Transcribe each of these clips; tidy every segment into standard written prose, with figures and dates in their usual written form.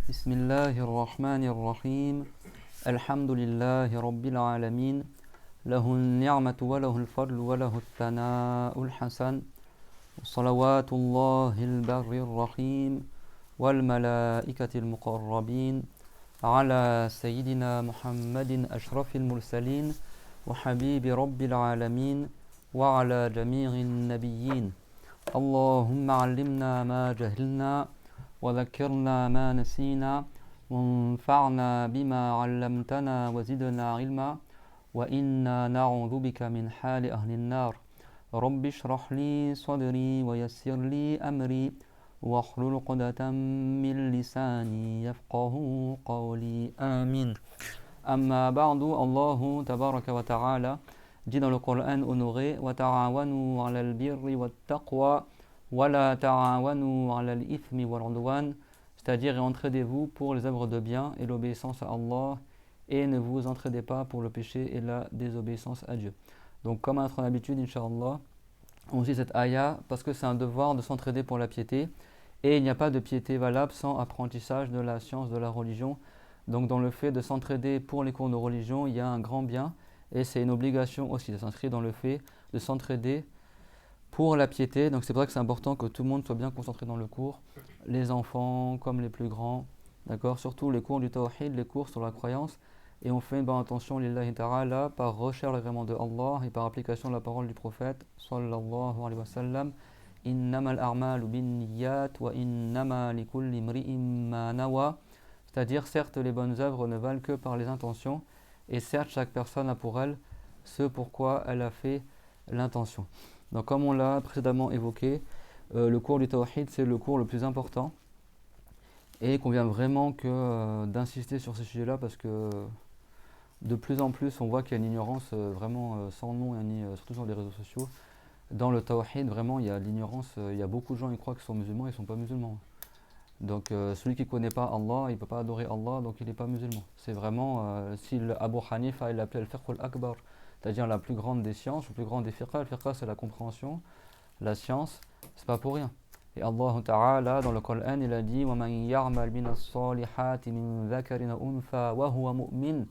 بسم الله الرحمن الرحيم الحمد لله رب العالمين له النعمة وله الفضل وله الثناء الحسن صلوات الله البر الرحيم والملائكة المقربين على سيدنا محمد أشرف المرسلين وحبيب رب العالمين وعلى جميع النبيين اللهم علمنا ما جهلنا وذكرنا ما نسينا وانفعنا بما علمتنا وزدنا علما وإنا نعوذ بك من حال أهل النار رب اشرح لي صدري ويسر لي أمري واحلل عقدة من لساني يفقه قولي آمين أما بعد الله تبارك وتعالى dit dans le Coran honoré وتعاونوا على البر والتقوى ولا تعاونوا على الإثم والعدوان, c'est-à-dire entraidez-vous pour les œuvres de bien et l'obéissance à Allah et ne vous entraidez pas pour le péché et la désobéissance à Dieu. Donc comme à notre habitude, Inch'Allah, on dit cette ayah parce que c'est un devoir de s'entraider pour la piété et il n'y a pas de piété valable sans apprentissage de la science de la religion. Donc dans le fait de s'entraider pour les cours de religion, il y a un grand bien et c'est une obligation aussi de s'inscrire dans le fait de s'entraider pour la piété. Donc c'est pour ça que c'est important que tout le monde soit bien concentré dans le cours, les enfants comme les plus grands, d'accord, surtout les cours du tawhid, les cours sur la croyance, et on fait une bonne attention lillahi ta'ala par recherche l'agrément de Allah et par application de la parole du prophète sallallahu alayhi wa sallam. Innamal a'malu binniyat wa innama likulli imri'in ma nawa, c'est-à-dire certes les bonnes œuvres ne valent que par les intentions et certes chaque personne a pour elle ce pourquoi elle a fait l'intention. Donc comme on l'a précédemment évoqué, le cours du tawhid c'est le cours le plus important et qu'on vient vraiment que d'insister sur ces sujets-là parce que de plus en plus on voit qu'il y a une ignorance vraiment sans nom, surtout sur les réseaux sociaux. Dans le tawhid vraiment il y a l'ignorance, il y a beaucoup de gens qui croient qu'ils sont musulmans et ils ne sont pas musulmans. Donc celui qui ne connaît pas Allah, il ne peut pas adorer Allah, donc il n'est pas musulman. C'est vraiment, si Abu Hanifa il l'appelait al-fiqh al-akbar, c'est-à-dire la plus grande des sciences, le plus grand des fiqh. Le fiqh c'est la compréhension, la science, c'est pas pour rien. Et Allah Ta'ala dans le Coran il a dit وَمَنْ يَعْمَلْ مِنَ الصَّالِحَاتِ مِنْ ذَكَرٍ أُنْثَى وَهُوَ مُؤْمِنٌ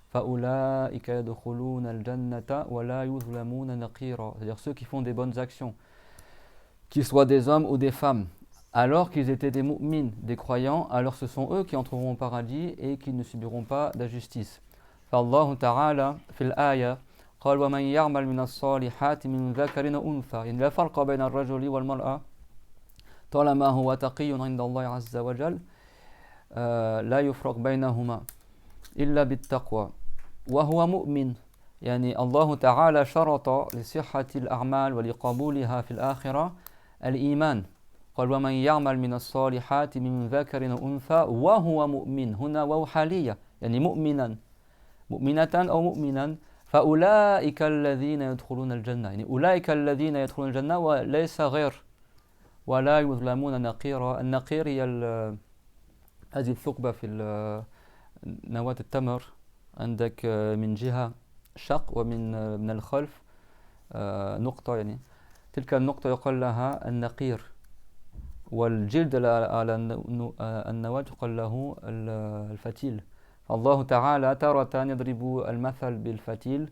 فَأُولَٰئِكَ يَدْخُلُونَ الْجَنَّةَ وَلَا يُظْلَمُونَ نَقِيرًا, c'est-à-dire ceux qui font des bonnes actions, qu'ils soient des hommes ou des femmes, alors qu'ils étaient des mu'mins, des croyants, alors ce sont eux qui entreront au paradis et qui ne subiront pas d'injustice. فالله تعالى في الآية قال ومن يعمل من الصالحات من ذكر أو أنثى, يعني لا فرق بين الرجل والمرأة طالما هو تقي عند الله عز وجل, لا يفرق بينهما إلا بالتقوى وهو مؤمن. يعني الله تعالى شرط لصحة الأعمال ولقبولها في الآخرة الإيمان. قال ومن يعمل من الصالحات من ذكر أو أنثى وهو مؤمن, هنا واو حالية يعني مؤمنا مؤمنة أو مؤمنا فأولئك الذين يدخلون الجنة, يعني أولئك الذين يدخلون الجنة وليس غير, ولا يظلمون نقيرا. النقير هي هذه الثقبة في نواة التمر, عندك من جهة شق ومن من الخلف نقطة, يعني تلك النقطة يقال لها النقير, والجلد على النواة يقال له الفتيل. الله تعالى تارة يضرب المثل بالفتيل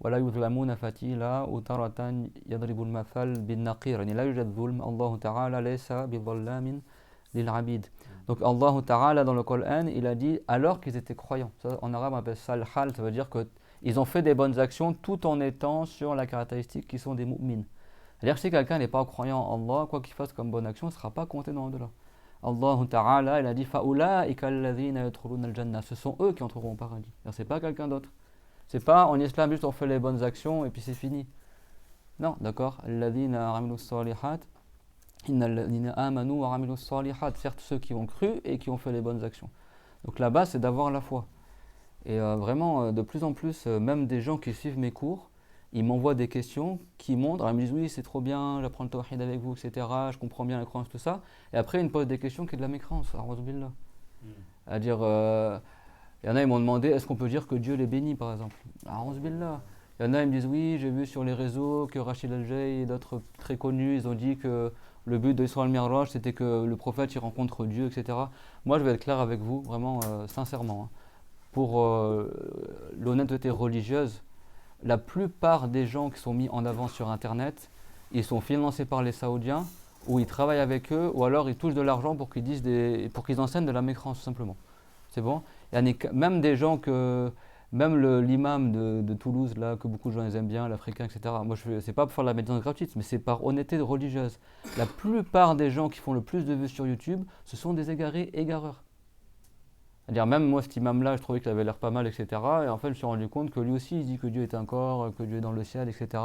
ولا يظلمون فتيلا, وتارة يضرب المثل بالنقير, يعني لا يوجد ظلم, الله تعالى ليس بظلام للعبيد. Donc Allah Ta'ala dans le Coran il a dit alors qu'ils étaient croyants. Ça, en arabe on appelle ça al-hal, ça veut dire qu'ils ont fait des bonnes actions tout en étant sur la caractéristique qui sont des mu'mins. C'est-à-dire que si quelqu'un n'est pas croyant en Allah, quoi qu'il fasse comme bonne action, ne sera pas compté dans l'au-delà. Allah Ta'ala il a dit فَأُولَٰئِكَ الَّذِينَ يَدْخُلُونَ الْجَنَّةَ, ce sont eux qui entreront au paradis. C'est pas quelqu'un d'autre. C'est pas en islam juste on fait les bonnes actions et puis c'est fini. Non, d'accord. الَّذِينَ عَمِلُوا الصَّالِحَاتِ إِنَّ الَّذِينَ آمَنُوا وَعَمِلُوا الصَّالِحَاتِ, certes ceux qui ont cru et qui ont fait les bonnes actions. Donc la base c'est d'avoir la foi. Et vraiment de plus en plus, même des gens qui suivent mes cours, ils m'envoient des questions qui montrent, alors ils me disent oui c'est trop bien, j'apprends le tawhid avec vous, etc. Je comprends bien la croyance, tout ça. Et après ils me posent des questions qui est de la mécréance, a'udhu billah. C'est-à-dire, il y en a ils m'ont demandé est-ce qu'on peut dire que Dieu les bénit par exemple. A'udhu billah. Il y en a ils me disent oui j'ai vu sur les réseaux que Rachid Al-Jay et d'autres très connus, ils ont dit que le but de Isra al-Mi'raj, c'était que le prophète il rencontre Dieu, etc. Moi, je vais être clair avec vous, vraiment, sincèrement. Hein. Pour l'honnêteté religieuse, la plupart des gens qui sont mis en avant sur Internet, ils sont financés par les Saoudiens, ou ils travaillent avec eux, ou alors ils touchent de l'argent pour pour qu'ils enseignent de la mécrance, tout simplement. C'est bon? Même des gens que, même l'imam de Toulouse, là, que beaucoup de gens ils aiment bien, l'Africain, etc. Moi, c'est pas pour faire de la médecine gratuite, mais c'est par honnêteté religieuse. La plupart des gens qui font le plus de vues sur YouTube, ce sont des égarés, égareurs. C'est-à-dire, même moi, cet imam-là, je trouvais qu'il avait l'air pas mal, etc. Et en fait, je me suis rendu compte que lui aussi, il dit que Dieu est un corps, que Dieu est dans le ciel, etc.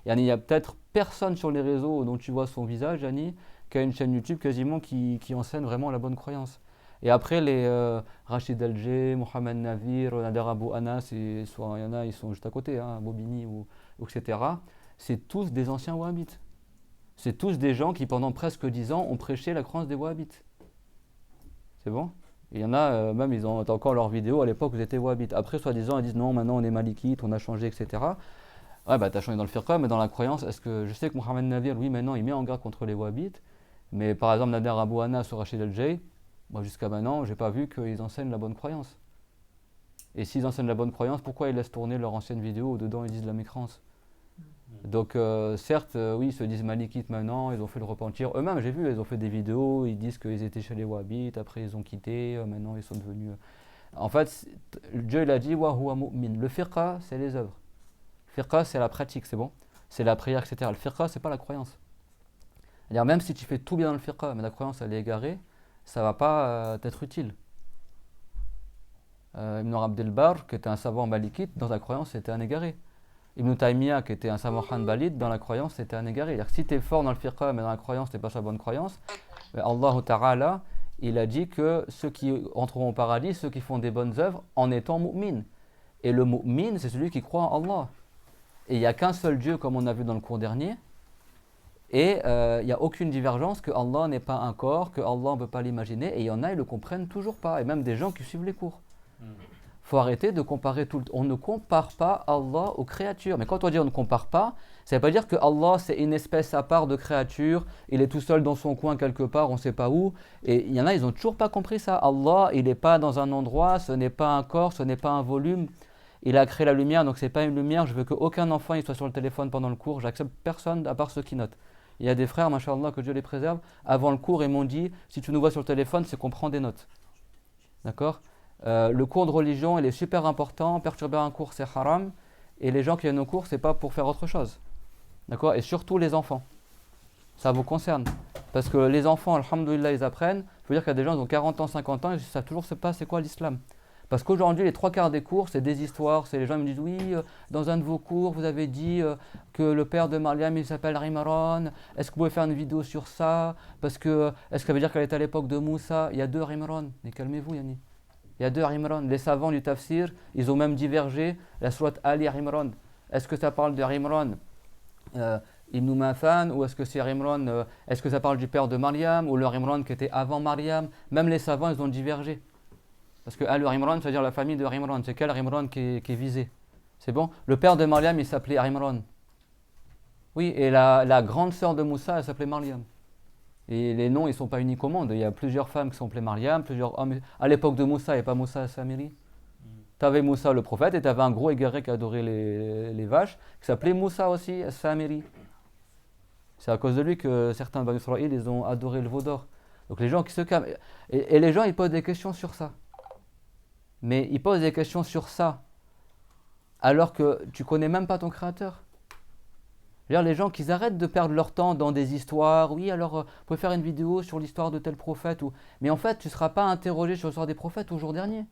Il y a peut-être personne sur les réseaux dont tu vois son visage, Yanni, qui a une chaîne YouTube quasiment qui enseigne vraiment la bonne croyance. Et après, les Rachid Alger, Mohamed Navir, Nader Abou Anas, il y en a, ils sont juste à côté, hein, Bobigny, etc. C'est tous des anciens wahhabites. C'est tous des gens qui, pendant presque 10 ans, ont prêché la croyance des wahhabites. C'est bon? Il y en a, même, ils ont encore leurs vidéos à l'époque où ils étaient wahhabites. Après, soi-disant, ils disent non, maintenant on est malikite, on a changé, etc. Ouais, bah t'as changé dans le firqa, mais dans la croyance, est-ce que. Je sais que Mohamed Navir, lui, maintenant, il met en garde contre les wahhabites, mais par exemple, Nader Abou Anas ou Rachid Alger, moi, jusqu'à maintenant, j'ai pas vu qu'ils enseignent la bonne croyance. Et s'ils enseignent la bonne croyance, pourquoi ils laissent tourner leur ancienne vidéo où dedans ils disent la mécrance? Donc, certes, oui, ils se disent malikites maintenant, ils ont fait le repentir. Eux-mêmes, j'ai vu, ils ont fait des vidéos, ils disent qu'ils étaient chez les wahhabites, après ils ont quitté, maintenant ils sont devenus. En fait, Dieu il a dit wa huwa mu'min. Le firqa, c'est les œuvres. Le firqa, c'est la pratique, c'est bon? C'est la prière, etc. Le firqa, c'est pas la croyance. C'est-à-dire, même si tu fais tout bien dans le firqa, mais la croyance elle est égarée, ça va pas t'être utile. Ibn Abdel Barr, qui était un savant malikite, dans la croyance, c'était un égaré. Ibn Taymiyyah, qui était un savant hanbalite, dans la croyance, c'était un égaré. C'est-à-dire que si tu es fort dans le firqa, mais dans la croyance, tu n'es pas sur la bonne croyance, Allah Ta'ala, il a dit que ceux qui entreront au paradis, ceux qui font des bonnes œuvres, en étant mu'min. Et le mu'min, c'est celui qui croit en Allah. Et il n'y a qu'un seul Dieu, comme on a vu dans le cours dernier. Et il n'y a aucune divergence que Allah n'est pas un corps, que Allah ne peut pas l'imaginer. Et il y en a, ils ne le comprennent toujours pas. Et même des gens qui suivent les cours. Il faut arrêter de comparer tout le temps. On ne compare pas Allah aux créatures. Mais quand on dit on ne compare pas, ça ne veut pas dire que Allah c'est une espèce à part de créature, il est tout seul dans son coin quelque part, on ne sait pas où. Et il y en a, ils n'ont toujours pas compris ça. Allah, il n'est pas dans un endroit, ce n'est pas un corps, ce n'est pas un volume. Il a créé la lumière, donc ce n'est pas une lumière. Je veux qu'aucun enfant il soit sur le téléphone pendant le cours. J'accepte personne à part ceux qui notent. Il y a des frères, machallah, que Dieu les préserve, avant le cours, ils m'ont dit, si tu nous vois sur le téléphone, c'est qu'on prend des notes. D'accord? Le cours de religion, il est super important. Perturber un cours, c'est haram. Et les gens qui viennent au cours, c'est pas pour faire autre chose. D'accord? Et surtout les enfants. Ça vous concerne. Parce que les enfants, alhamdoulilah, ils apprennent. Je veux dire qu'il y a des gens qui ont 40 ans, 50 ans, et ils ne savent toujours pas c'est quoi l'islam. Parce qu'aujourd'hui, les 3/4 des cours, c'est des histoires. C'est les gens qui me disent, oui, dans un de vos cours, vous avez dit que le père de Mariam, il s'appelle Imran. Est-ce que vous pouvez faire une vidéo sur ça? Parce que, est-ce que ça veut dire qu'elle est à l'époque de Moussa? Il y a 2 Imran. Mais calmez-vous, Yanni. Il y a 2 Imran. Les savants du tafsir, ils ont même divergé. La sourate Ali Imran. Est-ce que ça parle de Imran Ibn Mathan, ou est-ce que c'est Imran est-ce que ça parle du père de Mariam, ou le Imran qui était avant Mariam? Même les savants, ils ont divergé. Parce que Al-Imran, ça veut dire la famille de Imran. C'est quel Imran qui est visé? C'est bon? Le père de Mariam, il s'appelait Imran. Oui, et la grande sœur de Moussa, elle s'appelait Mariam. Et les noms, ils ne sont pas uniques au monde. Il y a plusieurs femmes qui s'appelaient Mariam, plusieurs hommes. À l'époque de Moussa, il n'y avait pas Moussa Samiri. Tu avais Moussa le prophète, et tu avais un gros égaré qui adorait les vaches, qui s'appelait Moussa aussi, Samiri. C'est à cause de lui que certains Bani Israël, ils ont adoré le veau d'or. Donc les gens qui se calment. Et les gens, ils posent des questions sur ça. Mais ils posent des questions sur ça, alors que tu ne connais même pas ton créateur. Les gens qui arrêtent de perdre leur temps dans des histoires. Oui, alors, vous pouvez faire une vidéo sur l'histoire de tel prophète. Mais en fait, tu ne seras pas interrogé sur l'histoire des prophètes au jour dernier.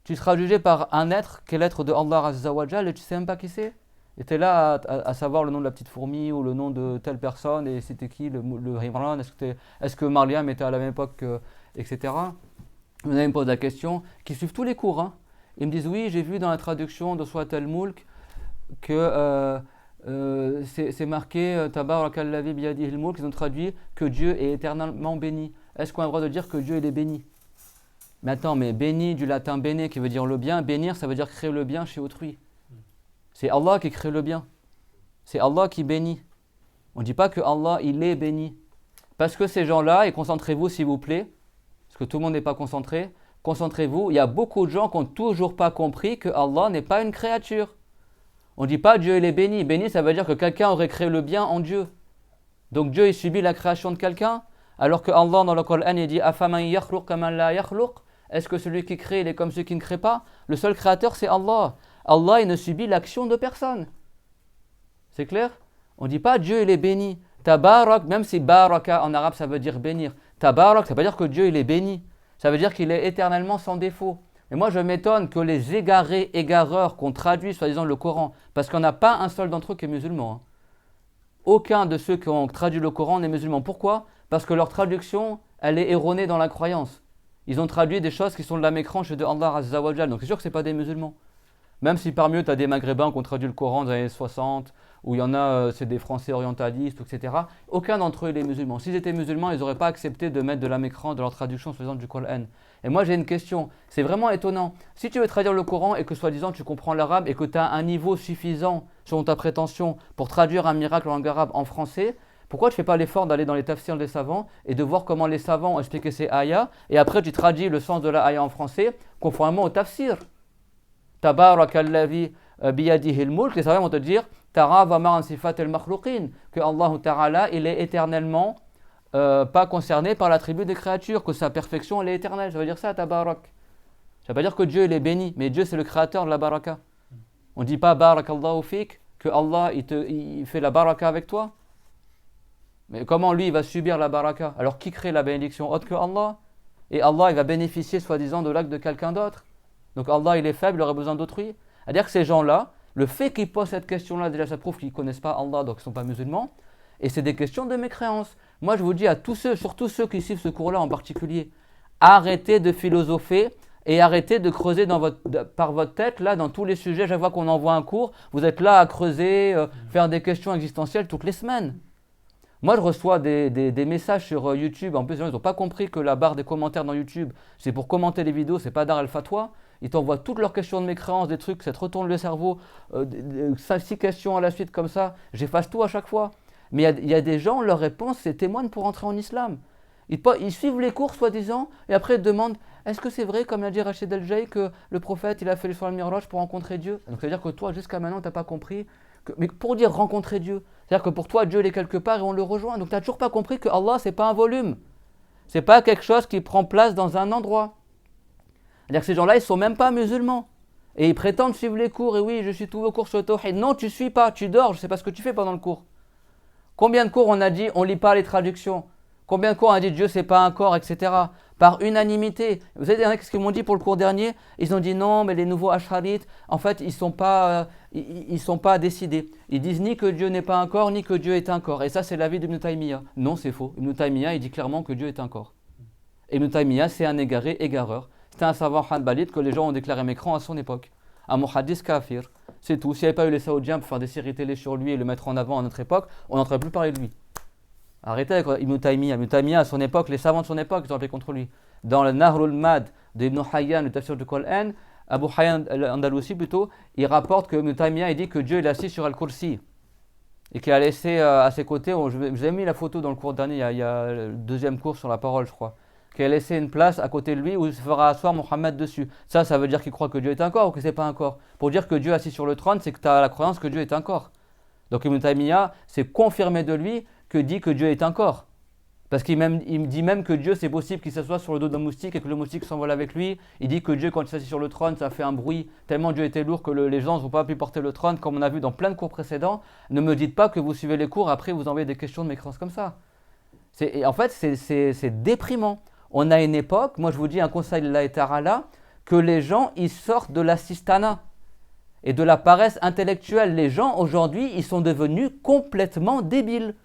Tu seras jugé par un être, qui est l'être de Allah Azza wa Jal, et tu ne sais même pas qui c'est. Et tu es là à savoir le nom de la petite fourmi ou le nom de telle personne, et c'était qui, le Imran, est-ce que Mariam était à la même époque, etc. Vous allez me poser la question, qui suivent tous les cours. Hein. Ils me disent, oui, j'ai vu dans la traduction de Surat al-Mulk que c'est marqué, Tabarakalladhi biyadihil mulk, ils ont traduit que Dieu est éternellement béni. Est-ce qu'on a le droit de dire que Dieu il est béni? Mais attends, mais béni du latin bene qui veut dire le bien, bénir ça veut dire créer le bien chez autrui. C'est Allah qui crée le bien. C'est Allah qui bénit. On ne dit pas que Allah, il est béni. Parce que ces gens-là, et concentrez-vous s'il vous plaît, parce que tout le monde n'est pas concentré, concentrez-vous, il y a beaucoup de gens qui n'ont toujours pas compris que Allah n'est pas une créature. On ne dit pas Dieu il est béni. Béni, ça veut dire que quelqu'un aurait créé le bien en Dieu. Donc Dieu il subit la création de quelqu'un, alors que Allah dans le Coran il dit Afaman yakhluq kaman la yakhluq. Est-ce que celui qui crée il est comme celui qui ne crée pas? Le seul créateur c'est Allah. Allah il ne subit l'action de personne. C'est clair? On ne dit pas Dieu il est béni. Tabarak, même si baraka en arabe ça veut dire bénir. Tabarak, ça veut pas dire que Dieu il est béni. Ça veut dire qu'il est éternellement sans défaut. Mais moi je m'étonne que les égareurs qu'on traduit soi-disant le Coran, parce qu'on n'a pas un seul d'entre eux qui est musulman. Aucun de ceux qui ont traduit le Coran n'est musulman. Pourquoi? Parce que leur traduction, elle est erronée dans la croyance. Ils ont traduit des choses qui sont de la mécranche de Allah Azza wa Jal. Donc c'est sûr que ce n'est pas des musulmans. Même si parmi eux, tu as des Maghrébins qui ont traduit le Coran dans les années 60, où il y en a, c'est des Français orientalistes, etc. Aucun d'entre eux n'est musulman. S'ils étaient musulmans, ils n'auraient pas accepté de mettre de la mécranche dans leur traduction, soi-disant du Coran. Et moi, j'ai une question. C'est vraiment étonnant. Si tu veux traduire le Coran et que, soi-disant, tu comprends l'arabe et que tu as un niveau suffisant, selon ta prétention, pour traduire un miracle en langue arabe en français, pourquoi tu ne fais pas l'effort d'aller dans les tafsirs des savants et de voir comment les savants ont expliqué ces ayats et après tu traduis le sens de la ayah en français conformément au tafsir? Tabarakalladhi biyadihi al-mulk, les savants vont te dire Tara wa ma'an sifat al-makhluqin, que Allah Ta'ala il est éternellement pas concerné par l'attribut des créatures, que sa perfection elle est éternelle. Ça veut dire ça, tabarak. Ça veut pas dire que Dieu il est béni, mais Dieu c'est le créateur de la baraka. On ne dit pas barakallahu fik, que Allah il fait la baraka avec toi. Mais comment lui il va subir la baraka? Alors qui crée la bénédiction autre que Allah? Et Allah il va bénéficier soi-disant de l'acte de quelqu'un d'autre. Donc Allah il est faible, il aurait besoin d'autrui. C'est-à-dire que ces gens-là, le fait qu'ils posent cette question-là, déjà ça prouve qu'ils ne connaissent pas Allah, donc ils ne sont pas musulmans. Et c'est des questions de mécréance. Moi je vous dis à tous ceux, surtout ceux qui suivent ce cours-là en particulier, arrêtez de philosopher et arrêtez de creuser par votre tête, là dans tous les sujets, chaque fois qu'on envoie un cours, vous êtes là à creuser, faire des questions existentielles toutes les semaines. Moi, je reçois des messages sur YouTube. En plus, les gens, ils n'ont pas compris que la barre des commentaires dans YouTube, c'est pour commenter les vidéos, c'est pas Dar al-Fatwa. Ils t'envoient toutes leurs questions de mécréance, des trucs, ça te retourne le cerveau. 5-6 questions à la suite comme ça. J'efface tout à chaque fois. Mais il y a des gens, leur réponse, c'est témoignent pour entrer en islam. Ils suivent les cours, soi-disant, et après ils te demandent est-ce que c'est vrai, comme l'a dit Rachid El-Jay, que le prophète, il a fait l'Isra al-Miraj pour rencontrer Dieu? Donc, c'est-à-dire que toi, jusqu'à maintenant, tu n'as pas compris. Mais pour dire rencontrer Dieu, c'est-à-dire que pour toi, Dieu il est quelque part et on le rejoint. Donc tu n'as toujours pas compris que Allah, ce n'est pas un volume. Ce n'est pas quelque chose qui prend place dans un endroit. C'est-à-dire que ces gens-là, ils ne sont même pas musulmans. Et ils prétendent suivre les cours. Et oui, je suis tous vos cours sur le Tawhid. Non, tu ne suis pas, tu dors. Je ne sais pas ce que tu fais pendant le cours. Combien de cours on a dit, on ne lit pas les traductions? Combien de cours on a dit Dieu, ce n'est pas un corps, etc. Par unanimité. Vous savez, qu'est-ce qu'ils m'ont dit pour le cours dernier? Ils ont dit non, mais les nouveaux Ash'arites, en fait, ils ne sont pas décidés. Ils disent ni que Dieu n'est pas un corps, ni que Dieu est un corps. Et ça, c'est l'avis d'Ibn Taymiyyah. Non, c'est faux. Ibn Taymiyyah, il dit clairement que Dieu est un corps. Ibn Taymiyyah, c'est un égareur. C'était un savant hanbalite que les gens ont déclaré mécrant à son époque. Un muhaddis kafir. C'est tout. S'il n'y avait pas eu les Saoudiens pour faire des séries télé sur lui et le mettre en avant à notre époque, on n'entendrait plus parler de lui. Arrêtez avec Ibn Taymiyyah. Ibn Taymiyyah, à son époque, les savants de son époque, ils ont appelé contre lui. Dans le Nahrul Mad de Ibn Hayyan, le tafsir du Coran, Abu Hayyan al-Andalusi plutôt, il rapporte que Ibn Taymiyyah il dit que Dieu est assis sur Al-Kursi et qu'il a laissé à ses côtés, je vous ai mis la photo dans le cours dernier, il y a le deuxième cours sur la parole je crois, qu'il a laissé une place à côté de lui où il se fera asseoir Mohammed dessus. Ça veut dire qu'il croit que Dieu est un corps ou que c'est pas un corps. Pour dire que Dieu est assis sur le trône, c'est que tu as la croyance que Dieu est un corps. Donc Ibn Taymiyyah c'est confirmé de lui que dit que Dieu est un corps. Parce qu'il dit même que Dieu, c'est possible qu'il s'assoie sur le dos d'un moustique et que le moustique s'envole avec lui. Il dit que Dieu, quand il s'assied sur le trône, ça fait un bruit. Tellement Dieu était lourd que les gens n'ont pas pu porter le trône, comme on a vu dans plein de cours précédents. Ne me dites pas que vous suivez les cours, après vous envoyez des questions de mécréance comme ça. En fait, c'est déprimant. On a une époque, moi je vous dis un conseil de la Ta'ala, que les gens, ils sortent de l'assistana et de la paresse intellectuelle. Les gens, aujourd'hui, ils sont devenus complètement débiles.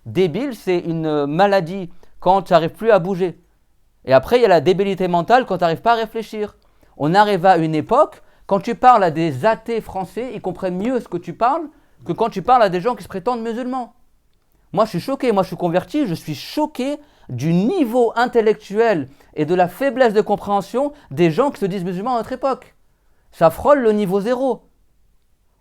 Débile, c'est une maladie quand tu n'arrives plus à bouger. Et après, il y a la débilité mentale quand tu n'arrives pas à réfléchir. On arrive à une époque, quand tu parles à des athées français, ils comprennent mieux ce que tu parles que quand tu parles à des gens qui se prétendent musulmans. Moi, je suis choqué, moi je suis converti, je suis choqué du niveau intellectuel et de la faiblesse de compréhension des gens qui se disent musulmans à notre époque. Ça frôle le niveau 0.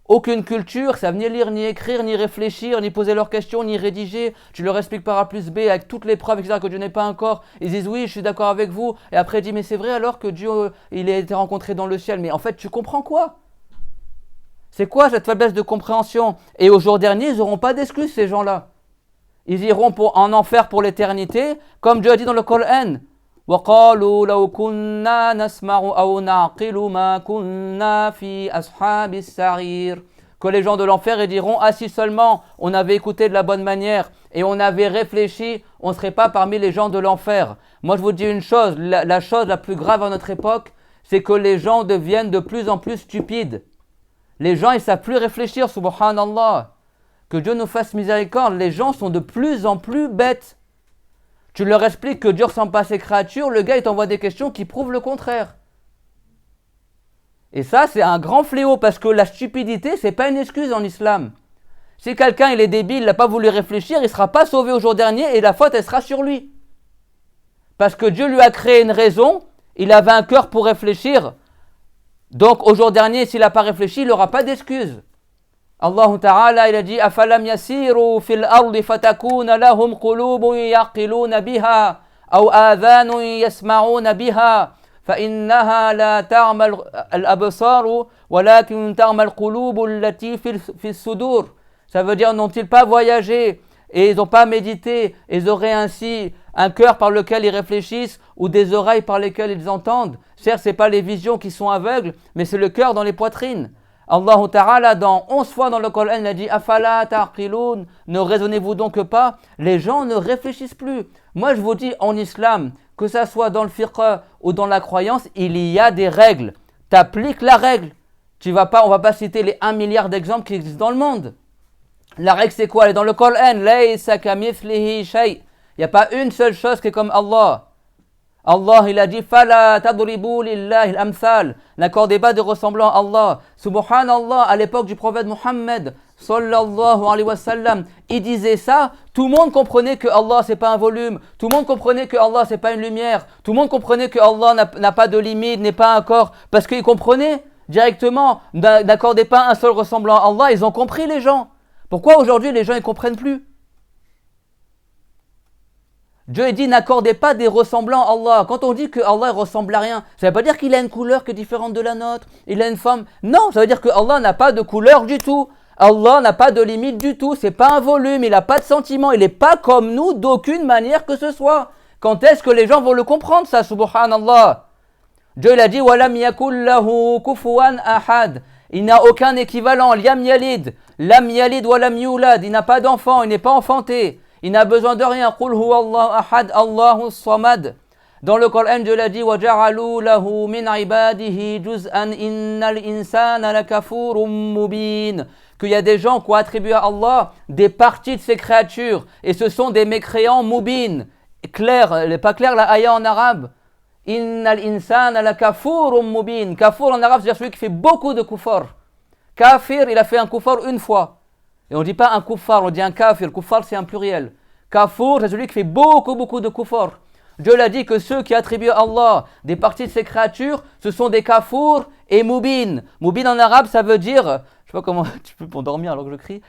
aucune culture, ça venir lire, ni écrire, ni réfléchir, ni poser leurs questions, ni rédiger. Tu leur expliques par A plus B avec toutes les preuves, etc., que Dieu n'est pas un corps. Ils disent oui, je suis d'accord avec vous. Et après, ils disent mais c'est vrai alors que Dieu, il a été rencontré dans le ciel. Mais en fait, tu comprends quoi? C'est quoi cette faiblesse de compréhension? Et au jour dernier, ils n'auront pas d'excuses, ces gens-là. Ils iront en enfer pour l'éternité, comme Dieu a dit dans le Coran. وَقَالُوا لَوْ كُنَّا نَسْمَعُ أَوْ نَعْقِلُ مَا كُنَّا فِي أَصْحَابِ السَّعِيرِ. Que les gens de l'enfer ils diront, ah si seulement on avait écouté de la bonne manière et on avait réfléchi, on ne serait pas parmi les gens de l'enfer. Moi je vous dis une chose, la chose la plus grave à notre époque, c'est que les gens deviennent de plus en plus stupides. Les gens ils ne savent plus réfléchir, subhanallah. Que Dieu nous fasse miséricorde, les gens sont de plus en plus bêtes. Tu leur expliques que Dieu ne ressemble pas à ses créatures, le gars il t'envoie des questions qui prouvent le contraire. Et ça c'est un grand fléau parce que la stupidité c'est pas une excuse en islam. Si quelqu'un il est débile, il n'a pas voulu réfléchir, il ne sera pas sauvé au jour dernier et la faute elle sera sur lui. Parce que Dieu lui a créé une raison, il avait un cœur pour réfléchir. Donc au jour dernier s'il n'a pas réfléchi, il n'aura pas d'excuse. Allah Ta'ala il a dit أَفَلَمْ يَسِيرُوا فِي الْأَرْضِ فَتَكُونَ لَهُمْ قُلُوبٌ يَعْقِلُونَ بِهَا أَوْ آذَانٌ يَسْمَعُونَ بِهَا فَإِنَّهَا لَا تَعْمَى الْأَبْصَارُ وَلَكِنْ تَعْمَى الْقُلُوبُ الَّتِي فِي الصُّدُورِ. Ça veut dire n'ont-ils pas voyagé et ils n'ont pas médité, ils auraient ainsi un cœur par lequel ils réfléchissent ou des oreilles par lesquelles ils entendent. Certes, ce n'est pas les visions qui sont aveugles, mais c'est le cœur dans les poitrines. Allah Ta'ala, dans 11 fois dans le Coran, il a dit « Afala ta'qiloun » ne raisonnez-vous donc pas? Les gens ne réfléchissent plus. Moi, je vous dis, en islam, que ça soit dans le fiqh ou dans la croyance, il y a des règles. Tu appliques la règle. On ne va pas citer les 1 milliard d'exemples qui existent dans le monde. La règle, c'est quoi? Elle est dans le Coran. « Laysa kamithlihi shay » Il n'y a pas une seule chose qui est comme Allah. Allah, il a dit Fala tadribu lillahi al-amthal. N'accordez pas de ressemblant à Allah. Subhanallah, à l'époque du prophète Muhammad, sallallahu alayhi wa sallam, il disait ça, tout le monde comprenait que Allah c'est pas un volume, tout le monde comprenait que Allah c'est pas une lumière, tout le monde comprenait que Allah n'a pas de limite, n'est pas un corps, parce qu'ils comprenaient directement, n'accordez pas un seul ressemblant à Allah, ils ont compris les gens. Pourquoi aujourd'hui les gens ne comprennent plus? Dieu dit n'accordez pas des ressemblants à Allah. Quand on dit que Allah ressemble à rien, ça ne veut pas dire qu'il a une couleur qui est différente de la nôtre, il a une forme. Non, ça veut dire que Allah n'a pas de couleur du tout. Allah n'a pas de limite du tout. C'est pas un volume, il n'a pas de sentiment, il n'est pas comme nous d'aucune manière que ce soit. Quand est-ce que les gens vont le comprendre ça, subhanallah? Dieu il a dit walam yakul lahu kufuwan ahad. Il n'a aucun équivalent. Lam yalid walam yulad. Il n'a pas d'enfant, il n'est pas enfanté. Il n'a besoin de rien. Qul huwa Allahu ahad, Allahu samad. Dans le Coran, Dieu l'a dit وَجَعَلُوا لَهُ مِنْ عِبَادِهِ جُزْءًا إِنَّ الْإِنسَانَ لَكَفُورٌ مُبِينٌ. Qu'il y a des gens qui ont attribué à Allah des parties de ses créatures. Et ce sont des mécréants mubin. Clair, pas clair la ayah en arabe. Inna al-insana lakafurun mubin. Kafur en arabe, c'est-à-dire celui qui fait beaucoup de kufar. Kafir, il a fait un kufar une fois. Et on ne dit pas un kuffar, on dit un kafir. Kuffar, c'est un pluriel. Kafur, c'est celui qui fait beaucoup de kuffar. Dieu l'a dit que ceux qui attribuent à Allah des parties de ses créatures, ce sont des kafour et mubin. Mubin en arabe, ça veut dire, je sais pas comment, tu peux m'endormir alors que je crie.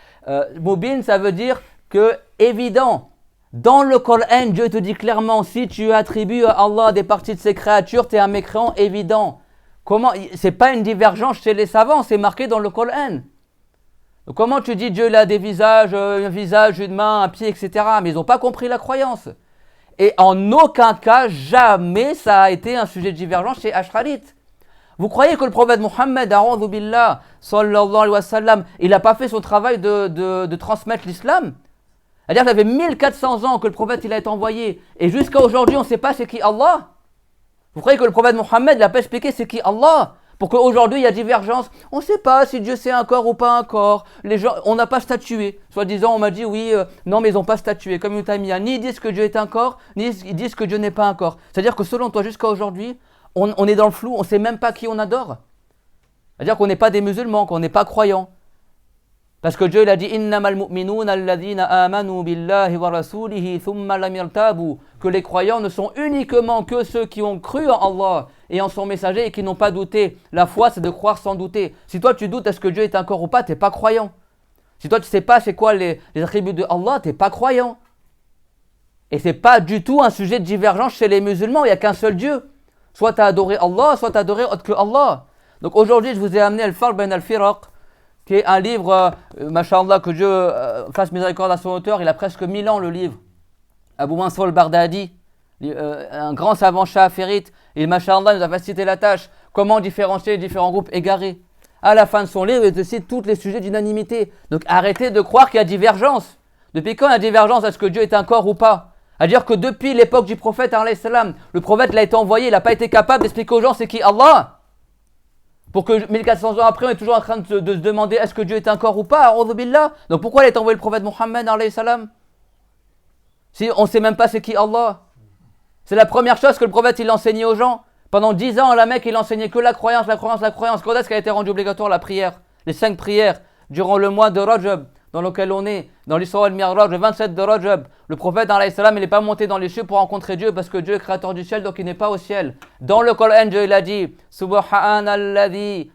Mubin, ça veut dire que évident. Dans le Coran, Dieu te dit clairement, si tu attribues à Allah des parties de ses créatures, tu es un mécréant évident. Comment? C'est pas une divergence chez les savants, c'est marqué dans le Coran. Comment tu dis Dieu il a des visages, un visage, une main, un pied, etc. Mais ils n'ont pas compris la croyance. Et en aucun cas, jamais ça a été un sujet de divergence chez Ash'arit. Vous croyez que le prophète Muhammad, a'udhu billah, sallallahu alayhi wa sallam, il n'a pas fait son travail de transmettre l'islam? C'est-à-dire que ça fait 1400 ans que le prophète il a été envoyé. Et jusqu'à aujourd'hui, on ne sait pas c'est qui Allah. Vous croyez que le prophète Muhammad n'a pas expliqué c'est qui Allah? Pour qu'aujourd'hui il y a divergence, on ne sait pas si Dieu c'est un corps ou pas un corps. Les gens, on n'a pas statué. Soit-disant, on m'a dit oui, non, mais ils n'ont pas statué. Comme Ibn Taymiyyah, ni ils disent que Dieu est un corps, ni ils disent que Dieu n'est pas un corps. C'est-à-dire que selon toi, jusqu'à aujourd'hui, on est dans le flou, on ne sait même pas qui on adore. C'est-à-dire qu'on n'est pas des musulmans, qu'on n'est pas croyants. Parce que Dieu il a dit innamal mu'minuna alladhina amanu billahi wa rasulihi thumma lam yartabu, que les croyants ne sont uniquement que ceux qui ont cru en Allah et en son messager et qui n'ont pas douté. La foi, c'est de croire sans douter. Si toi tu doutes est-ce que Dieu est un corps ou pas, tu n'es pas croyant. Si toi tu ne sais pas c'est quoi les attributs de Allah, tu n'es pas croyant. Et ce n'est pas du tout un sujet de divergence chez les musulmans, il n'y a qu'un seul Dieu. Soit tu as adoré Allah, soit tu as adoré autre que Allah. Donc aujourd'hui, je vous ai amené Al-Farq Ben Al-Firaq, qui est un livre, masha'Allah, que Dieu fasse miséricorde à son auteur. Il a presque 1000 ans le livre. Abu Mansur al-Bardadi, un grand savant chaférite, il masha'Allah nous a facilité la tâche. Comment différencier les différents groupes égarés. À la fin de son livre, il te cite tous les sujets d'unanimité. Donc arrêtez de croire qu'il y a divergence. Depuis quand il y a divergence? Est-ce que Dieu est un corps ou pas? À dire que depuis l'époque du prophète, le prophète l'a été envoyé, il n'a pas été capable d'expliquer aux gens c'est qui Allah. Pour que 1400 ans après, on est toujours en train de se demander est-ce que Dieu est un corps ou pas, a'udhu billah. Donc pourquoi il a été envoyé le prophète Mohammed si on ne sait même pas c'est qui Allah? C'est la première chose que le prophète il enseignait aux gens. Pendant 10 ans, à la Mecque, il enseignait que la croyance. Quand est-ce qu'elle a été rendue obligatoire la prière? Les 5 prières durant le mois de Rajab, dans lequel on est, dans l'Isra al-Mi'raj, le 27 de Rajab. Le prophète, il n'est pas monté dans les cieux pour rencontrer Dieu parce que Dieu est créateur du ciel, donc il n'est pas au ciel. Dans le Coran, Dieu il a dit Subhanalladhi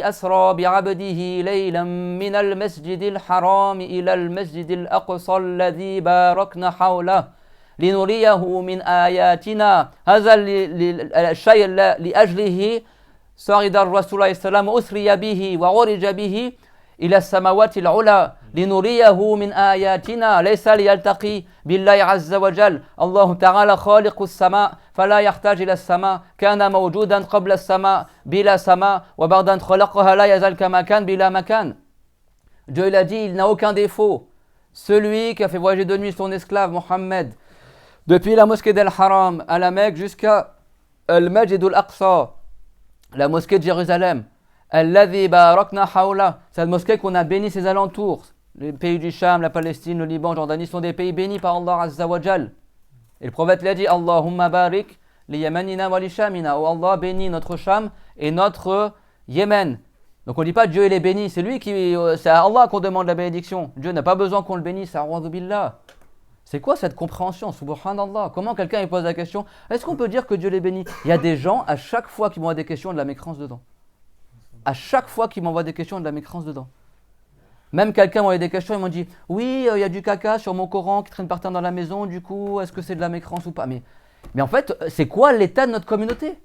asra bi'abdihi laylan min al-masjidil haram ila al-masjidil aqsa alladhi barakna hawla linuriyahu min ayatina. Hadha al-shay li ajlihi sarida ar-rasul sallam usriya bihi wa urija bihi إلى السماوات العلى لنريه من آياتنا ليس ليلتقي بالله عز وجل الله تعالى خالق السماء فلا يحتاج إلى السماء كان موجودا قبل السماء بلا سماء وبعد أن خلقها لا يزال كما كان بلا مكان. Dieu il a dit il n'a aucun défaut, celui qui a fait voyager de nuit son esclave Mohammed depuis la mosquée d'Al-Haram à la Mecque jusqu'à Al-Masjid al-Aqsa, la mosquée de Jérusalem. Alladhi barakna hawla, cette mosquée qu'on a béni ses alentours. Les pays du Sham, la Palestine, le Liban, Jordanie sont des pays bénis par Allah Azza wa Jal. Et le prophète l'a dit Allahumma barik li Yamanina wa li Shamina. Oh Allah bénit notre Sham et notre Yémen. Donc on ne dit pas Dieu il est béni, c'est à Allah qu'on demande la bénédiction. Dieu n'a pas besoin qu'on le bénisse, a'udhu billah. C'est quoi cette compréhension? Subhanallah. Comment quelqu'un il pose la question est-ce qu'on peut dire que Dieu les bénit? Il y a des gens à chaque fois qui m'envoient des questions de la mécrance dedans. À chaque fois qu'ils m'envoient des questions, de la mécrance dedans. Même quelqu'un m'a envoyé des questions, ils m'ont dit oui, il y a du caca sur mon Coran qui traîne par terre dans la maison, du coup, est-ce que c'est de la mécrance ou pas? Mais en fait, c'est quoi l'état de notre communauté?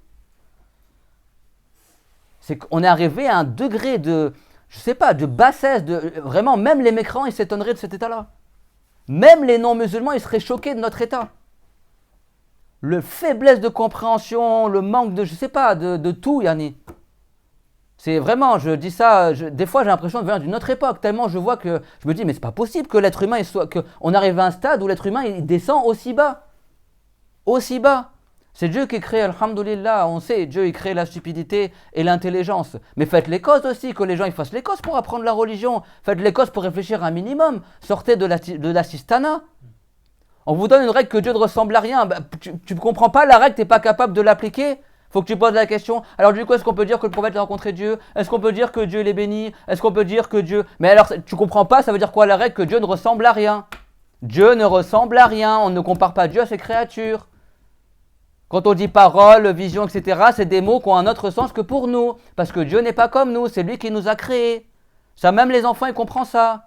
C'est qu'on est arrivé à un degré de, je sais pas, de bassesse, vraiment, même les mécrants, ils s'étonneraient de cet état-là. Même les non-musulmans, ils seraient choqués de notre état. Le faiblesse de compréhension, le manque de, je sais pas, de tout, Yanni. C'est vraiment, je dis ça, des fois j'ai l'impression de venir d'une autre époque, tellement je vois que, je me dis mais c'est pas possible que l'être humain, qu'on arrive à un stade où l'être humain il descend aussi bas. Aussi bas. C'est Dieu qui crée, alhamdoulilah, on sait, Dieu il crée la stupidité et l'intelligence. Mais faites les causes aussi, que les gens ils fassent les causes pour apprendre la religion. Faites les causes pour réfléchir un minimum. Sortez de l'assistana. On vous donne une règle que Dieu ne ressemble à rien. Bah, tu ne comprends pas la règle, tu n'es pas capable de l'appliquer. Faut que tu poses la question. Alors du coup, est-ce qu'on peut dire que le prophète a rencontré Dieu? Est-ce qu'on peut dire que Dieu l'est béni? Est-ce qu'on peut dire que Dieu... Mais alors, tu comprends pas, ça veut dire quoi la règle? Que Dieu ne ressemble à rien. Dieu ne ressemble à rien. On ne compare pas Dieu à ses créatures. Quand on dit parole, vision, etc., c'est des mots qui ont un autre sens que pour nous. Parce que Dieu n'est pas comme nous, c'est lui qui nous a créés. Ça, même les enfants, ils comprennent ça.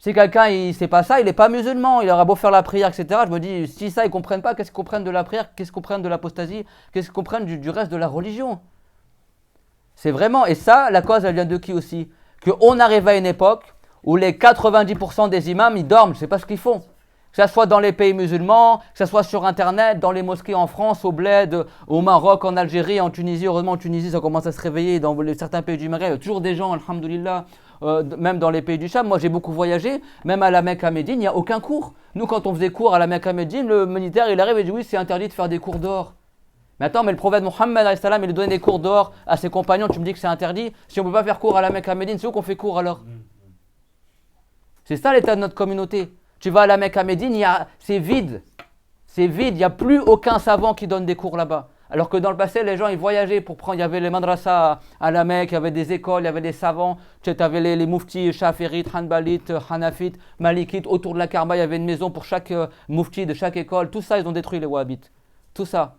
Si quelqu'un, il ne sait pas ça, il n'est pas musulman, il aura beau faire la prière, etc. Je me dis, si ça, ils ne comprennent pas, qu'est-ce qu'ils comprennent de la prière, qu'est-ce qu'ils comprennent de l'apostasie, qu'est-ce qu'ils comprennent du reste de la religion? C'est vraiment, et ça, la cause, elle vient de qui aussi? Qu'on arrive à une époque où les 90% des imams, ils dorment, je ne sais pas ce qu'ils font. Que ce soit dans les pays musulmans, que ce soit sur Internet, dans les mosquées en France, au Bled, au Maroc, en Algérie, en Tunisie. Heureusement, en Tunisie, ça commence à se réveiller. Dans certains pays du Maghreb, il y a toujours des gens, alhamdoulilah, même dans les pays du Cham. Moi, j'ai beaucoup voyagé, même à la Mecque à Médine, il n'y a aucun cours. Nous, quand on faisait cours à la Mecque à Médine, le militaire, il arrive et dit oui, c'est interdit de faire des cours dehors. Mais attends, mais le prophète Mohammed, il donnait des cours dehors à ses compagnons, tu me dis que c'est interdit? Si on ne peut pas faire cours à la Mecque à Médine, c'est où qu'on fait cours alors? C'est ça l'état de notre communauté. Tu vas à la Mecque à Médine, c'est vide. C'est vide, il n'y a plus aucun savant qui donne des cours là-bas. Alors que dans le passé, les gens ils voyageaient pour prendre, il y avait les madrasas à la Mecque, il y avait des écoles, il y avait des savants. Tu avais les mouftis, chaférites, hanbalites, hanafites, malikites. Autour de la Kaaba, il y avait une maison pour chaque moufti de chaque école. Tout ça, ils ont détruit les wahhabites. Tout ça.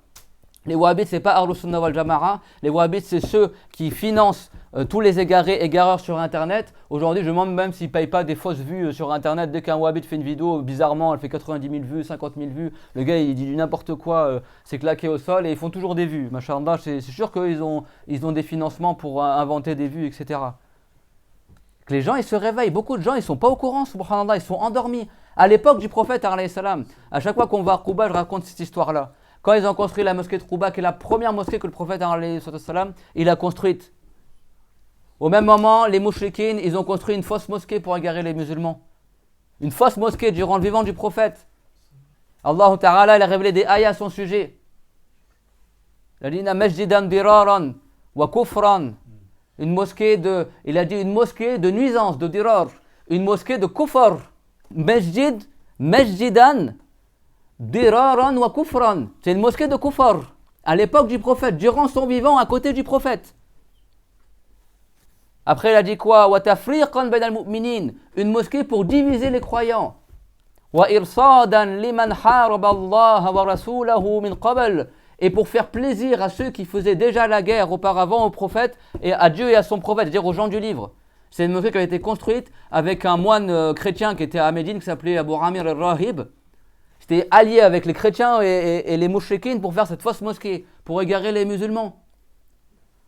Les wahhabites, c'est pas Ahlus Sunnah wal Jama'a. Les wahhabites, c'est ceux qui financent tous les égareurs sur Internet. Aujourd'hui, je me demande même s'ils ne payent pas des fausses vues sur Internet. Dès qu'un wahhabite fait une vidéo, bizarrement, elle fait 90 000 vues, 50 000 vues. Le gars, il dit du n'importe quoi, c'est claqué au sol et ils font toujours des vues. Machallah, c'est sûr qu'ils ont des financements pour inventer des vues, etc. Que les gens, ils se réveillent. Beaucoup de gens, ils ne sont pas au courant, subhanallah, ils sont endormis. À l'époque du prophète, alayhi salam, à chaque fois qu'on va à Quba, je raconte cette histoire-là. Quand ils ont construit la mosquée de Quba, qui est la première mosquée que le prophète il a construite. Au même moment, les mouchriquines, ils ont construit une fausse mosquée pour égarer les musulmans. Une fausse mosquée durant le vivant du prophète. Allah Ta'ala, il a révélé des ayats à son sujet. Il a dit masjidan diraran wa kufran. Il a dit une mosquée de nuisance, de dirar. Une mosquée de kufr. Masjidan diraran wa kufran. C'est une mosquée de kufr. À l'époque du prophète, durant son vivant, à côté du prophète. Après, il a dit quoi? Wa tafriqan bain al-mu'minin. Une mosquée pour diviser les croyants. Wa irsadan liman haraba Allah wa rasulahu min qabl. Et pour faire plaisir à ceux qui faisaient déjà la guerre auparavant au prophète et à Dieu et à son prophète, c'est-à-dire aux gens du livre. C'est une mosquée qui a été construite avec un moine chrétien qui était à Médine, qui s'appelait Abu Amir al-Rahib. C'était allié avec les chrétiens et les mouchriquines pour faire cette fausse mosquée, pour égarer les musulmans.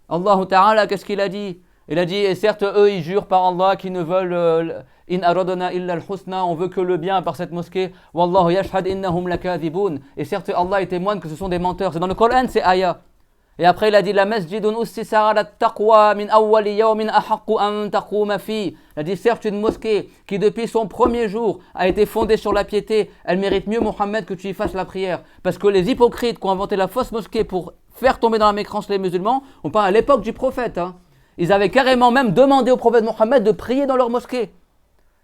Allah Ta'ala, qu'est-ce qu'il a dit? Il a dit, et certes, eux, ils jurent par Allah qu'ils ne veulent in aradana illa al-husna, on veut que le bien par cette mosquée. Wallahu yashhad innahum lakadhibun. Et certes, Allah est témoin que ce sont des menteurs. C'est dans le Coran, c'est ayah. Et après, il a dit, la masjidun ussisa ala taqwa min awwali yawmin ahaqqu an taquma fi. Il a dit, certes, une mosquée qui, depuis son premier jour, a été fondée sur la piété, elle mérite mieux, Mohammed, que tu y fasses la prière. Parce que les hypocrites qui ont inventé la fausse mosquée pour faire tomber dans la mécrance les musulmans, on parle à l'époque du prophète, hein. Ils avaient carrément même demandé au prophète Mohammed de prier dans leur mosquée.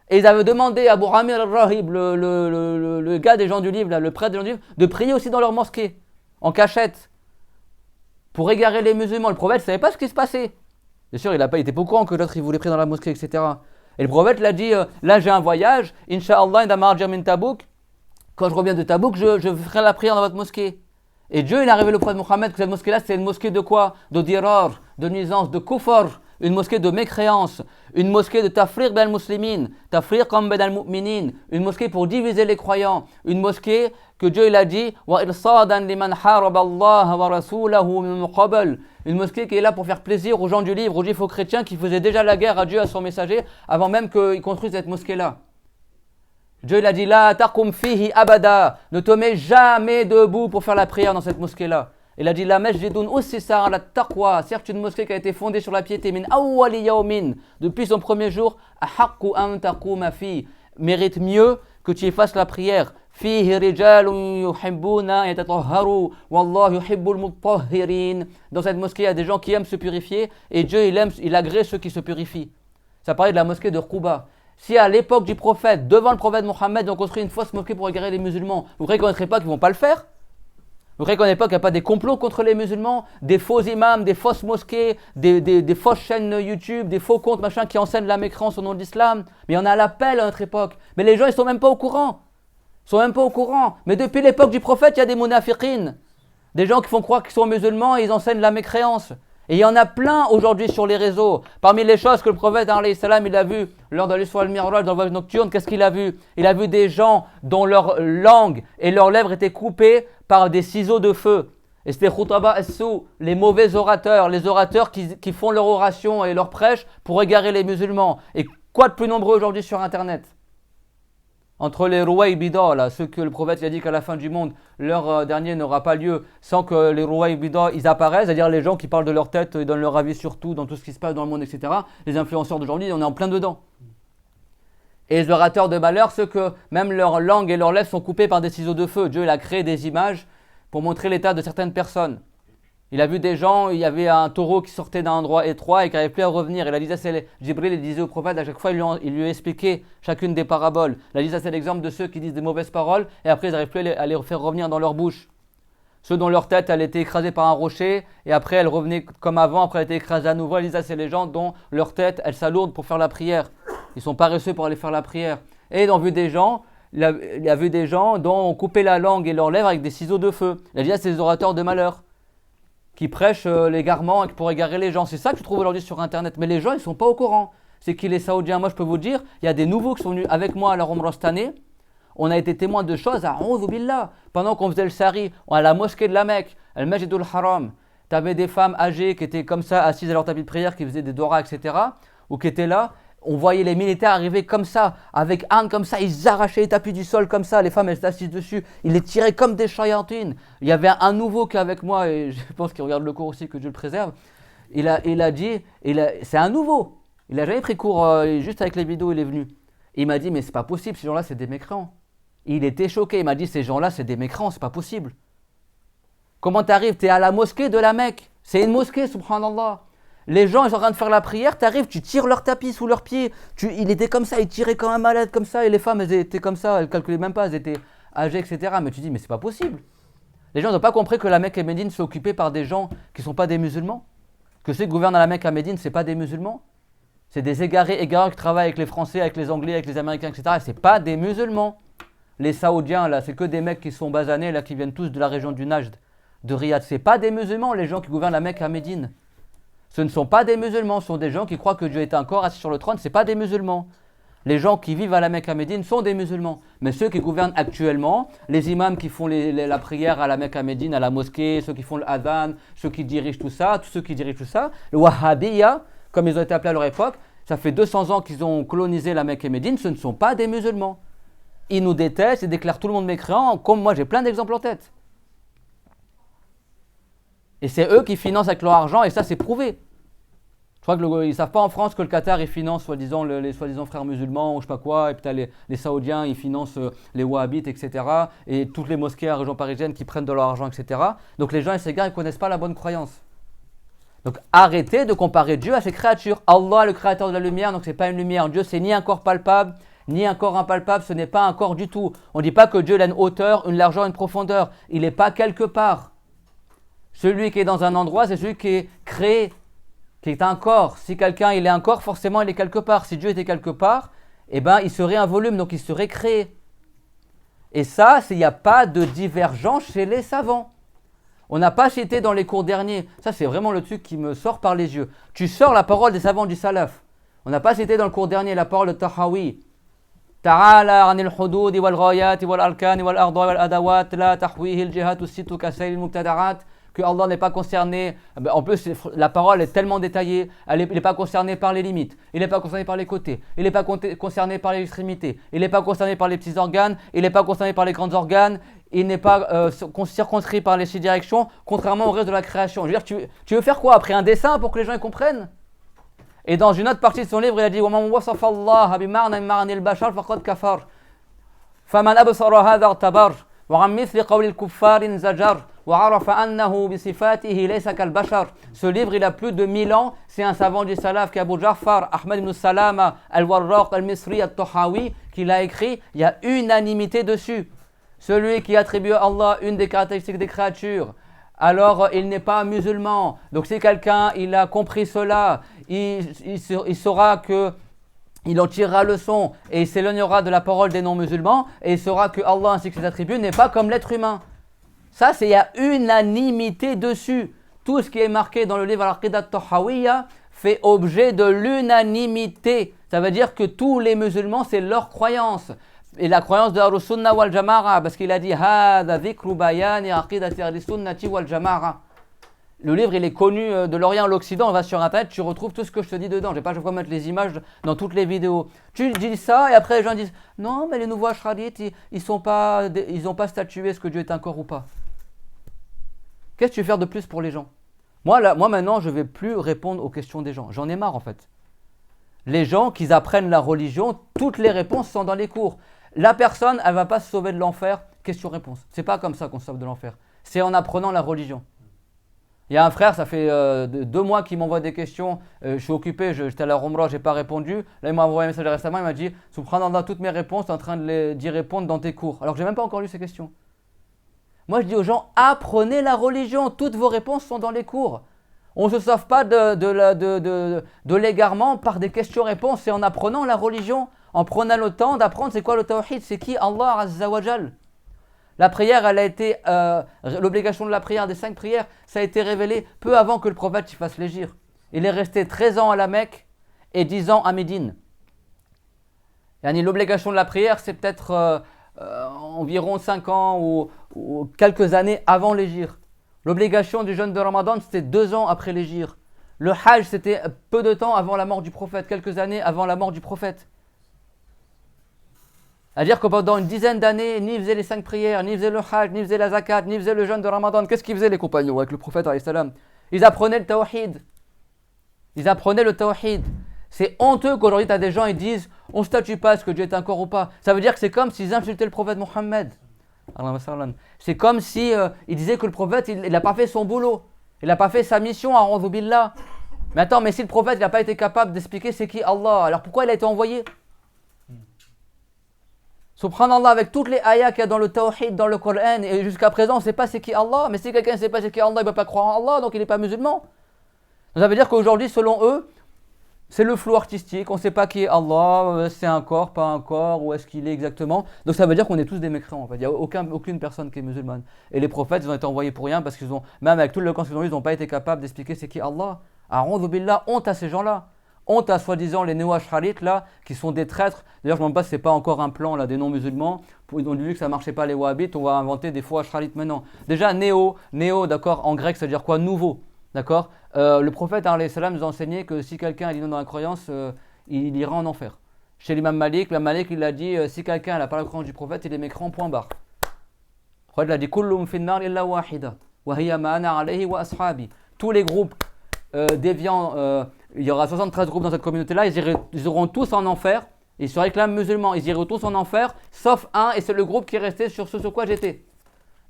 Et ils avaient demandé à Abu Amir al-Rahib, le gars des gens du livre, là, le prêtre des gens du livre, de prier aussi dans leur mosquée, en cachette, pour égarer les musulmans. Le prophète ne savait pas ce qui se passait. Bien sûr, il n'était pas au courant que l'autre il voulait prier dans la mosquée, etc. Et le prophète l'a dit, là j'ai un voyage, Inch'Allah, min Tabouk. Quand je reviens de Tabouk, je ferai la prière dans votre mosquée. Et Dieu, il a révélé au prophète Mohammed que cette mosquée-là, c'est une mosquée de quoi? De dirar, de nuisance, de kufr, une mosquée de mécréance, une mosquée de tafriq ben al-muslimin, tafriq ben al-mu'minin, une mosquée pour diviser les croyants, une mosquée que Dieu, il a dit, wa irsadan liman haraba Allah wa rasulahu min qabl, une mosquée qui est là pour faire plaisir aux gens du livre, aux juifs, aux chrétiens qui faisaient déjà la guerre à Dieu, à son messager, avant même qu'ils construisent cette mosquée-là. Dieu il a dit la taqum fihi abada, ne te mets jamais debout pour faire la prière dans cette mosquée-là. Il a dit la masjidun ussisa ala taqwa, certes une mosquée qui a été fondée sur la piété min awwali yawmin, depuis son premier jour, ahaqqu an taquma fi, mérite mieux que tu y fasses la prière. Fihi rijalun yuhibbuna yatatahharu wallahu yuhibbul mutahhirin. Dans cette mosquée, il y a des gens qui aiment se purifier et Dieu il agrée ceux qui se purifient. Ça parlait de la mosquée de Quba. Si à l'époque du prophète, devant le prophète Mohammed, ils ont construit une fausse mosquée pour égarer les musulmans, vous croyez qu'à notre époque, ils ne vont pas le faire? Vous croyez qu'à notre époque, il n'y a pas des complots contre les musulmans, des faux imams, des fausses mosquées, des fausses chaînes YouTube, des faux comptes machin qui enseignent la mécrance au nom de l'islam? Mais il y en a à l'appel à notre époque. Mais les gens, ils ne sont même pas au courant. Ils sont même pas au courant. Mais depuis l'époque du prophète, il y a des munafiqines. Des gens qui font croire qu'ils sont musulmans et ils enseignent la mécréance. Et il y en a plein aujourd'hui sur les réseaux. Parmi les choses que le prophète alayhi salam, il a vu lors de l'Isra al-Mi'raj, dans le voyage nocturne, qu'est-ce qu'il a vu? Il a vu des gens dont leur langue et leurs lèvres étaient coupées par des ciseaux de feu. Et c'était khutaba as-sou, les mauvais orateurs, les orateurs qui font leur oration et leur prêche pour égarer les musulmans. Et quoi de plus nombreux aujourd'hui sur Internet? Entre les Rouaïbida, là, ceux que le prophète a dit qu'à la fin du monde, leur dernier n'aura pas lieu sans que les Rouaïbida ils apparaissent, c'est-à-dire les gens qui parlent de leur tête, ils donnent leur avis sur tout, dans tout ce qui se passe dans le monde, etc. Les influenceurs d'aujourd'hui, on est en plein dedans. Et les orateurs de malheur, ceux que même leur langue et leurs lèvres sont coupées par des ciseaux de feu. Dieu il a créé des images pour montrer l'état de certaines personnes. Il a vu des gens, il y avait un taureau qui sortait d'un endroit étroit et qui n'arrivait plus à revenir. Il a dit ça, c'est Jibril, il disait au prophète, à chaque fois, il lui expliquait chacune des paraboles. Il a dit ça, c'est l'exemple de ceux qui disent des mauvaises paroles et après, ils n'arrivent plus à les faire revenir dans leur bouche. Ceux dont leur tête, elle était écrasée par un rocher et après, elle revenait comme avant, après, elle était écrasée à nouveau. Il dit ça, c'est les gens dont leur tête, elle s'alourde pour faire la prière. Ils sont paresseux pour aller faire la prière. Et il a vu des gens, il a vu des gens dont on coupait la langue et leurs lèvres avec des ciseaux de feu. Il a dit ça, c'est les orateurs de malheur. qui prêchent l'égarement et qui pourraient égarer les gens. C'est ça que tu trouves aujourd'hui sur Internet. Mais les gens, ils ne sont pas au courant. C'est qu'il est saoudien. Moi, je peux vous dire, il y a des nouveaux qui sont venus avec moi à la Umrah cette année. On a été témoins de choses à A'oudhu Billah. Pendant qu'on faisait le sari, à la mosquée de la Mecque, Al-Masjidul Haram, tu avais des femmes âgées qui étaient comme ça, assises à leur tapis de prière, qui faisaient des doras, etc. Ou qui étaient là. On voyait les militaires arriver comme ça, avec âne comme ça, ils arrachaient les tapis du sol comme ça, les femmes elles étaient assises dessus, ils les tiraient comme des chayatines. Il y avait un nouveau qui est avec moi, et je pense qu'il regarde le cours aussi, que Dieu le préserve. Il a dit, c'est un nouveau, il n'a jamais pris cours, juste avec les vidéos il est venu. Et il m'a dit, mais c'est pas possible, ces gens-là c'est des mécréants. Il était choqué, il m'a dit, ces gens-là c'est des mécréants, c'est pas possible. Comment t'arrives, t'es à la mosquée de la Mecque, c'est une mosquée, subhanallah. Les gens, ils sont en train de faire la prière, tu arrives, tu tires leur tapis sous leurs pieds. Il était comme ça, il tirait comme un malade, comme ça. Et les femmes, elles étaient comme ça, elles ne calculaient même pas, elles étaient âgées, etc. Mais tu dis, mais c'est pas possible. Les gens n'ont pas compris que la Mecque et Médine sont occupées par des gens qui ne sont pas des musulmans. Que ceux qui gouvernent à la Mecque et à Médine, ce n'est pas des musulmans. C'est des égarés qui travaillent avec les Français, avec les Anglais, avec les Américains, etc. Et ce n'est pas des musulmans. Les Saoudiens, là, c'est que des mecs qui sont basanés, là, qui viennent tous de la région du Najd, de Riyad. Ce n'est pas des musulmans, les gens qui gouvernent la Mecque et à Médine. Ce ne sont pas des musulmans, ce sont des gens qui croient que Dieu est encore assis sur le trône, ce n'est pas des musulmans. Les gens qui vivent à la Mecque à Médine sont des musulmans. Mais ceux qui gouvernent actuellement, les imams qui font la prière à la Mecque à Médine, à la mosquée, ceux qui font l'adhan, ceux qui dirigent tout ça, tous ceux qui dirigent tout ça, le Wahhabiyya, comme ils ont été appelés à leur époque, ça fait 200 ans qu'ils ont colonisé la Mecque et Médine, ce ne sont pas des musulmans. Ils nous détestent et déclarent tout le monde mécréant, comme moi j'ai plein d'exemples en tête. Et c'est eux qui financent avec leur argent, et ça c'est prouvé. Je crois qu'ils ne savent pas en France que le Qatar il finance soi-disant les soi-disant frères musulmans ou je sais pas quoi, et puis tu as les Saoudiens, ils financent les Wahhabites, etc. Et toutes les mosquées à la région parisienne qui prennent de leur argent, etc. Donc les gens ils s'égarent, ils ne connaissent pas la bonne croyance. Donc arrêtez de comparer Dieu à ses créatures. Allah, le créateur de la lumière, donc c'est pas une lumière. Dieu c'est ni un corps palpable, ni un corps impalpable, ce n'est pas un corps du tout. On ne dit pas que Dieu a une hauteur, une largeur, une profondeur. Il n'est pas quelque part. Celui qui est dans un endroit, c'est celui qui est créé, qui est un corps. Si quelqu'un il est un corps, forcément il est quelque part. Si Dieu était quelque part, eh ben, il serait un volume, donc il serait créé. Et ça, il n'y a pas de divergence chez les savants. On n'a pas cité dans les cours derniers. Ça, c'est vraiment le truc qui me sort par les yeux. Tu sors la parole des savants du salaf. On n'a pas cité dans le cours dernier la parole de Tahawi. Ta'ala anil hudud wal ghayat wal arkan wal arda wal adawat la tahwihi al jihat as-sittu kasayl al-mubtada'at. Que Allah n'est pas concerné. En plus, la parole est tellement détaillée. Il n'est pas concerné par les limites. Il n'est pas concerné par les côtés. Il n'est pas concerné par les extrémités. Il n'est pas concerné par les petits organes. Il n'est pas concerné par les grands organes. Il n'est pas circonscrit par les 6 directions, contrairement au reste de la création. Je veux dire, tu veux faire quoi après un dessin pour que les gens y comprennent? Et dans une autre partie de son livre, il a dit وَمَنْ وَصَفَ اللَّهَ بِمَعْنَ مَعْنِ الْبَشَرِ فَقَدْ كَفَرَ فَمَنْ أَبْصَرَ هَذَا اغْتَبَرَ وَعَنْ مِثْلِ قَوْلِ الْكُفَّارِ انزَجَرَ وَعَرَفَ أَنَّهُ بِصِفَاتِهِ لَيْسَ كَالْبَشَرِ. Ce livre, il a plus de 1000 ans. C'est un savant du salaf qui est Abu Ja'far Ahmad ibn Salama al-Warraq al-Misri al-Tahawi qui l'a écrit. Il y a unanimité dessus. Celui qui attribue à Allah une des caractéristiques des créatures, alors il n'est pas musulman. Donc si quelqu'un il a compris cela, il saura que il en tirera leçon et il s'éloignera de la parole des non-musulmans et il saura que Allah ainsi que ses attributs n'est pas comme l'être humain. Ça, il y a unanimité dessus. Tout ce qui est marqué dans le livre Al-Aqidah Tahawiyya fait objet de l'unanimité. Ça veut dire que tous les musulmans, c'est leur croyance. Et la croyance de Ahlus Sunnah wal Jama'a, parce qu'il a dit Hada dhikru bayani aqidati Ahlus Sunnati wal Jama'a. Le livre, il est connu de l'Orient à l'Occident. On va sur Internet, tu retrouves tout ce que je te dis dedans. Je n'ai pas chaque fois mettre les images dans toutes les vidéos. Tu dis ça et après les gens disent non, mais les nouveaux Ashrarites, ils n'ont pas statué est-ce que Dieu est un corps ou pas. Qu'est-ce que tu veux faire de plus pour les gens? Moi maintenant, je ne vais plus répondre aux questions des gens. J'en ai marre en fait. Les gens qui apprennent la religion, toutes les réponses sont dans les cours. La personne, elle ne va pas se sauver de l'enfer, question-réponse. C'est pas comme ça qu'on se sauve de l'enfer. C'est en apprenant la religion. Il y a un frère, ça fait 2 mois qu'il m'envoie des questions. Je suis occupé, j'étais à la Umrah, je n'ai pas répondu. Là, il m'a envoyé un message récemment, il m'a dit Subhanallah, toutes mes réponses, tu es en train d'y répondre dans tes cours. Alors que je n'ai même pas encore lu ces questions. Moi, je dis aux gens, apprenez la religion, toutes vos réponses sont dans les cours. On ne se sauve pas de l'égarement par des questions-réponses, c'est en apprenant la religion, en prenant le temps d'apprendre c'est quoi le tawhid, c'est qui Allah Azza wa Jal. La prière, elle a été, l'obligation de la prière, des 5 prières, ça a été révélé peu avant que le prophète y fasse l'hégire. Il est resté 13 ans à la Mecque et 10 ans à Médine. L'obligation de la prière, c'est peut-être environ 5 ans ou quelques années avant l'hégire. L'obligation du jeûne de Ramadan, c'était 2 ans après l'hégire. Le Hajj, c'était peu de temps avant la mort du prophète, quelques années avant la mort du prophète. C'est-à-dire que pendant une dizaine d'années, ni ils faisaient les 5 prières, ni ils faisaient le Hajj, ni ils faisaient la zakat, ni ils faisaient le jeûne de Ramadan. Qu'est-ce qu'ils faisaient les compagnons avec le prophète alayhi salam? Ils apprenaient le tawhid. Ils apprenaient le tawhid. C'est honteux qu'aujourd'hui tu as des gens qui disent on ne statue pas est-ce que Dieu est un corps ou pas. Ça veut dire que c'est comme s'ils insultaient le prophète Mohammed. C'est comme si ils disaient que le prophète il n'a pas fait son boulot. Il n'a pas fait sa mission à A'udhu Billah. Mais attends, mais si le prophète n'a pas été capable d'expliquer c'est qui Allah, alors pourquoi il a été envoyé? Subhanallah, avec toutes les ayats qu'il y a dans le tawhid, dans le Coran, et jusqu'à présent on ne sait pas c'est qui Allah. Mais si quelqu'un ne sait pas c'est qui Allah, il ne peut pas croire en Allah, donc il n'est pas musulman. Donc ça veut dire qu'aujourd'hui, selon eux, c'est le flou artistique, on ne sait pas qui est Allah, c'est un corps, pas un corps, où est-ce qu'il est exactement. Donc ça veut dire qu'on est tous des mécréants en fait, il n'y a aucune personne qui est musulmane. Et les prophètes, ils ont été envoyés pour rien parce qu'ils ont, même avec tout le camp qu'ils ont eu, ils n'ont pas été capables d'expliquer c'est qui Allah. A'udhu billah, honte à ces gens-là. Honte à soi-disant les néo-asharites là, qui sont des traîtres. D'ailleurs je ne me demande pas si ce n'est pas encore un plan là, des non-musulmans. Ils ont vu que ça ne marchait pas les wahhabites, on va inventer des faux asharites maintenant. Déjà néo, d'accord, en grec ça veut dire quoi? Nouveau. D'accord. Le prophète alayhi salam nous a enseigné que si quelqu'un est dans la croyance, il ira en enfer. Chez l'imam Malik, il a dit si quelqu'un n'a pas la croyance du prophète, il est mécréant, point barre. Le prophète a dit Kullum finnar illa wahida, wa hiya ma ana alayhi wa ashabi. Tous les groupes déviants, il y aura 73 groupes dans cette communauté-là, ils auront tous en enfer. Ils se réclament musulmans, ils iront tous en enfer, sauf un, et c'est le groupe qui est resté sur ce sur quoi j'étais.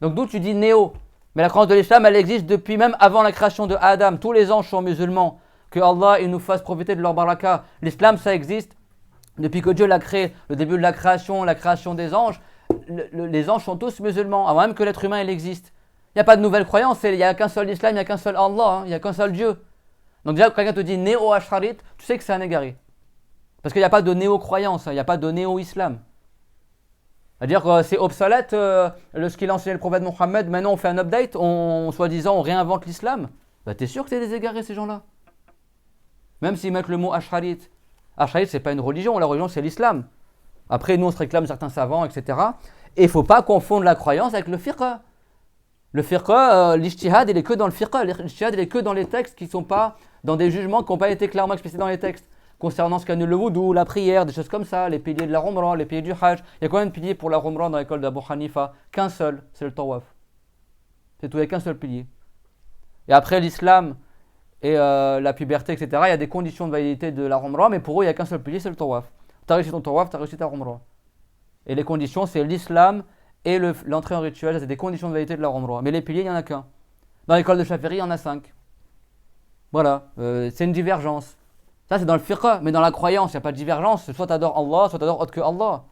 Donc d'où tu dis néo. Mais la croyance de l'islam, elle existe depuis même avant la création de Adam. Tous les anges sont musulmans. Que Allah il nous fasse profiter de leur baraka. L'islam, ça existe depuis que Dieu l'a créé. Le début de la création des anges, les anges sont tous musulmans, avant même que l'être humain il existe. Il n'y a pas de nouvelle croyance, il n'y a qu'un seul islam, il n'y a qu'un seul Allah, il n'y a qu'un seul Dieu. Donc déjà, quand quelqu'un te dit néo-ashrarit, tu sais que c'est un égaré. Parce qu'il n'y a pas de néo-croyance, il n'y a pas de néo-islam. C'est-à-dire que c'est obsolète ce qu'il a enseigné le prophète Mohammed. Maintenant on fait un update, soi-disant on réinvente l'islam. Bah t'es sûr que c'est des égarés ces gens-là? Même s'ils mettent le mot ash'arit. Ash'arit c'est pas une religion, la religion c'est l'islam. Après nous on se réclame certains savants, etc. Et il ne faut pas confondre la croyance avec le fiqh. Le fiqh, l'ijtihad il est que dans le fiqh. L'ijtihad il est que dans les textes qui ne sont pas dans des jugements qui n'ont pas été clairement explicités dans les textes. Concernant ce qu'annule le wudu, la prière, des choses comme ça, les piliers de la Umrah, les piliers du Hajj. Il y a combien de piliers pour la Umrah dans l'école d'Abu Hanifa? Qu'un seul, c'est le tawaf. C'est tout, il n'y a qu'un seul pilier. Et après l'islam et la puberté, etc., il y a des conditions de validité de la Umrah, mais pour eux, il n'y a qu'un seul pilier, c'est le tawaf. Tu as réussi ton tawaf, tu as réussi ta Umrah. Et les conditions, c'est l'islam et l'entrée en rituel, c'est des conditions de validité de la Umrah. Mais les piliers, il n'y en a qu'un. Dans l'école de Shafi'i, il y en a 5. Voilà, c'est une divergence. Ça c'est dans le fiqh, mais dans la croyance, il n'y a pas de divergence. Soit tu adores Allah, soit tu adores autre que Allah.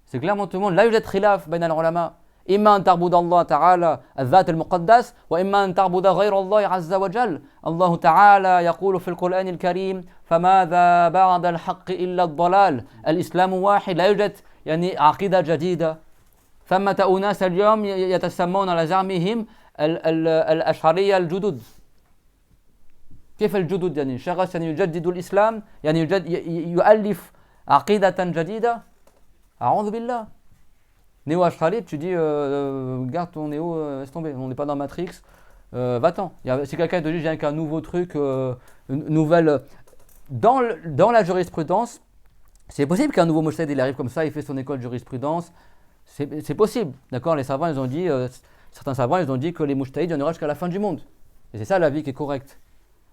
C'est clairement tout le monde. Là, il y a khilaf bain al-ulama. Imma an ta'bud Allah ta'ala al-dhat al-muqaddas, wa imma an ta'bud ghayra Allah azza wa jal. Allah ta'ala yaqulu fi al-Qur'an al-Karim, فماذا بعد الحق إلا الضلال. الإسلام واحد لا يوجد يعني عقيدة جديدة. ثمة أناس اليوم يتسمون على زعمهم الأشعرية الجدد. كيف الجدد يعني شخص يعني يجدد الإسلام يعني يؤلف عقيدة جديدة. أعوذ بالله. Néo-ash'ari, tu dis garde ton néo, laisse tomber, on n'est pas dans Matrix, va-t'en. Si quelqu'un te dit j'ai un nouveau truc, une nouvelle. Dans la jurisprudence, c'est possible qu'un nouveau mujtahid il arrive comme ça, il fait son école de jurisprudence, c'est possible, d'accord. Les savants ils ont dit, certains savants ils ont dit que les mujtahids il y en aura jusqu'à la fin du monde. Et c'est ça la vie qui est correcte.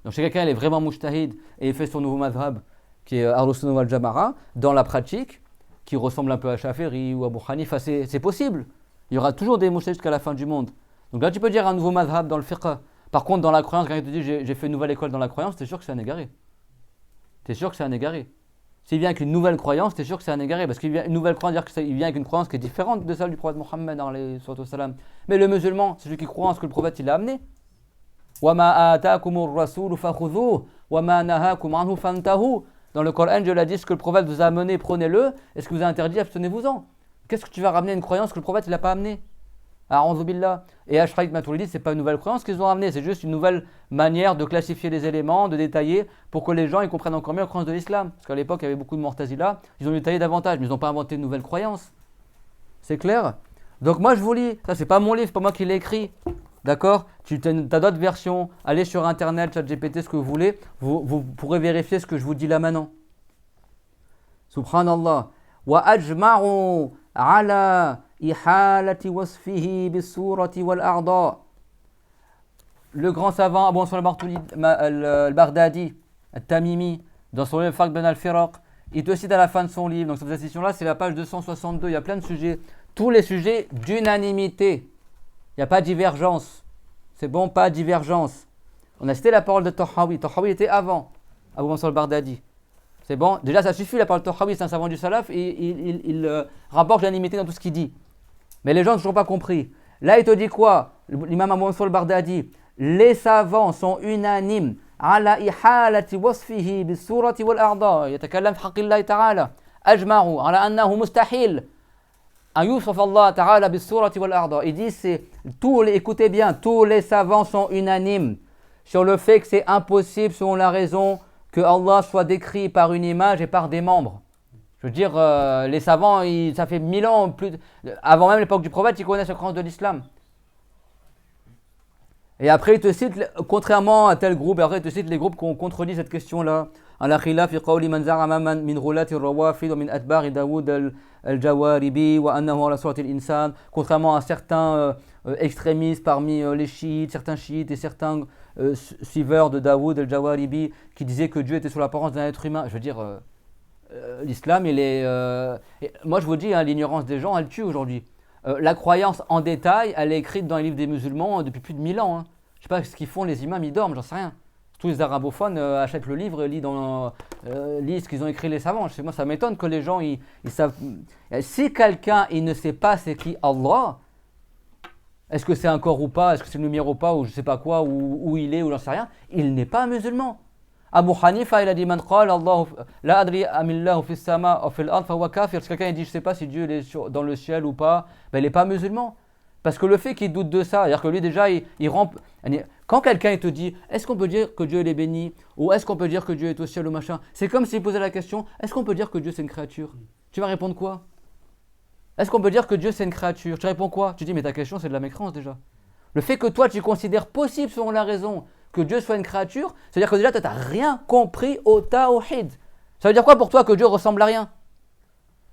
Donc si quelqu'un il est vraiment mujtahid et il fait son nouveau madhab qui est Ahlus Sunnah wal Jama'a, dans la pratique, qui ressemble un peu à Shafi'i ou à Abu Hanifa, c'est possible. Il y aura toujours des mujtahids jusqu'à la fin du monde. Donc là tu peux dire un nouveau madhab dans le fiqh. Par contre dans la croyance, quand il te dit j'ai fait une nouvelle école dans la croyance, t'es sûr que c'est un égaré. T'es sûr que c'est un égaré. S'il vient avec une nouvelle croyance, t'es sûr que c'est un égaré. Parce qu'il vient une nouvelle croyance, dire qu'il vient avec une croyance qui est différente de celle du prophète Mohammed. Mais le musulman, c'est celui qui croit en ce que le prophète il a amené. وَمَا آتَاكُمُ الرَّسُولُ فَخُذُوهُ وَمَا نَهَاكُمْ عَنْهُ فَانْتَهُوا. Dans le Coran, Dieu l'a dit, ce que le prophète vous a amené, prenez-le, et ce que vous a interdit, abstenez-vous-en. Qu'est-ce que tu vas ramener une croyance que le prophète il n'a pas amenée? A'udhu billah. Et Ash'ari Maturidi, c'est pas une nouvelle croyance qu'ils ont amenée, c'est juste une nouvelle manière de classifier les éléments, de détailler, pour que les gens ils comprennent encore mieux la croyance de l'islam. Parce qu'à l'époque, il y avait beaucoup de Mu'tazila, ils ont détaillé davantage, mais ils n'ont pas inventé une nouvelle croyance. C'est clair? Donc moi je vous lis, ça c'est pas mon livre, c'est pas moi qui l'ai écrit. D'accord? Tu as d'autres versions, allez sur internet, ChatGPT, ce que vous voulez, vous pourrez vérifier ce que je vous dis là maintenant. Subhanallah. Wa ajma'u ala ihalati wasfihi bis-surati wal-a'da. Le grand savant Abu Ansar al-Baghdadi, al-Tamimi, dans son livre Farq ben al-Firaq, il te cite à la fin de son livre, donc cette citation-là, c'est la page 262, il y a plein de sujets, tous les sujets d'unanimité. Il n'y a pas de divergence. C'est bon, pas de divergence. On a cité la parole de Tahawi. Tahawi était avant Abu Mansur al-Baghdadi. C'est bon, déjà ça suffit, la parole de Tahawi, c'est un savant du salaf, et il rapporte l'unanimité dans tout ce qu'il dit. Mais les gens n'ont toujours pas compris. Là, il te dit quoi? L'imam Abu Mansur al-Baghdadi, les savants sont unanimes. Ala ihalati wasfihi bis-surati wal-a'da. Yatakallam fi haqqillahi ta'ala. Ajma'u ala annahu mustahil. Il dit, écoutez bien, tous les savants sont unanimes sur le fait que c'est impossible, selon la raison, que Allah soit décrit par une image et par des membres. Je veux dire, les savants, ça fait 1000 ans, avant même l'époque du prophète, ils connaissent la croyance de l'islam. Et après, il te cite, contrairement à tel groupe, après il te cite les groupes qui ont contredit cette question-là. Ala khilaf fi qawli man za'ama min rulati ar-rawafid wa min atbari Daoud al-Jawaribi wa annahu ala surati al-insan. Contrairement à certains extrémistes parmi les chiites, certains chiites et certains suiveurs de Daoud al-Jawaribi qui disaient que Dieu était sous l'apparence d'un être humain. Je veux dire, l'islam, il est... moi, je vous dis, hein, l'ignorance des gens, elle tue aujourd'hui. La croyance en détail, elle est écrite dans les livres des musulmans depuis plus de 1000 ans. Hein. Je ne sais pas ce qu'ils font, les imams, ils dorment, j'en sais rien. Tous les arabophones achètent le livre, lisent ce qu'ils ont écrit les savants. Moi, ça m'étonne que les gens, ils savent... Si quelqu'un, il ne sait pas c'est qui Allah, est-ce que c'est un corps ou pas, est-ce que c'est une lumière ou pas, ou je ne sais pas quoi, où il est, ou j'en sais rien, il n'est pas musulman. Abu Hanifa, il a dit man qala Allah la adri amillahu fis sama ou fil ard fa huwa kafir. Si quelqu'un dit je sais pas si Dieu est dans le ciel ou pas, ben il n'est pas musulman. Parce que le fait qu'il doute de ça, c'est-à-dire que lui déjà il rampe. Quand quelqu'un te dit est-ce qu'on peut dire que Dieu il est béni ou est-ce qu'on peut dire que Dieu est au ciel ou machin, c'est comme s'il posait la question est-ce qu'on peut dire que Dieu c'est une créature? Tu vas répondre quoi? Est-ce qu'on peut dire que Dieu c'est une créature? Tu réponds quoi? Tu dis mais ta question c'est de la mécréance déjà. Le fait que toi tu considères possible selon la raison que Dieu soit une créature, c'est-à-dire que déjà, tu n'as rien compris au tawhid. Ça veut dire quoi pour toi que Dieu ressemble à rien?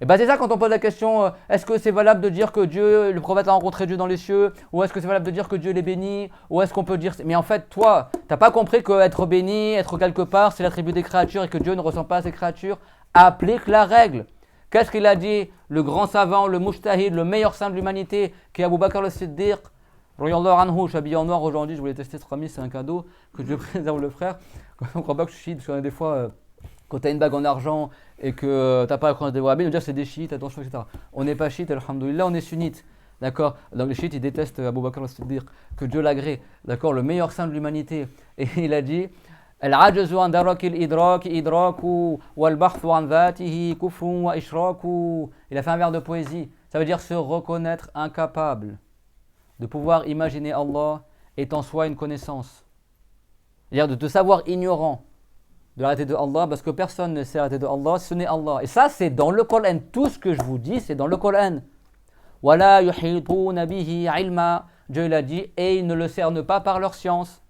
Et bien c'est ça quand on pose la question, est-ce que c'est valable de dire que Dieu, le prophète a rencontré Dieu dans les cieux? Ou est-ce que c'est valable de dire que Dieu est béni? Ou est-ce qu'on peut dire... Mais en fait, toi, tu n'as pas compris qu'être béni, être quelque part, c'est l'attribut des créatures et que Dieu ne ressemble pas à ces créatures. Applique la règle. Qu'est-ce qu'il a dit? Le grand savant, le mujtahid, le meilleur saint de l'humanité, qui est Abu Bakr al-Siddiq, je suis habillé en noir aujourd'hui, je voulais tester ce Rami, c'est un cadeau que Dieu préserve le frère. On ne croit pas que je suis chiite, parce qu'on a des fois, quand tu as une bague en argent et que tu n'as pas la croyance des wahhabis, on dit c'est des chiites, attention, etc. On n'est pas chiite, alhamdoulilah, on est sunnite. D'accord? Donc les chiites, ils détestent Abu Bakr al-Siddiq, que Dieu l'agrée. D'accord? Le meilleur saint de l'humanité. Et il a dit العجز عن درك الإدراك إدراك والبحث عن ذاته كفر وإشراك. Il a fait un vers de poésie. Ça veut dire se reconnaître incapable de pouvoir imaginer Allah est en soi une connaissance. C'est-à-dire de te savoir ignorant de la réalité de Allah, parce que personne ne sait la réalité de Allah, ce n'est Allah. Et ça, c'est dans le Coran. Tout ce que je vous dis, c'est dans le Coran. وَلَا يُحِيطُونَ بِهِ عِلْمًا. Dieu l'a dit, et ils ne le cernent pas par leur science.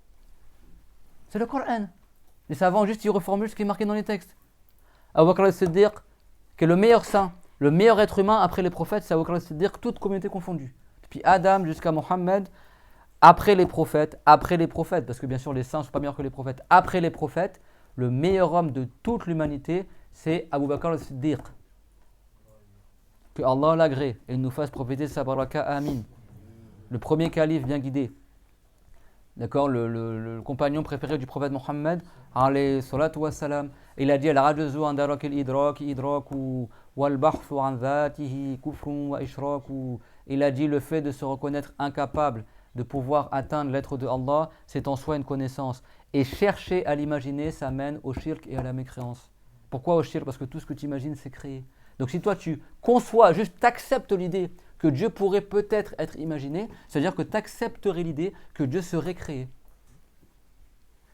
C'est le Coran. Les savants, juste, ils reformulent ce qui est marqué dans les textes. Abu Bakr al-Siddiq, qui est le meilleur saint, le meilleur être humain après les prophètes, c'est Abu Bakr al-Siddiq, toute communauté confondue. Depuis Adam jusqu'à Mohammed, après les prophètes, parce que bien sûr les saints ne sont pas meilleurs que les prophètes, après les prophètes, le meilleur homme de toute l'humanité, c'est Abu Bakr al-Siddiq. Que Allah l'agrée et nous fasse profiter de sa baraka, amin. Le premier calife bien guidé. D'accord, le compagnon préféré du prophète Mohammed, alayhi salatu wassalam. Il a dit al-ajazu an darak al-idrak idraku wal bahthu an dhatihi kufrun wa ishraku. Il a dit le fait de se reconnaître incapable de pouvoir atteindre l'être de Allah, c'est en soi une connaissance. Et chercher à l'imaginer, ça mène au shirk et à la mécréance. Pourquoi au shirk? Parce que tout ce que tu imagines, c'est créé. Donc si toi tu conçois, juste t'acceptes l'idée que Dieu pourrait peut-être être imaginé, c'est-à-dire que tu accepterais l'idée que Dieu serait créé.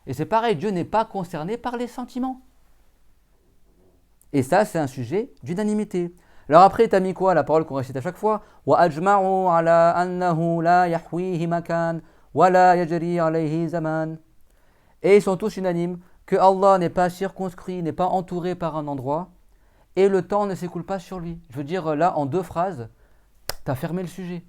Et c'est pareil, Dieu n'est pas concerné par les sentiments. Et ça, c'est un sujet d'unanimité. Alors après, tu as mis quoi? La parole qu'on récite à chaque fois. وَأَجْمَعُوا عَلَىٰ أَنَّهُ لَا يَحْوِيهِ مَكَانٌ وَلَا يَجْرِي عَلَيْهِ زَمَانٌ. Et ils sont tous unanimes que Allah n'est pas circonscrit, n'est pas entouré par un endroit, et le temps ne s'écoule pas sur lui. Je veux dire, là, en 2 phrases, tu as fermé le sujet.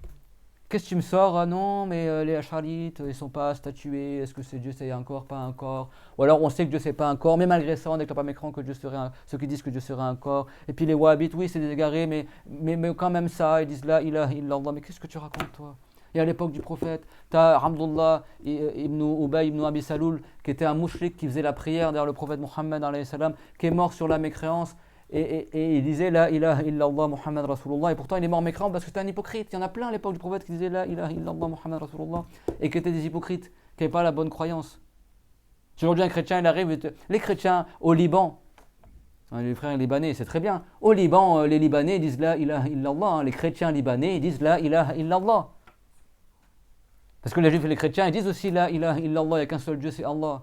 Qu'est-ce que tu me sors? Ah non, mais les Asharites, ils ne sont pas statués. Est-ce que c'est Dieu, c'est un corps, pas un corps? Ou alors on sait que Dieu, c'est pas un corps, mais malgré ça, on déclare pas mécran que Dieu serait ceux qui disent que Dieu serait un corps. Et puis les Wahhabites, oui, c'est des égarés, mais quand même ça, ils disent la ilaha illallah. Mais qu'est-ce que tu racontes, toi? Et à l'époque du prophète, tu as Abdullah ibn Ubay ibn Abi Saloul, qui était un mouchrik qui faisait la prière derrière le prophète Mohammed, qui est mort sur la mécréance. Et il disait la ilaha illallah Muhammad Rasulullah, et pourtant il est mort mécréant parce que c'était un hypocrite. Il y en a plein à l'époque du prophète qui disaient la ilaha illallah Muhammad Rasulullah et qui étaient des hypocrites, qui n'avaient pas la bonne croyance. Si aujourd'hui un chrétien il arrive, les chrétiens au Liban, les frères libanais c'est très bien, au Liban les Libanais disent la ilaha illallah, les chrétiens libanais ils disent la ilaha illallah. Parce que les juifs et les chrétiens ils disent aussi la ilaha illallah, il n'y a qu'un seul Dieu, c'est Allah.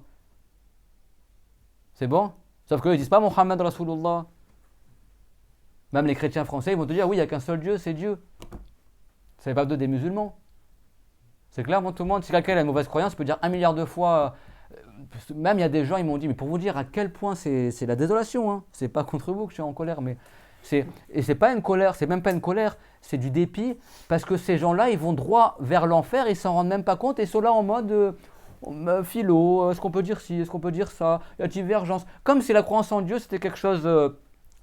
C'est bon? Sauf qu'eux ils disent pas Muhammad Rasulullah. Même les chrétiens français, ils vont te dire, oui, il n'y a qu'un seul Dieu, c'est Dieu. Ça n'est pas deux des musulmans. C'est clair, tout le monde, si quelqu'un a une mauvaise croyance, il peut dire 1 milliard de fois. Même il y a des gens, ils m'ont dit, mais pour vous dire à quel point c'est la désolation, hein. C'est pas contre vous que je suis en colère, mais et c'est pas une colère, c'est même pas une colère, c'est du dépit, parce que ces gens-là, ils vont droit vers l'enfer, ils s'en rendent même pas compte, et sont là en mode philo, est-ce qu'on peut dire ci, est-ce qu'on peut dire ça, il y a divergence. Comme si la croyance en Dieu, c'était quelque chose.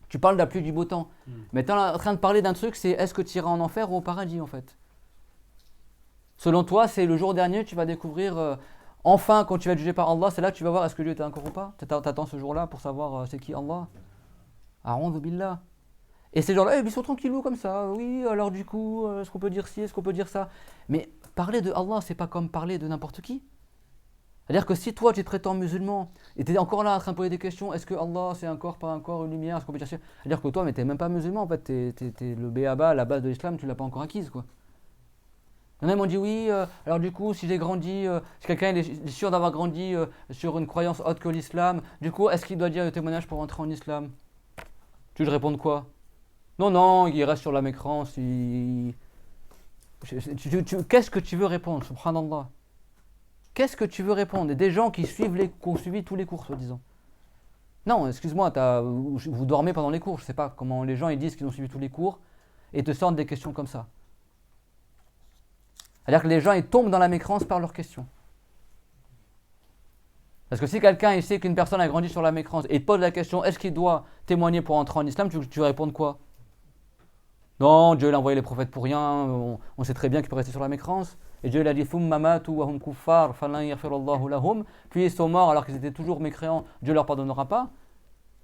Tu parles de la pluie du beau temps, mais tu es en train de parler d'un truc, c'est est-ce que tu iras en enfer ou au paradis en fait? Selon toi, c'est le jour dernier, tu vas découvrir, enfin quand tu vas être jugé par Allah, c'est là que tu vas voir est-ce que Dieu était encore ou pas? Tu attends ce jour-là pour savoir c'est qui Allah? A'oudhu billah. Et ces gens-là, ils sont tranquillous comme ça, oui, alors du coup, est-ce qu'on peut dire ci, est-ce qu'on peut dire ça? Mais parler de Allah, c'est pas comme parler de n'importe qui. C'est-à-dire que si toi tu te prétends musulman et tu es encore là en train de poser des questions, est-ce que Allah c'est un corps, pas un corps, une lumière, est-ce qu'on peut dire ça? C'est-à-dire que toi, mais tu n'es même pas musulman en fait, t'es le béaba, la base de l'islam, tu ne l'as pas encore acquise quoi. Il y en a qui m'ont dit oui, alors du coup si j'ai grandi, si quelqu'un est sûr d'avoir grandi sur une croyance autre que l'islam, du coup est-ce qu'il doit dire le témoignage pour entrer en islam? Tu lui réponds quoi? Non, non, il reste sur la mécrance, qu'est-ce que tu veux répondre, subhanallah? Qu'est-ce que tu veux répondre? Et des gens qui ont suivi tous les cours, soi-disant. Non, excuse-moi, vous dormez pendant les cours. Je ne sais pas comment les gens ils disent qu'ils ont suivi tous les cours et te sortent des questions comme ça. C'est-à-dire que les gens ils tombent dans la mécrance par leurs questions. Parce que si quelqu'un il sait qu'une personne a grandi sur la mécrance et te pose la question est-ce qu'il doit témoigner pour entrer en islam, tu réponds quoi? Non, Dieu il a envoyé les prophètes pour rien, on sait très bien qu'il peut rester sur la mécrance. Et Dieu il a dit puis ils sont morts alors qu'ils étaient toujours mécréants, Dieu leur pardonnera pas.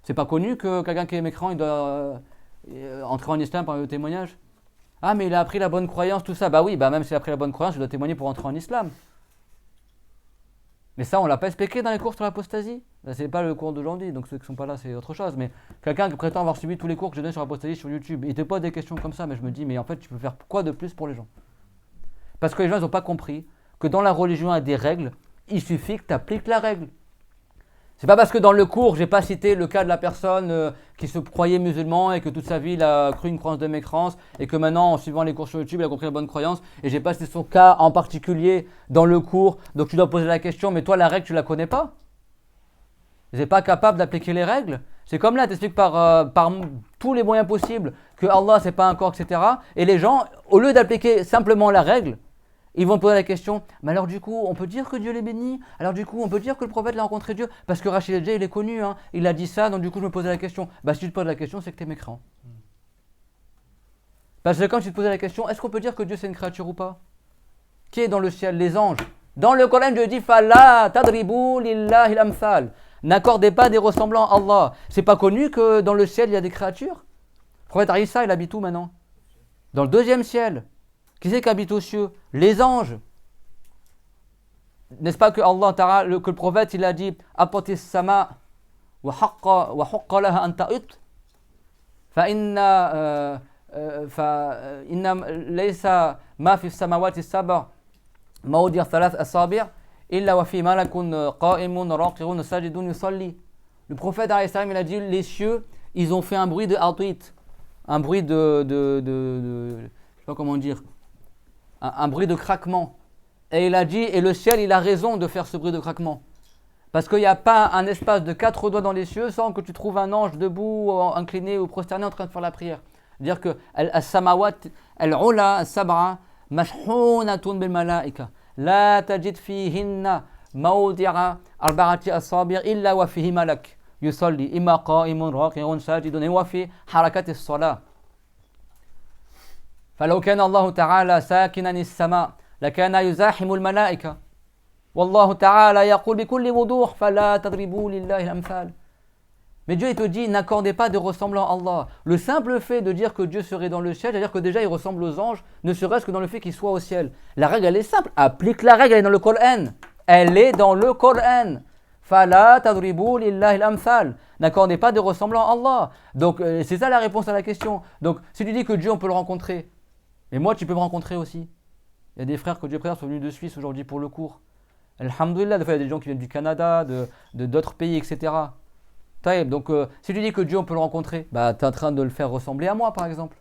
C'est pas connu que quelqu'un qui est mécréant il doit entrer en islam par le témoignage. Ah mais il a appris la bonne croyance, tout ça. Bah oui, même s'il a appris la bonne croyance, il doit témoigner pour entrer en islam. Mais ça on l'a pas expliqué dans les cours sur l'apostasie. C'est pas le cours d'aujourd'hui, donc ceux qui sont pas là c'est autre chose. Mais quelqu'un qui prétend avoir suivi tous les cours que je donne sur l'apostasie sur YouTube, il te pose des questions comme ça, mais je me dis mais en fait tu peux faire quoi de plus pour les gens? Parce que les gens n'ont pas compris que dans la religion, il y a des règles, il suffit que tu appliques la règle. C'est pas parce que dans le cours, j'ai pas cité le cas de la personne qui se croyait musulman et que toute sa vie, il a cru une croyance de mécrance et que maintenant, en suivant les cours sur YouTube, il a compris la bonne croyance et j'ai pas cité son cas en particulier dans le cours, donc tu dois poser la question, mais toi, la règle, tu la connais pas? Tu n'es pas capable d'appliquer les règles? C'est comme là, tu expliques par tous les moyens possibles que Allah, c'est pas un corps, etc. Et les gens, au lieu d'appliquer simplement la règle, ils vont poser la question, mais alors du coup, on peut dire que Dieu l'est béni? Alors du coup, on peut dire que le prophète l'a rencontré Dieu? Parce que Rachid El-Jay, il est connu, hein, il a dit ça, donc du coup, je me posais la question. Si tu te poses la question, c'est que tu es mécréant. Parce que quand tu te posais la question, est-ce qu'on peut dire que Dieu c'est une créature ou pas? Qui est dans le ciel? Les anges. Dans le Coran, Dieu dit, Fala tadribu lillahi al-amthal. N'accordez pas des ressemblants à Allah. C'est pas connu que dans le ciel, il y a des créatures? Le prophète Isa, il habite où maintenant? Dans le 2e ciel. Qui c'est qui habite aux cieux? Les anges. N'est-ce pas que Allah Ta'ala, que le prophète il a dit Apatis sama wa haqqa laha an ta'ut فإن فإن ليس ما في السماوات السبع موضع ثلاث أصابع إلا وفي ملك قائم راكع ساجد يصلي. Le prophète alayhi salam, il a dit les cieux, ils ont fait un bruit de atit, un bruit je sais pas comment dire, un bruit de craquement. Et il a dit, et le ciel, il a raison de faire ce bruit de craquement. Parce qu'il n'y a pas un espace de 4 doigts dans les cieux sans que tu trouves un ange debout, incliné ou prosterné en train de faire la prière. C'est-à-dire que al-samawat, al-ula, al-sab'a, mashhunatun bil malaika. La tajid fihinna mawdi'a arba'ati asabi' illa wa fihi malak. Yusalli imma qa'imun raqi'un sajidun wa fi harakat as-salah. فلو كان الله تعالى ساكنا السماء لكان يزاحم الملائكة والله تعالى يقول بكل وضوح فلا تضربوا لله الأمثال. Mais Dieu il te dit n'accordez pas de ressemblant à Allah. Le simple fait de dire que Dieu serait dans le ciel, c'est-à-dire que déjà il ressemble aux anges, ne serait-ce que dans le fait qu'il soit au ciel. La règle elle est simple, applique la règle, elle est dans le Coran. Elle est dans le Coran. فلا تضربوا لله الأمثال. N'accordez pas de ressemblant à Allah. Donc c'est ça la réponse à la question. Donc si tu dis que Dieu on peut le rencontrer, et moi, tu peux me rencontrer aussi. Il y a des frères que Dieu préserve sont venus de Suisse aujourd'hui pour le cours. Alhamdoulilah, des fois il y a des gens qui viennent du Canada, d'autres pays, etc. Taïb, donc si tu dis que Dieu on peut le rencontrer, bah, tu es en train de le faire ressembler à moi par exemple.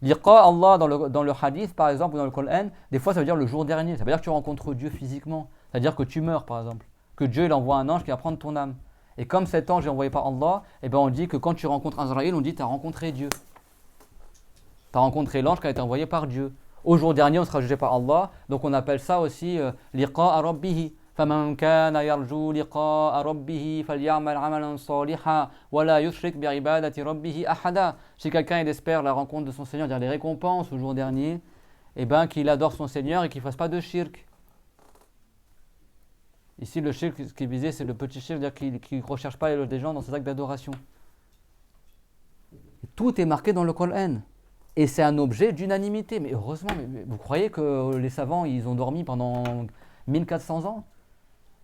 Liqa Allah dans le hadith par exemple ou dans le Coran, des fois ça veut dire le jour dernier. Ça veut dire que tu rencontres Dieu physiquement. Ça veut dire que tu meurs par exemple. Que Dieu il envoie un ange qui va prendre ton âme. Et comme cet ange est envoyé par Allah, eh ben, on dit que quand tu rencontres Azraïl, on dit que tu as rencontré Dieu. Tu as rencontré l'ange qui a été envoyé par Dieu. Au jour dernier, on sera jugé par Allah. Donc on appelle ça aussi liqa'a rabbihi. فَمَنْ كَانَ يَرْجُو لِقَاءَ رَبِّهِ فَلْيَعْمَلْ عَمَلًا صَالِحًا وَلَا يُشْرِكْ بِعِبَادَةِ رَبِّهِ أَحَدًا. Si quelqu'un il espère la rencontre de son Seigneur, dire les récompenses au jour dernier, eh ben qu'il adore son Seigneur et qu'il ne fasse pas de shirk. Ici, le shirk, ce qui est visé, c'est le petit shirk, c'est-à-dire qu'il ne recherche pas l'éloge des gens dans ses actes d'adoration. Tout est marqué dans le Coran. Et c'est un objet d'unanimité. Mais heureusement, mais vous croyez que les savants, ils ont dormi pendant 1400 ans?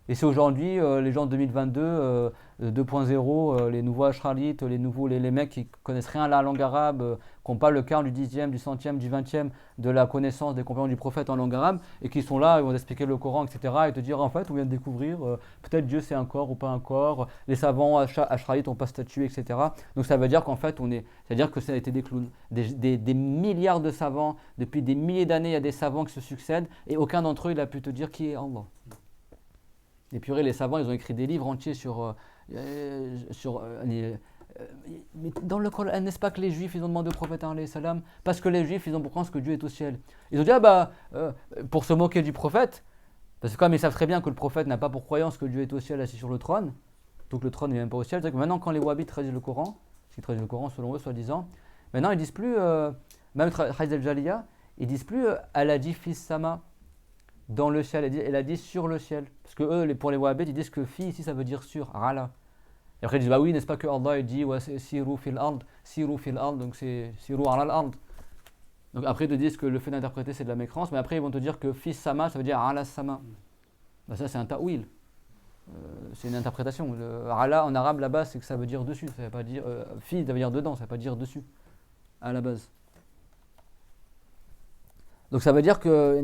Et c'est aujourd'hui, les gens de 2022, 2.0, les nouveaux ashralites, les mecs qui connaissent rien à la langue arabe, qui n'ont pas le quart du 10e, du centième, du 20e de la connaissance des compagnons du prophète en langue arabe, et qui sont là, ils vont expliquer le Coran, etc., et te dire, en fait, on vient de découvrir, peut-être Dieu c'est un corps ou pas un corps, les savants ashralites n'ont pas statué, etc. Donc ça veut dire qu'en fait, c'est-à-dire que ça a été des clowns. Des milliards de savants, depuis des milliers d'années, il y a des savants qui se succèdent, et aucun d'entre eux, il a pu te dire qui est Allah. Et puis les savants, ils ont écrit des livres entiers mais dans le Coran, n'est-ce pas que les Juifs, ils ont demandé au prophète alayhi salam, parce que les Juifs, ils ont pour croyance que Dieu est au ciel. Ils ont dit, pour se moquer du prophète, parce que comme ils savent très bien que le prophète n'a pas pour croyance que Dieu est au ciel assis sur le trône, donc le trône n'est même pas au ciel, c'est-à-dire que maintenant quand les Wahhabites traduisent le Coran, parce qu'ils traduisent le Coran selon eux, soi-disant, maintenant ils disent plus, même Hadith al-Jaliya, ils disent plus Allah dit fils sama, dans le ciel, elle a dit sur le ciel. Parce que eux, pour les Wahhabites, ils disent que fi ici ça veut dire sur, ala. Et après ils disent, bah oui, n'est-ce pas que Allah il dit siru fil ard, donc c'est siru ala al-ard. Donc après ils te disent que le fait d'interpréter c'est de la mécrance, mais après ils vont te dire que fi sama ça veut dire ala sama. Bah ça c'est un ta'wil. C'est une interprétation. Le ala en arabe là-bas c'est que ça veut dire dessus, ça veut pas dire fi ça veut dire dedans, ça veut pas dire dessus à la base. Donc ça veut dire que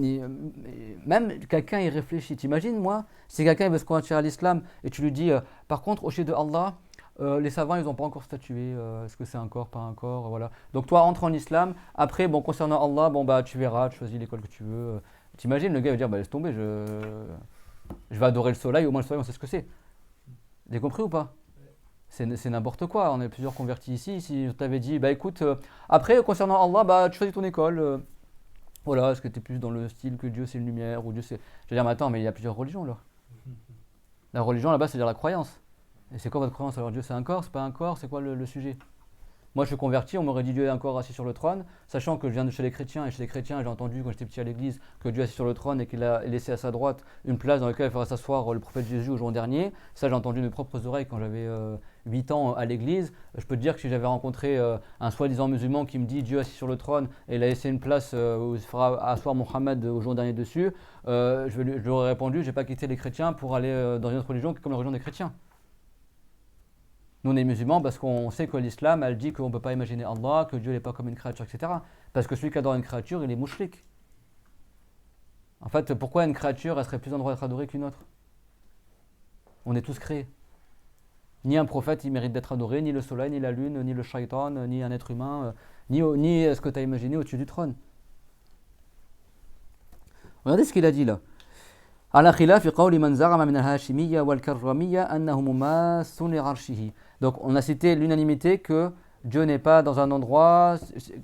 même quelqu'un y réfléchit. T'imagines, moi, si quelqu'un veut se convertir à l'islam et tu lui dis, par contre, au sujet de Allah, les savants, ils n'ont pas encore statué, est-ce que c'est un corps, pas un corps, voilà. Donc toi, entre en islam, après, bon, concernant Allah, tu verras, tu choisis l'école que tu veux. T'imagines, le gars va dire, laisse tomber, je vais adorer le soleil, au moins le soleil, on sait ce que c'est. Vous avez compris ou pas? C'est n'importe quoi, on est plusieurs convertis ici. Si je t'avais dit, écoute, après, concernant Allah, tu choisis ton école. Voilà, est-ce que tu es plus dans le style que Dieu c'est une lumière ou Dieu c'est... Je veux dire, mais attends, mais il y a plusieurs religions là. La religion là-bas, c'est-à-dire la croyance. Et c'est quoi votre croyance? Alors Dieu c'est un corps, c'est pas un corps, c'est quoi le sujet? Moi je suis converti, on m'aurait dit Dieu est un corps assis sur le trône, sachant que je viens de chez les chrétiens, et chez les chrétiens j'ai entendu quand j'étais petit à l'église que Dieu est assis sur le trône et qu'il a laissé à sa droite une place dans laquelle il ferait s'asseoir le prophète Jésus au jour dernier. Ça j'ai entendu de mes propres oreilles quand j'avais 8 ans à l'église. Je peux te dire que si j'avais rencontré un soi-disant musulman qui me dit Dieu est assis sur le trône et il a laissé une place où il fera asseoir Mohammed au jour dernier dessus, je lui aurais répondu, j'ai pas quitté les chrétiens pour aller dans une autre religion qui est comme la religion des chrétiens. Nous, on est musulmans parce qu'on sait que l'islam, elle dit qu'on ne peut pas imaginer Allah, que Dieu n'est pas comme une créature, etc. Parce que celui qui adore une créature, il est mouchrik. En fait, pourquoi une créature, elle serait plus en droit d'être adorée qu'une autre? On est tous créés. Ni un prophète, il mérite d'être adoré, ni le soleil, ni la lune, ni le shaitan, ni un être humain, ni ce que tu as imaginé au-dessus du trône. Regardez ce qu'il a dit là. Donc on a cité l'unanimité que Dieu n'est pas dans un endroit,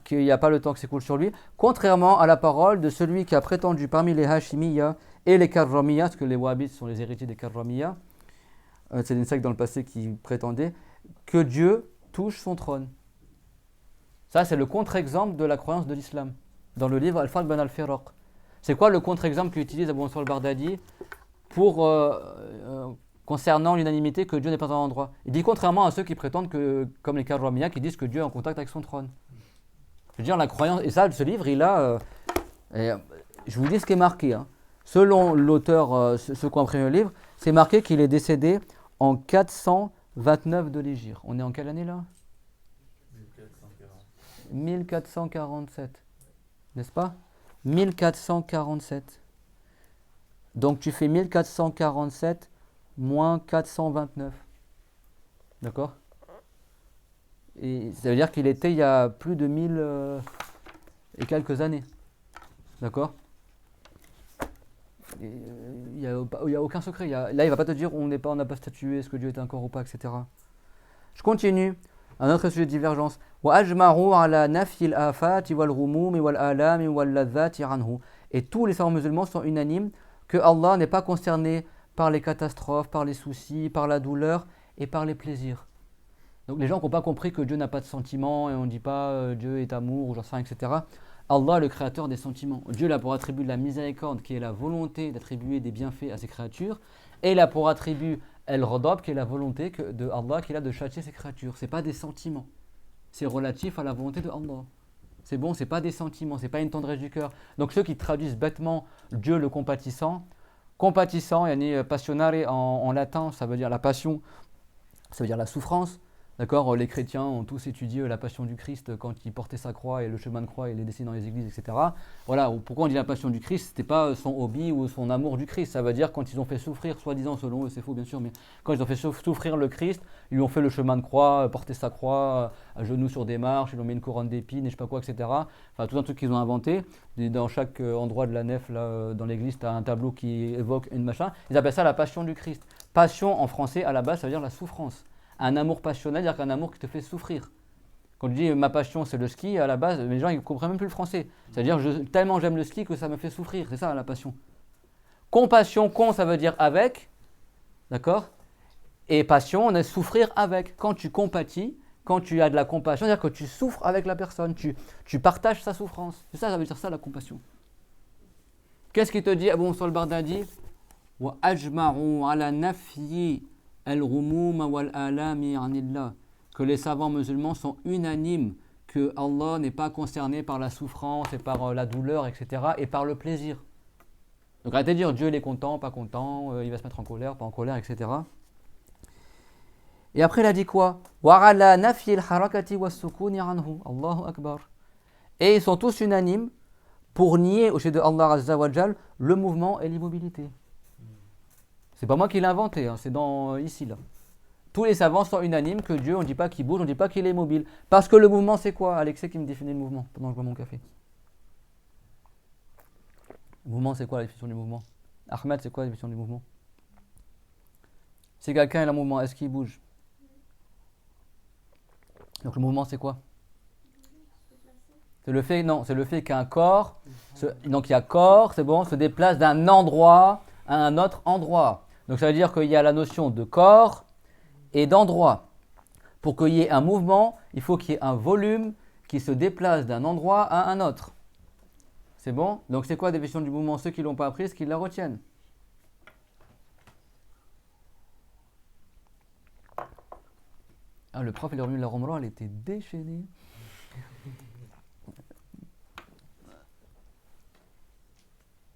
qu'il n'y a pas le temps qui s'écoule sur lui, contrairement à la parole de celui qui a prétendu parmi les Hashimiyya et les Karramiyya, parce que les Wahhabites sont les héritiers des Karramiyya, c'est une secte dans le passé qui prétendait que Dieu touche son trône. Ça, c'est le contre-exemple de la croyance de l'islam, dans le livre Al-Farq bin al-Firaq. C'est quoi le contre-exemple qu'utilise Abu Mansur al-Bardadi pour concernant l'unanimité que Dieu n'est pas dans un endroit? Il dit contrairement à ceux qui prétendent que, comme les Karramiyya, qui disent que Dieu est en contact avec son trône. Je veux dire, la croyance, et ça, ce livre, il a, je vous dis ce qui est marqué, hein. Selon l'auteur, ceux qui ont imprimé le livre, c'est marqué qu'il est décédé en 429 de l'Hégire. On est en quelle année là? 1447. N'est-ce pas? 1447. Donc tu fais 1447 moins 429. D'accord? Et ça veut dire qu'il était il y a plus de 1000 et quelques années. D'accord? Il n'y a aucun secret. Là, il ne va pas te dire on n'a pas statué, est-ce que Dieu est un corps ou pas, etc. Je continue. Un autre sujet de divergence. Et tous les savants musulmans sont unanimes que Allah n'est pas concerné par les catastrophes, par les soucis, par la douleur et par les plaisirs. Donc les gens qui n'ont pas compris que Dieu n'a pas de sentiments et on ne dit pas Dieu est amour ou j'en sais rien, etc. Allah est le créateur des sentiments. Dieu a pour attribut de la miséricorde qui est la volonté d'attribuer des bienfaits à ses créatures et il a pour attribut El-Radab qui est la volonté de Allah qu'il a de châtier ses créatures. Ce n'est pas des sentiments. C'est relatif à la volonté de Allah. C'est bon, c'est pas des sentiments, c'est pas une tendresse du cœur. Donc ceux qui traduisent bêtement Dieu le compatissant, yani passionare en latin, ça veut dire la passion, ça veut dire la souffrance. D'accord, les chrétiens ont tous étudié la passion du Christ quand il portait sa croix et le chemin de croix et les dessins dans les églises, etc. Voilà, pourquoi on dit la passion du Christ? C'était pas son hobby ou son amour du Christ. Ça veut dire quand ils ont fait souffrir, soi-disant, selon eux, c'est faux bien sûr, mais quand ils ont fait souffrir le Christ, ils lui ont fait le chemin de croix, porter sa croix, à genoux sur des marches, ils lui ont mis une couronne d'épines et je sais pas quoi, etc. Enfin, tout un truc qu'ils ont inventé. Dans chaque endroit de la nef, là, dans l'église, tu as un tableau qui évoque une machin. Ils appellent ça la passion du Christ. Passion en français, à la base, ça veut dire la souffrance. Un amour passionnel, c'est-à-dire qu'un amour qui te fait souffrir. Quand je dis ma passion c'est le ski, à la base, les gens ils ne comprennent même plus le français. C'est-à-dire tellement j'aime le ski que ça me fait souffrir, c'est ça la passion. Compassion, ça veut dire avec, d'accord? Et passion, on est souffrir avec. Quand tu compatis, quand tu as de la compassion, c'est-à-dire que tu souffres avec la personne, tu partages sa souffrance. C'est ça, ça veut dire ça la compassion. Qu'est-ce qu'il te dit Abu Mansur al-Bardadi? Wa ajma'u ala nafyi al-rumum wal-alami anillah, que les savants musulmans sont unanimes que Allah n'est pas concerné par la souffrance et par la douleur, etc. et par le plaisir. Donc arrêtez de dire Dieu il est content, pas content, il va se mettre en colère, pas en colère, etc. Et après il a dit quoi? وَعَلَى نَفْيِ الْحَرَكَةِ وَالسُّكُونِ عَنْهُ Allahu Akbar. Et ils sont tous unanimes pour nier au sujet de Allah Azza wa Jal le mouvement et l'immobilité. C'est pas moi qui l'ai inventé, hein, c'est ici là. Tous les savants sont unanimes que Dieu, on ne dit pas qu'il bouge, on ne dit pas qu'il est mobile. Parce que le mouvement, c'est quoi? Alexei qui me définit le mouvement pendant que je bois mon café. Le mouvement, c'est quoi la définition du mouvement? Ahmed, c'est quoi la définition du mouvement? Si quelqu'un a un mouvement, est-ce qu'il bouge? Donc le mouvement, c'est quoi? C'est le fait qu'un corps, donc il y a corps, c'est bon, se déplace d'un endroit à un autre endroit. Donc ça veut dire qu'il y a la notion de corps et d'endroit. Pour qu'il y ait un mouvement, il faut qu'il y ait un volume qui se déplace d'un endroit à un autre. C'est bon? Donc c'est quoi la définition du mouvement? Ceux qui ne l'ont pas appris, qu'ils la retiennent. Ah, le prof, il est revenu de la Romran, elle était déchaînée.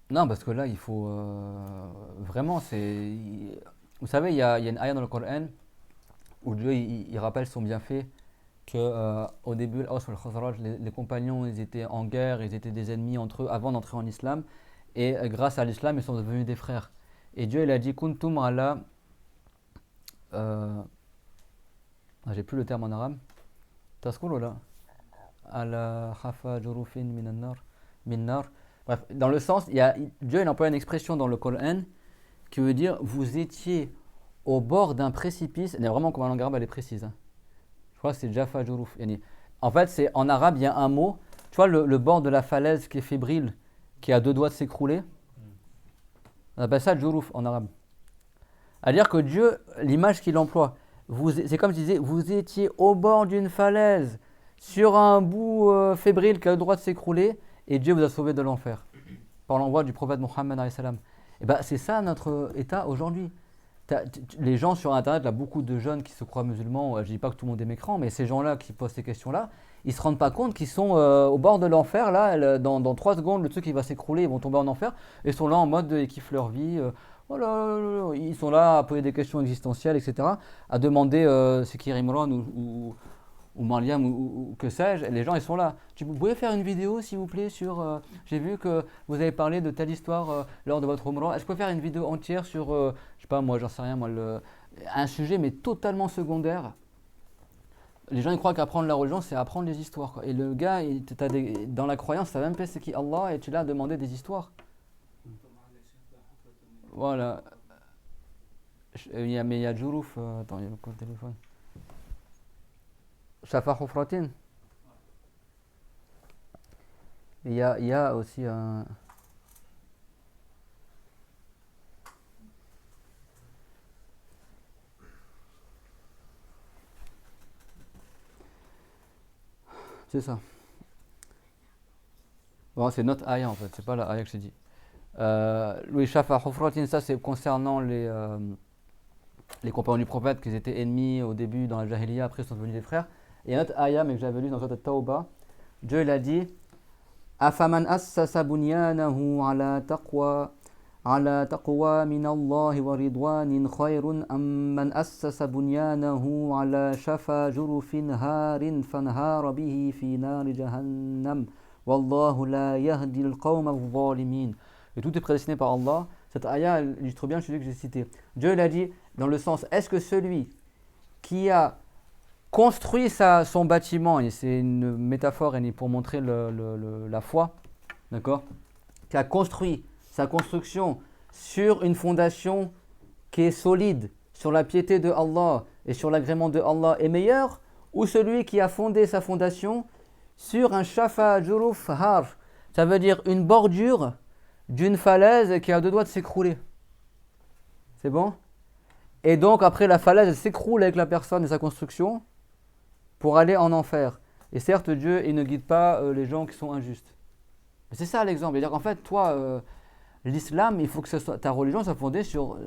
Non, parce que là, il faut vraiment, vous savez, il y a une ayah dans le Coran où Dieu il rappelle son bienfait, que au début, l'Aws wal Khazraj, les compagnons, ils étaient en guerre, ils étaient des ennemis entre eux avant d'entrer en islam, et grâce à l'islam, ils sont devenus des frères. Et Dieu, il a dit, kuntum ala, j'ai plus le terme en arabe, taskulu là, ala khafa jurufin min nar. Bref, dans le sens, Dieu il emploie une expression dans le Coran qui veut dire vous étiez au bord d'un précipice. Et vraiment, comme la langue arabe, elle est précise. Hein. Je crois que c'est Jaffa Juruf. En fait, c'est, en arabe, il y a un mot. Tu vois, le bord de la falaise qui est fébrile, qui a deux doigts de s'écrouler. On appelle ça Juruf en arabe. C'est-à-dire que Dieu, l'image qu'il emploie, c'est comme je disais, vous étiez au bord d'une falaise, sur un bout fébrile qui a le droit de s'écrouler, et Dieu vous a sauvé de l'enfer. Par l'envoi du prophète Mohammed alayhi salam. Et ben, c'est ça notre état aujourd'hui. Les gens sur internet, il y a beaucoup de jeunes qui se croient musulmans, je ne dis pas que tout le monde est mécrant, mais ces gens-là qui posent ces questions-là, ils ne se rendent pas compte qu'ils sont au bord de l'enfer, là, dans 3 secondes, le truc il va s'écrouler, ils vont tomber en enfer, et ils sont là en mode, ils kiffent leur vie, voilà, ils sont là à poser des questions existentielles, etc., à demander c'est qui Imran ou Mariam ou que sais-je, les gens ils sont là. Vous pouvez faire une vidéo s'il vous plaît sur, j'ai vu que vous avez parlé de telle histoire lors de votre Umrah, est-ce que vous pouvez faire une vidéo entière sur, je sais pas moi, j'en sais rien, moi, un sujet mais totalement secondaire. Les gens ils croient qu'apprendre la religion c'est apprendre les histoires quoi. Et le gars, dans la croyance, tu n'as même pas c'est qui Allah et tu l'as demandé des histoires. Voilà. Mais il y a Juruf, attends, il y a le téléphone. Shafa Hufratin. Il y a aussi un. C'est ça. Bon, c'est notre ayah en fait, c'est pas la ayah que j'ai dit. Oui, Shafa Hufratin, ça c'est concernant les compagnons du prophète qui étaient ennemis au début dans la Jahiliya, après ils sont devenus des frères. Et il y a un autre ayah, mais que j'avais lu dans Sourate Tawbah, Dieu il a dit Afaman assasa bunyanahu ala taqwa min Allah wa ridwanin khayrun amman assasa bunyanahu ala shafa jurufin harin fanhara bihi fi nari jahannam wallahu la yahdi al-qawma al-zalimin. Et tout est prédestiné par Allah. Cette ayah illustre bien celui que j'ai cité. Dieu il a dit dans le sens, est-ce que celui qui a construit son bâtiment, et c'est une métaphore pour montrer la foi, d'accord, qui a construit sa construction sur une fondation qui est solide, sur la piété de Allah et sur l'agrément de Allah est meilleur, ou celui qui a fondé sa fondation sur un shafa juruf har, ça veut dire une bordure d'une falaise qui a 2 doigts de s'écrouler. C'est bon? Et donc après la falaise elle s'écroule avec la personne et sa construction pour aller en enfer. Et certes Dieu il ne guide pas les gens qui sont injustes. Mais c'est ça l'exemple. C'est-à-dire qu'en fait toi l'islam il faut que ta religion soit fondée sur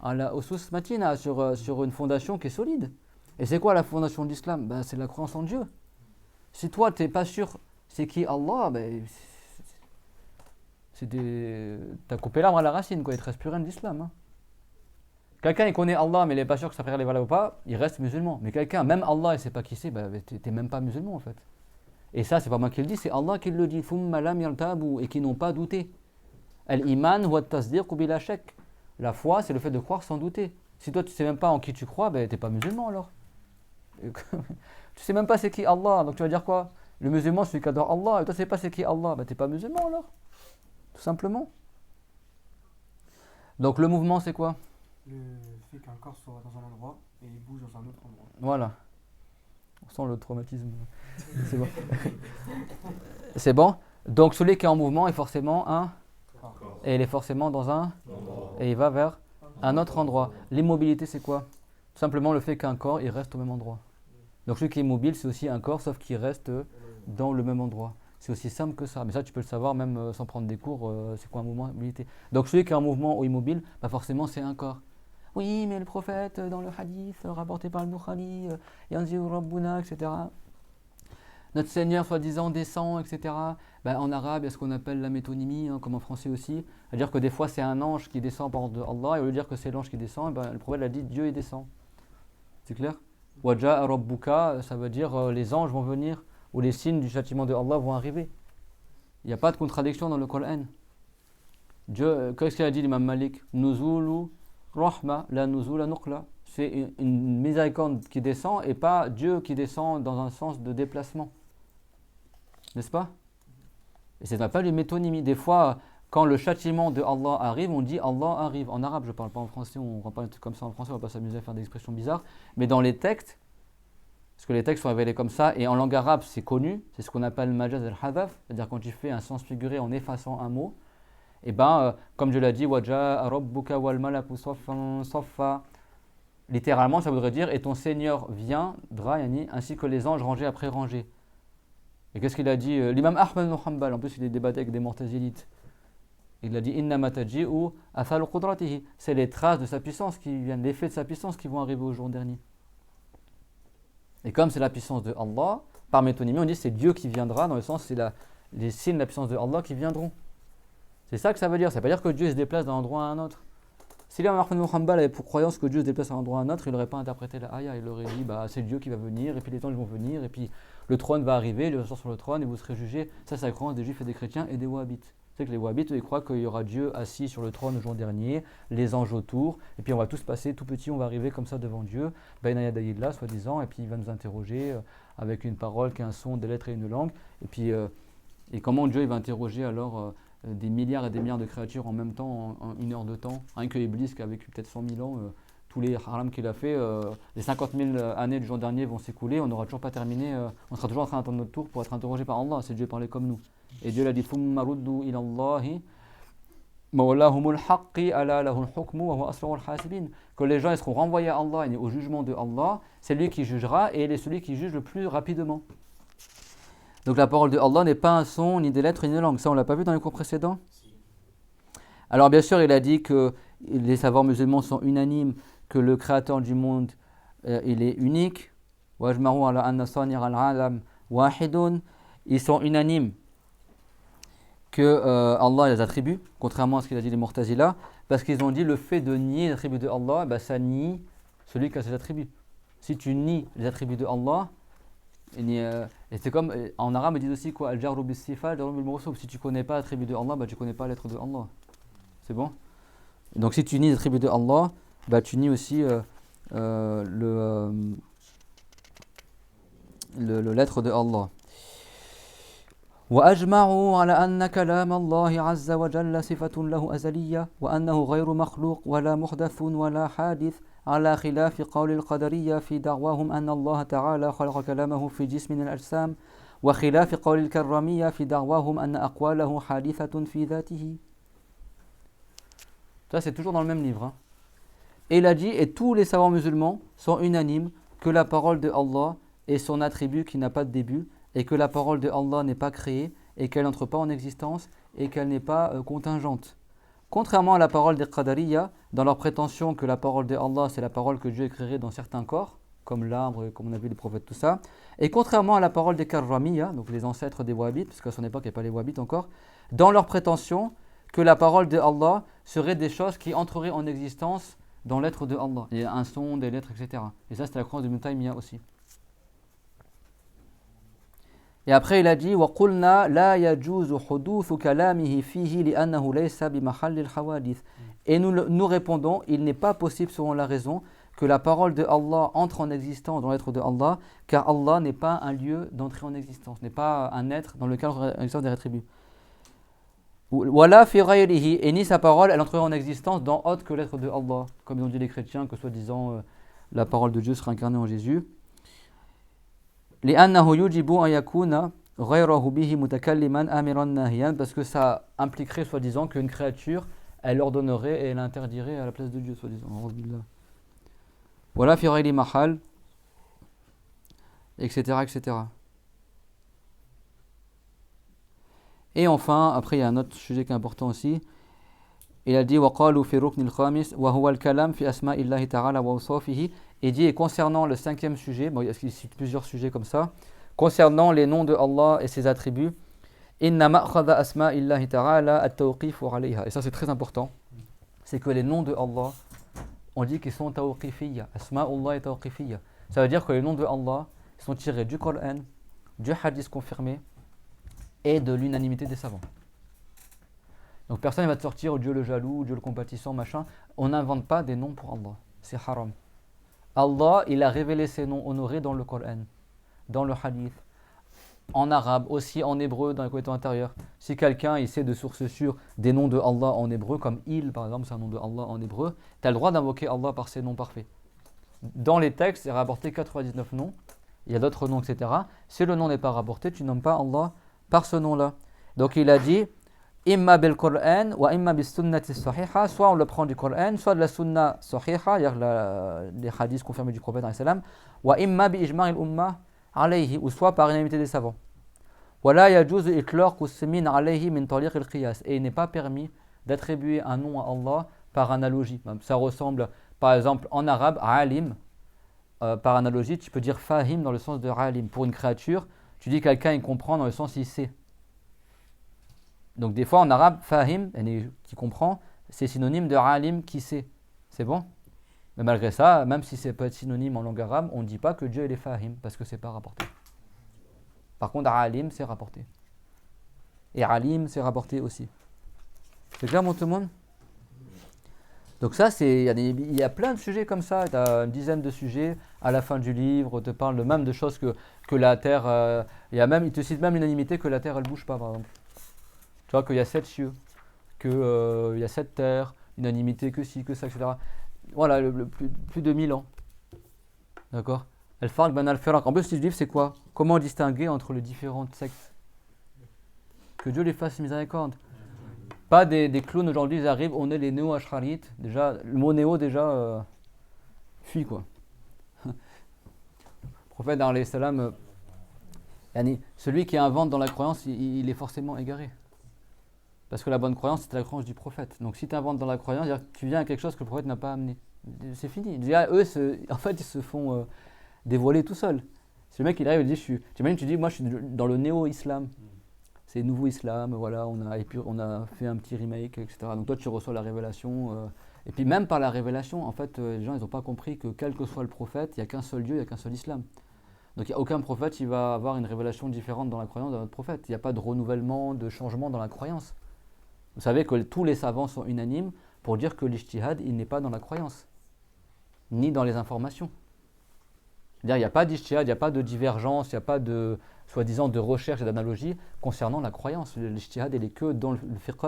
usus matina, sur une fondation qui est solide. Et c'est quoi la fondation de l'islam? Ben, c'est la croyance en Dieu. Si toi tu n'es pas sûr c'est qui Allah, ben, t'as coupé l'arbre à la racine quoi. Il ne te reste plus rien de l'islam. Hein. Quelqu'un il connaît Allah mais il n'est pas sûr que sa prière est valable ou pas, il reste musulman. Mais quelqu'un, même Allah il ne sait pas qui c'est, bah, t'es même pas musulman en fait. Et ça c'est pas moi qui le dis, c'est Allah qui le dit. Et qui n'ont pas douté. Al-iman huwa at-tasdiq bila shak. La foi c'est le fait de croire sans douter. Si toi tu sais même pas en qui tu crois, bah, t'es pas musulman alors. Tu sais même pas c'est qui Allah, donc tu vas dire quoi? Le musulman c'est celui qui adore Allah, et toi tu sais pas c'est qui Allah, bah t'es pas musulman alors. Tout simplement. Donc le mouvement c'est quoi? Le fait qu'un corps soit dans un endroit et il bouge dans un autre endroit. Voilà. On sent le traumatisme. C'est bon. C'est bon. Donc celui qui est en mouvement est forcément un. Et il est forcément dans un. Et il va vers un autre endroit. L'immobilité c'est quoi? Tout simplement le fait qu'un corps il reste au même endroit. Donc celui qui est mobile c'est aussi un corps sauf qu'il reste dans le même endroit. C'est aussi simple que ça. Mais ça tu peux le savoir même sans prendre des cours. C'est quoi un mouvement, mobilité? Donc celui qui est en mouvement ou immobile, bah forcément c'est un corps. Oui, mais le prophète, dans le hadith rapporté par le Bukhari, Yanziu Rabbuna, etc. Notre Seigneur, soi-disant, descend, etc. Ben, en arabe, il y a ce qu'on appelle la métonymie, hein, comme en français aussi. C'est-à-dire que des fois, c'est un ange qui descend par ordre de Allah, et au lieu de dire que c'est l'ange qui descend, ben, le prophète a dit Dieu il descend. C'est clair? Waja'a rabbuka, ça veut dire les anges vont venir, ou les signes du châtiment de Allah vont arriver. Il n'y a pas de contradiction dans le Coran. Dieu, qu'est-ce qu'il a dit l'imam Malik? Nuzulu rahma, la nuzula nuqla. C'est une miséricorde qui descend et pas Dieu qui descend dans un sens de déplacement. N'est-ce pas? Et c'est pas une métonymie. Des fois, quand le châtiment de Allah arrive, on dit Allah arrive. En arabe, je ne parle pas en français, on ne va pas un truc comme ça en français, on ne va pas s'amuser à faire des expressions bizarres. Mais dans les textes, parce que les textes sont révélés comme ça, et en langue arabe, c'est connu, c'est ce qu'on appelle majaz al-hadaf, c'est-à-dire quand tu fais un sens figuré en effaçant un mot, et comme je l'ai dit, waja'a rabbuka wal malaku saffan saffa. Littéralement, ça voudrait dire et ton Seigneur viendra, ainsi que les anges rangés après rangés. Et qu'est-ce qu'il a dit l'imam Ahmad ibn Hanbal, en plus il est débattu avec des mu'tazilites. Il a dit innama taji'u athal qudratihi, c'est les traces de sa puissance qui viennent, l'effet de sa puissance qui vont arriver au jour dernier. Et comme c'est la puissance de Allah, par métonymie, on dit c'est Dieu qui viendra, dans le sens c'est les signes de la puissance de Allah qui viendront. C'est ça que ça veut dire. Ça veut pas dire que Dieu se déplace d'un endroit à un autre. Si l'imam Ahmad ibn Hanbal avait pour croyance que Dieu se déplace d'un endroit à un autre, il n'aurait pas interprété la ayah. Il aurait dit c'est Dieu qui va venir, et puis les anges vont venir, et puis le trône va arriver, il va sortir sur le trône, et vous serez jugés. Ça, c'est la croyance des juifs et des chrétiens et des wahhabites. C'est que les wahhabites, ils croient qu'il y aura Dieu assis sur le trône le jour dernier, les anges autour, et puis on va tous passer, tout petit, on va arriver comme ça devant Dieu, Bayna yadayillah, soi-disant, et puis il va nous interroger avec une parole qui a un son, des lettres et une langue. Et puis, et comment Dieu il va interroger alors des milliards et des milliards de créatures en même temps, en une heure de temps, rien que Iblis qui a vécu peut-être 100 000 ans, tous les haram qu'il a fait, les 50 000 années du jour dernier vont s'écouler, on n'aura toujours pas terminé, on sera toujours en train d'attendre notre tour pour être interrogé par Allah, c'est Dieu parler comme nous. Et Dieu l'a dit Thumma ruddu ila Allahi mawlahumul haqqi ala lahul hukmu wa huwa asrarul hasibin, que les gens ils seront renvoyés à Allah et au jugement de Allah, c'est lui qui jugera et il est celui qui juge le plus rapidement. Donc la parole de Allah n'est pas un son, ni des lettres, ni des langues. Ça, on ne l'a pas vu dans les cours précédents. Alors bien sûr, il a dit que les savoirs musulmans sont unanimes, que le créateur du monde, il est unique. Ils sont unanimes que Allah a les attributs, contrairement à ce qu'il a dit les Mu'tazila, parce qu'ils ont dit le fait de nier les attributs de Allah, ça nie celui qui a ses attributs. Si tu nies les attributs de Allah, et c'est comme en arabe ils disent aussi quoi, al-jarru bis-sifa, al-jarru bil-mawsuf. Si tu connais pas l'attribut de Allah, tu connais pas l'être de Allah. C'est bon? Et donc si tu nies l'attribut de Allah, tu nies aussi l'être de Allah. وأجمعوا على أن كلام الله عز وجل صفة له أزلية وأنه غير مخلوق ولا محدث ولا حادث على خلاف قول القدرية في دعواهم أن الله تعالى خلق كلامه في جسم من الأجسام وخلاف قول الكرامية في دعواهم أن أقواله حادثة في ذاته. Ça c'est toujours dans le même livre. Hein. Et il a dit, et tous les savants musulmans sont unanimes que la parole de Allah est son attribut qui n'a pas de début, et que la parole de Allah n'est pas créée, et qu'elle n'entre pas en existence, et qu'elle n'est pas contingente. Contrairement à la parole des Qadariya, dans leur prétention que la parole de Allah, c'est la parole que Dieu écrirait dans certains corps, comme l'arbre, comme on a vu les prophètes, tout ça, et contrairement à la parole des Karramiya, donc les ancêtres des Wahhabites, parce qu'à son époque, il n'y a pas les Wahhabites encore, dans leur prétention que la parole de Allah serait des choses qui entreraient en existence dans l'être de Allah. Il y a un son, des lettres, etc. Et ça, c'est la croyance de Ibn Taymiyyah aussi. Et après, il a dit وَقُلْنَا لَا يَجُوزُ حُدُوثُ كَلَامِهِ فِيهِ لِأَنَّهُ لَيْسَ بِمَحَلِّ الْحَوَادِثِ. Et nous répondons, il n'est pas possible, selon la raison, que la parole de Allah entre en existence dans l'être de Allah, car Allah n'est pas un lieu d'entrée en existence, n'est pas un être dans lequel l'existence des attributs. وَلَا فِي غَيْرِهِ, et ni sa parole, elle entrerait en existence dans autre que l'être de Allah, comme ils ont dit les chrétiens, que soi-disant la parole de Dieu sera incarnée en Jésus. لأنه يجب أن يكون غيره به متكلما آمرا ناهيا, parce que ça impliquerait soi-disant qu'une créature elle ordonnerait et elle interdirait à la place de Dieu soi-disant. Voilà fi ghayri mahal, etc., etc. Et enfin, après il y a un autre sujet qui est important aussi. Il a dit وقالوا في الركن الخامس وهو الكلام في أسماء الله تعالى وأوصافه. Et dit, et concernant le cinquième sujet, il cite plusieurs sujets comme ça, concernant les noms de Allah et ses attributs, inna ma'khadha asma'illahi ta'ala at-tawqif 'alayha. Et ça c'est très important, c'est que les noms de Allah, on dit qu'ils sont tawqifiyya. Asma'ullah et tawqifiyya. Ça veut dire que les noms de Allah sont tirés du Coran, du hadith confirmé et de l'unanimité des savants. Donc personne ne va te sortir Dieu le jaloux, Dieu le compatissant, machin. On n'invente pas des noms pour Allah. C'est haram. Allah, il a révélé ses noms honorés dans le Coran, dans le hadith, en arabe, aussi en hébreu, dans les commentaires intérieurs. Si quelqu'un il sait de sources sûres des noms de Allah en hébreu, comme il par exemple, c'est un nom de Allah en hébreu, tu as le droit d'invoquer Allah par ses noms parfaits. Dans les textes, il est rapporté 99 noms, il y a d'autres noms, etc. Si le nom n'est pas rapporté, tu nommes pas Allah par ce nom-là. Donc il a dit imma bil Qur'an wa imma bis sunnati sahiha, soit on le prend du Qur'an, soit de la sunna sahiha, c'est-à-dire les hadiths confirmés du prophète sallam, wa imma bi ijma' al ummah alayhi, ou soit par unanimité des savants. Wala yajuzu itlaq ismin alayhi min tariq al qiyas, et il n'est pas permis d'attribuer un nom à Allah par analogie. Ça ressemble par exemple en arabe alim, par analogie, tu peux dire fahim dans le sens de alim. Pour une créature, tu dis quelqu'un il comprend dans le sens il sait. Donc des fois en arabe, fahim, qui comprend, c'est synonyme de alim qui sait. C'est bon? Mais malgré ça, même si c'est pas synonyme en langue arabe, on ne dit pas que Dieu il est fahim, parce que c'est pas rapporté. Par contre, alim, c'est rapporté. Et alim, c'est rapporté aussi. C'est clair, mon tout le monde? Donc ça, il y a plein de sujets comme ça, tu as une dizaine de sujets, à la fin du livre, on te parle même de choses que la Terre, il te cite même l'unanimité que la Terre, elle ne bouge pas, par exemple. Tu vois qu'il y a 7 cieux, qu'il y a 7 terres, unanimité que ci, que ça, etc. Voilà, plus de 1000 ans. D'accord? Al-Farq ben al-Firaq. En plus, ce livre, c'est quoi? Comment distinguer entre les différentes sectes? Que Dieu les fasse miséricorde. Pas des clowns aujourd'hui, ils arrivent, on est les néo-asharites. Déjà, le mot néo, fuit quoi. Le prophète, alayhi salam, celui qui invente dans la croyance, il est forcément égaré. Parce que la bonne croyance, c'est la croyance du prophète. Donc si tu inventes dans la croyance, tu viens à quelque chose que le prophète n'a pas amené. C'est fini. Déjà, eux, en fait, ils se font dévoiler tout seuls. Si le mec, il arrive et dit, tu dis, moi, je suis dans le néo-islam. C'est le nouveau islam, voilà, on a fait un petit remake, etc. Donc toi, tu reçois la révélation. Et puis même par la révélation, en fait, les gens, ils n'ont pas compris que quel que soit le prophète, il n'y a qu'un seul Dieu, il n'y a qu'un seul islam. Donc il n'y a aucun prophète qui va avoir une révélation différente dans la croyance d'un autre prophète. Il n'y a pas de renouvellement, de changement dans la croyance. Vous savez que tous les savants sont unanimes pour dire que l'ijtihad, il n'est pas dans la croyance, ni dans les informations. C'est-à-dire il n'y a pas d'ijtihad, il n'y a pas de divergence, il n'y a pas de, soi-disant, de recherche et d'analogie concernant la croyance. L'ijtihad, il est que dans le fiqh,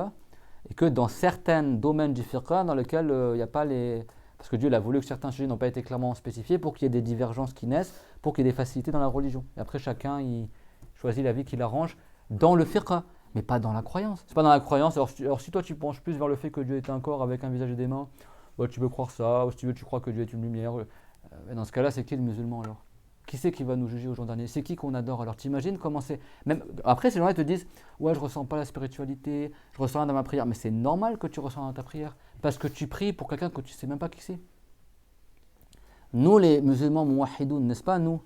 et que dans certains domaines du fiqh dans lesquels il n'y a pas les... Parce que Dieu il a voulu que certains sujets n'ont pas été clairement spécifiés pour qu'il y ait des divergences qui naissent, pour qu'il y ait des facilités dans la religion. Et après, chacun il choisit la vie qu'il arrange dans le fiqh, mais pas dans la croyance. C'est pas dans la croyance. Alors si toi tu penches plus vers le fait que Dieu est un corps avec un visage et des mains, bah, tu peux croire ça, ou si tu veux, tu crois que Dieu est une lumière. Dans ce cas-là, c'est qui le musulman alors? Qui c'est qui va nous juger au jour dernier? C'est qui qu'on adore? Alors t'imagines comment c'est... Même après, ces gens-là te disent ouais, je ressens pas la spiritualité, je ressens rien dans ma prière. Mais c'est normal que tu ressens dans ta prière, parce que tu pries pour quelqu'un que tu sais même pas qui c'est. Nous, les musulmans mouahidoun, n'est-ce pas, nous?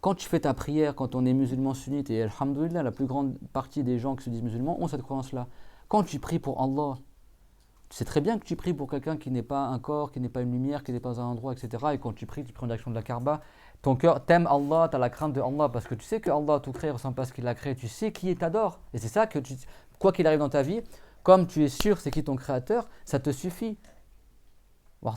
Quand tu fais ta prière, quand on est musulman sunnite, et alhamdoulilah, la plus grande partie des gens qui se disent musulmans ont cette croyance-là. Quand tu pries pour Allah, tu sais très bien que tu pries pour quelqu'un qui n'est pas un corps, qui n'est pas une lumière, qui n'est pas un endroit, etc. Et quand tu pries en direction de la Kaaba, ton cœur t'aime Allah, tu as la crainte de Allah, parce que tu sais que Allah tout créé ne ressemble pas à ce qu'il a créé, tu sais qui t'adore. Et c'est ça que quoi qu'il arrive dans ta vie, comme tu es sûr c'est qui ton créateur, ça te suffit. Dieu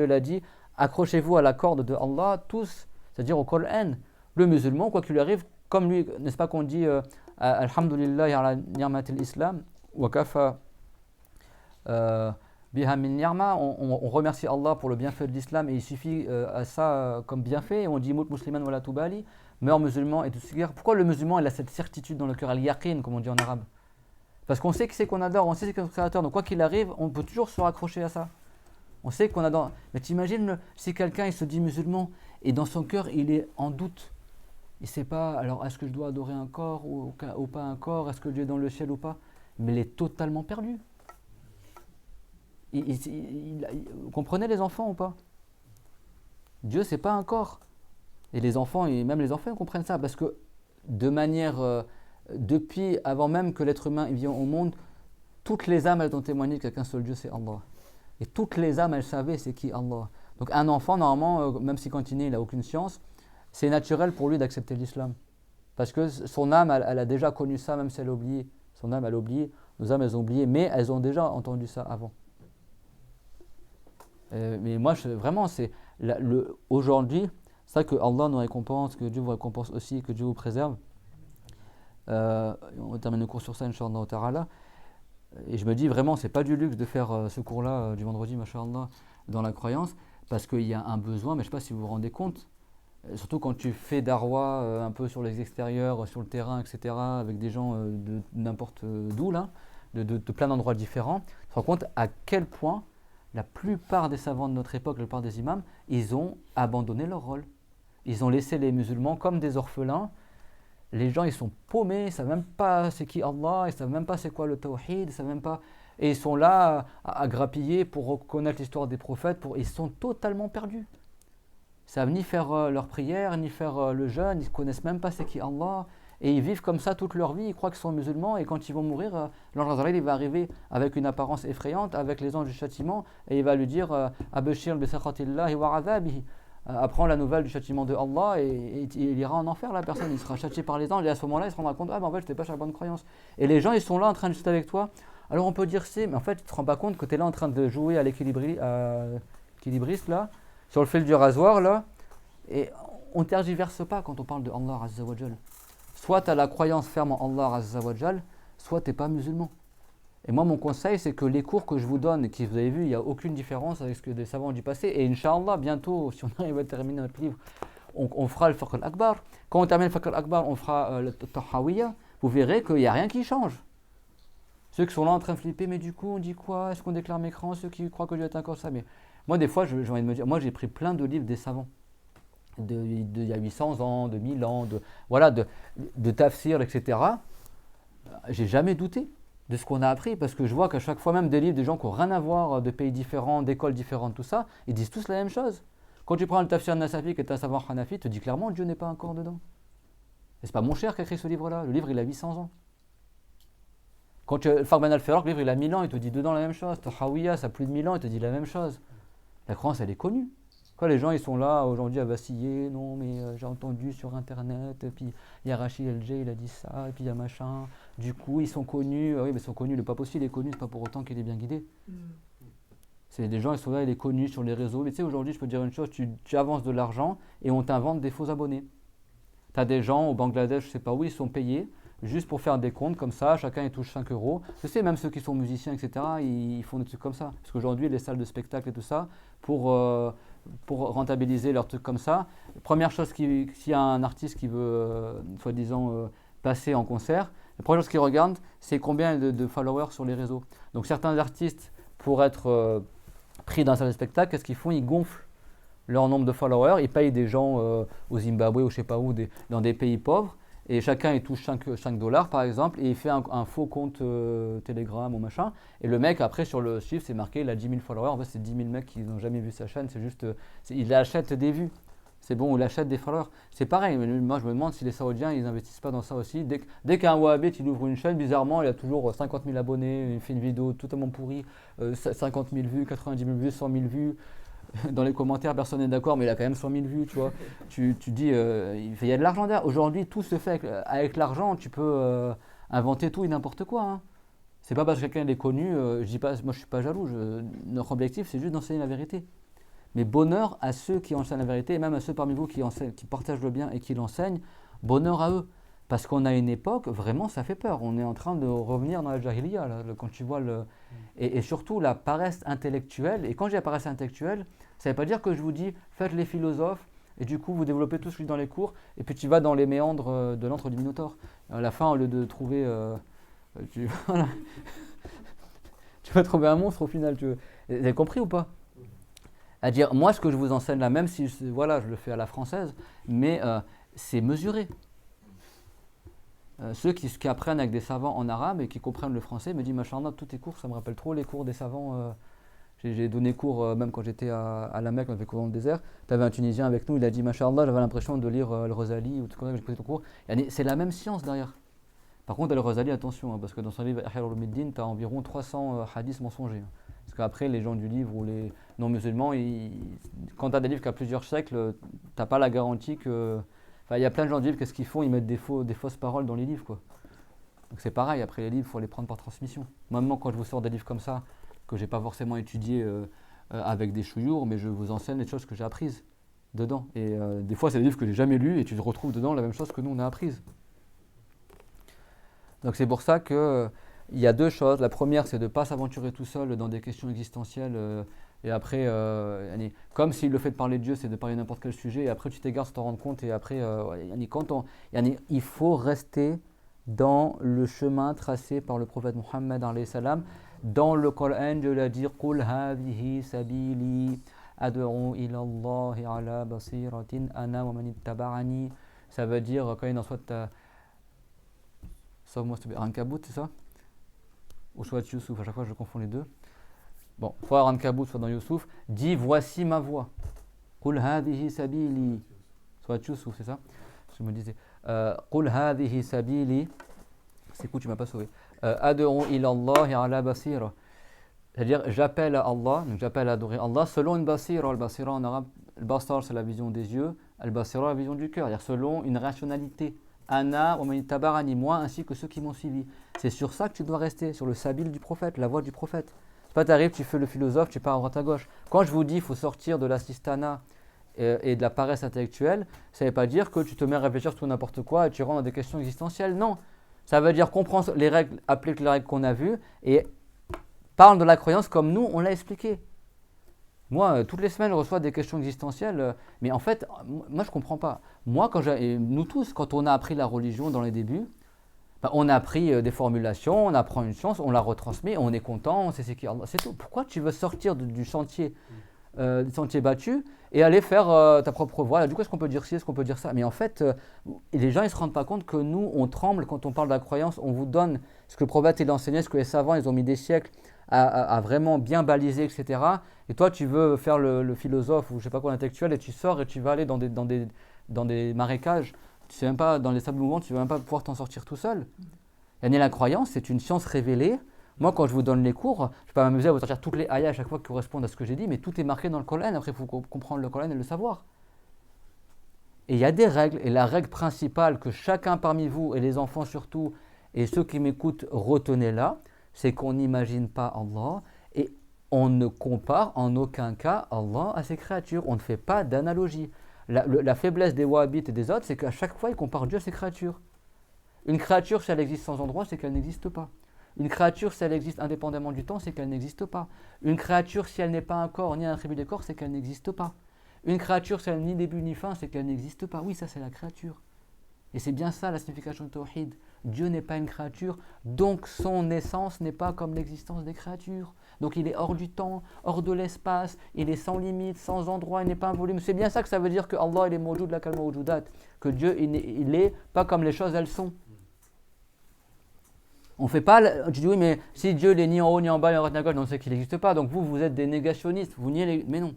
l'a dit, accrochez-vous à la corde de Allah tous, c'est-à-dire au Coran. Le musulman, quoi qu'il lui arrive, comme lui, n'est-ce pas qu'on dit Alhamdulillah ala ni'matil islam wa kafa biha min ni'ma, on remercie Allah pour le bienfait de l'islam et il suffit à ça comme bienfait. Et on dit Mout musliman wa la tubali, meurs musulman et tout ce. Pourquoi le musulman il a cette certitude dans le cœur, al-yaqin comme on dit en arabe? Parce qu'on sait que c'est qu'on adore, on sait que c'est notre créateur, donc quoi qu'il arrive, on peut toujours se raccrocher à ça. On sait qu'on adore. Mais t'imagines si quelqu'un il se dit musulman et dans son cœur il est en doute. Il ne sait pas, alors est-ce que je dois adorer un corps ou pas un corps? Est-ce que Dieu est dans le ciel ou pas? Mais il est totalement perdu. Vous comprenez les enfants ou pas? Dieu c'est pas un corps. Et les enfants, et même les enfants comprennent ça parce que de manière, depuis avant même que l'être humain vienne au monde, toutes les âmes elles ont témoigné qu'il n'y a qu'un seul Dieu, c'est Allah. Et toutes les âmes, elles savaient c'est qui Allah. Donc un enfant, normalement, même si quand il est né, il n'a aucune science, c'est naturel pour lui d'accepter l'islam. Parce que son âme, elle a déjà connu ça, même si elle a oublié. Son âme, elle a oublié. Nos âmes, elles ont oublié, mais elles ont déjà entendu ça avant. Mais moi, vraiment, aujourd'hui, c'est ça que Allah nous récompense, que Dieu vous récompense aussi, que Dieu vous préserve. On termine le cours sur ça, Inch'Allah Ta'ala. Et je me dis vraiment, c'est pas du luxe de faire ce cours-là du vendredi, Masha'Allah, dans la croyance, parce qu'il y a un besoin, mais je ne sais pas si vous vous rendez compte, surtout quand tu fais darwa un peu sur les extérieurs, sur le terrain, etc., avec des gens de n'importe d'où, là, de plein d'endroits différents, tu te rends compte à quel point la plupart des savants de notre époque, la plupart des imams, ils ont abandonné leur rôle. Ils ont laissé les musulmans comme des orphelins. Les gens, ils sont paumés, ils ne savent même pas c'est qui Allah, ils ne savent même pas c'est quoi le tawhid, ils savent même pas. Et ils sont là à grappiller pour reconnaître l'histoire des prophètes, ils sont totalement perdus. Ils ne savent ni faire leur prière, ni faire le jeûne, ils ne connaissent même pas c'est qui Allah. Et ils vivent comme ça toute leur vie, ils croient qu'ils sont musulmans, et quand ils vont mourir, l'ange Azraïl il va arriver avec une apparence effrayante, avec les anges du châtiment, et il va lui dire Abashir bi sakhatillahi wa adhabihi. Apprend la nouvelle du châtiment de Allah et il ira en enfer, la personne, il sera châtié par les anges, et à ce moment-là il se rendra compte, ah ben en fait je n'étais pas sur la bonne croyance. Et les gens ils sont là en train de discuter avec toi, alors on peut dire c'est, mais en fait tu ne te rends pas compte que tu es là en train de jouer à l'équilibriste là, sur le fil du rasoir là, et on ne tergiverse pas quand on parle de Allah Azza wa Jal. Soit tu as la croyance ferme en Allah Azza wa Jal, soit tu n'es pas musulman. Et moi, mon conseil, c'est que les cours que je vous donne, et qui vous avez vu, il n'y a aucune différence avec ce que des savants du passé. Et Inch'Allah, bientôt, si on arrive à terminer notre livre, on fera le Fiqh al-Akbar. Quand on termine le Fiqh al-Akbar, on fera le Tahawiyya. Vous verrez qu'il n'y a rien qui change. Ceux qui sont là en train de flipper, mais du coup, on dit quoi? Est-ce qu'on déclare mécréant? Ceux qui croient que Dieu est encore ça. Mais moi, des fois, j'ai envie de me dire, moi, j'ai pris plein de livres des savants. Il y a 800 ans, de 1000 ans, de tafsir, etc. J'ai jamais douté de ce qu'on a appris, parce que je vois qu'à chaque fois, même des livres, des gens qui n'ont rien à voir, de pays différents, d'écoles différentes, tout ça, ils disent tous la même chose. Quand tu prends le tafsir Nasafi, qui est un savant Hanafi, te dit clairement Dieu n'est pas encore dedans. Et c'est pas mon cher qui a écrit ce livre-là. Le livre, il a 800 ans. Quand tu le Farban al-Farraq, le livre, il a 1000 ans, il te dit dedans la même chose. Tahawiyya, ça a plus de 1000 ans, il te dit la même chose. La croyance, elle est connue. Quand les gens ils sont là aujourd'hui à vaciller, non mais j'ai entendu sur internet, et puis il y a Rachid El-Jay, il a dit ça, et puis il y a machin, du coup ils sont connus, oui mais ils sont connus, le pas possible il est connu, c'est pas pour autant qu'il est bien guidé. C'est des gens, ils sont là, il est connu sur les réseaux, mais tu sais aujourd'hui je peux te dire une chose, tu avances de l'argent et on t'invente des faux abonnés. Tu as des gens au Bangladesh, je sais pas où, ils sont payés juste pour faire des comptes comme ça, chacun il touche 5 euros. Je sais, même ceux qui sont musiciens, etc., ils font des trucs comme ça. Parce qu'aujourd'hui, les salles de spectacle et tout ça, pour rentabiliser leurs trucs comme ça, première chose, s'il y a un artiste qui veut, soi-disant, passer en concert, la première chose qu'il regarde, c'est combien de followers sur les réseaux. Donc certains artistes, pour être pris dans la salle de spectacle, qu'est-ce qu'ils font? Ils gonflent leur nombre de followers, ils payent des gens au Zimbabwe ou je sais pas où, dans des pays pauvres, et chacun il touche 5 dollars par exemple, et il fait un faux compte Telegram ou machin, et le mec après sur le chiffre c'est marqué il a 10 000 followers, en fait c'est 10 000 mecs qui n'ont jamais vu sa chaîne, c'est juste, il achète des vues, c'est bon, il achète des followers, c'est pareil, mais moi je me demande si les Saoudiens ils investissent pas dans ça aussi, dès qu'un Wahhabite il ouvre une chaîne, bizarrement il a toujours 50 000 abonnés, il fait une vidéo totalement pourrie, 50 000 vues, 90 000 vues, 100 000 vues, dans les commentaires, personne n'est d'accord, mais il a quand même 100 000 vues, tu vois. Tu dis, il y a de l'argent derrière. Aujourd'hui, tout se fait avec l'argent. Tu peux inventer tout et n'importe quoi. Hein. C'est pas parce que quelqu'un est connu, je dis pas, moi je suis pas jaloux. Notre objectif, c'est juste d'enseigner la vérité. Mais bonheur à ceux qui enseignent la vérité, et même à ceux parmi vous qui partagent le bien et qui l'enseignent, bonheur à eux. Parce qu'on a une époque, vraiment, ça fait peur. On est en train de revenir dans la jahiliya, là, quand tu vois et surtout la paresse intellectuelle. Et quand je dis la paresse intellectuelle, ça ne veut pas dire que je vous dis, faites les philosophes, et du coup, vous développez tout ce que je dis dans les cours, et puis tu vas dans les méandres de l'antre du Minotaure. À la fin, au lieu de trouver... voilà. Tu vas trouver un monstre au final. Vous avez compris ou pas? À dire, moi, ce que je vous enseigne là, même si voilà, je le fais à la française, mais c'est mesuré. Ceux qui apprennent avec des savants en arabe et qui comprennent le français me disent Machallah, tous tes cours, ça me rappelle trop les cours des savants. J'ai donné cours, même quand j'étais à la Mecque, on avait cours dans le désert. Tu avais un Tunisien avec nous, il a dit Machallah, j'avais l'impression de lire le Rosali ou tout comme ça, j'ai pris ton cours. C'est la même science derrière. Par contre, le Rosali, attention, parce que dans son livre Ihya Ulumuddin, tu as environ 300 hadiths mensongers. Parce qu'après, les gens du livre ou les non-musulmans, quand tu as des livres qui ont plusieurs siècles, tu n'as pas la garantie que. Enfin, il y a plein de gens du livre, qu'est-ce qu'ils font? Ils mettent des fausses paroles dans les livres, quoi. Donc c'est pareil, après les livres, il faut les prendre par transmission. Moi, même quand je vous sors des livres comme ça, que j'ai pas forcément étudié avec des chouyours, mais je vous enseigne les choses que j'ai apprises dedans. Et des fois, c'est des livres que j'ai jamais lus et tu retrouves dedans la même chose que nous, on a apprises. Donc c'est pour ça que il y a deux choses. La première, c'est de ne pas s'aventurer tout seul dans des questions existentielles. Et après, comme si le fait de parler de Dieu, c'est de parler de n'importe quel sujet. Et après, tu t'égares sans t'en rendre compte. Et après, il faut rester dans le chemin tracé par le prophète Mohammed alayhi salam. Dans le Coran, Dieu l'a dit Qul hadhihi sabili ad'u ila Allahi ala basiratin ana wa man ittaba'ani. Ça veut dire, quand il en soit sauve-moi s'il te plaît, Ankabut, c'est ça? Ou soit Youssouf, à chaque fois je confonds les deux. Bon, soit Ankabut, soit dans Youssouf, dit voici ma voie. Qul hadhihi sabili. Soit Youssouf, c'est ça? Je me disais. Qul hadhihi sabili. C'est cool, tu m'as pas sauvé. Ad'u ila Allah ala basira. C'est-à-dire, j'appelle à Allah, donc j'appelle à adorer Allah selon une basira. Al-basira en arabe, al-basar c'est la vision des yeux, al-basira la vision du cœur, c'est-à-dire selon une rationalité. Ana wa man tabarani, moi ainsi que ceux qui m'ont suivi. C'est sur ça que tu dois rester, sur le sabil du prophète, la voie du prophète. C'est pas t'arrives, tu fais le philosophe, tu pars à droite à gauche. Quand je vous dis qu'il faut sortir de l'assistana et de la paresse intellectuelle, ça ne veut pas dire que tu te mets à réfléchir sur tout n'importe quoi et tu rentres dans des questions existentielles. Non. Ça veut dire comprendre les règles, applique les règles qu'on a vues et parle de la croyance comme nous, on l'a expliqué. Moi, toutes les semaines, je reçois des questions existentielles, mais en fait, moi, je ne comprends pas. Moi, et nous tous, quand on a appris la religion dans les débuts, on a appris des formulations, on apprend une science, on la retransmet, on est content, on sait ce qui est. C'est tout. Pourquoi tu veux sortir du sentier battu et aller faire ta propre voie? Du coup, est-ce qu'on peut dire ci, est-ce qu'on peut dire ça? Mais en fait, les gens, ils ne se rendent pas compte que nous, on tremble quand on parle de la croyance, on vous donne ce que le prophète il enseignait, ce que les savants, ils ont mis des siècles à vraiment bien baliser, etc. Et toi, tu veux faire le philosophe ou je sais pas quoi, l'intellectuel, et tu sors et tu vas aller dans des marécages. Tu sais même pas, dans les sables mouvants, tu ne vas même pas pouvoir t'en sortir tout seul. Et la croyance, c'est une science révélée. Moi, quand je vous donne les cours, je ne vais pas m'amuser à vous sortir toutes les ayats à chaque fois qui correspondent à ce que j'ai dit, mais tout est marqué dans le Coran. Après, il faut comprendre le Coran et le savoir. Et il y a des règles. Et la règle principale que chacun parmi vous, et les enfants surtout, et ceux qui m'écoutent, retenez là, c'est qu'on n'imagine pas Allah et on ne compare en aucun cas Allah à ses créatures. On ne fait pas d'analogie. La faiblesse des wahhabites et des autres, c'est qu'à chaque fois, ils comparent Dieu à ses créatures. Une créature, si elle existe sans endroit, c'est qu'elle n'existe pas. Une créature, si elle existe indépendamment du temps, c'est qu'elle n'existe pas. Une créature, si elle n'est pas un corps ni un attribut des corps, c'est qu'elle n'existe pas. Une créature, si elle n'a ni début ni fin, c'est qu'elle n'existe pas. Oui, ça c'est la créature. Et c'est bien ça la signification de Tawhid. Dieu n'est pas une créature, donc son essence n'est pas comme l'existence des créatures. Donc il est hors du temps, hors de l'espace, il est sans limite, sans endroit, il n'est pas un volume. C'est bien ça que ça veut dire que Allah il est mawjoud la kal mawjoudat, que Dieu il est pas comme les choses elles sont. On fait pas, tu dis oui mais si Dieu n'est ni en haut ni en bas ni en droite ni à gauche, on sait qu'il n'existe pas, donc vous êtes des négationnistes, vous niez les... Mais non.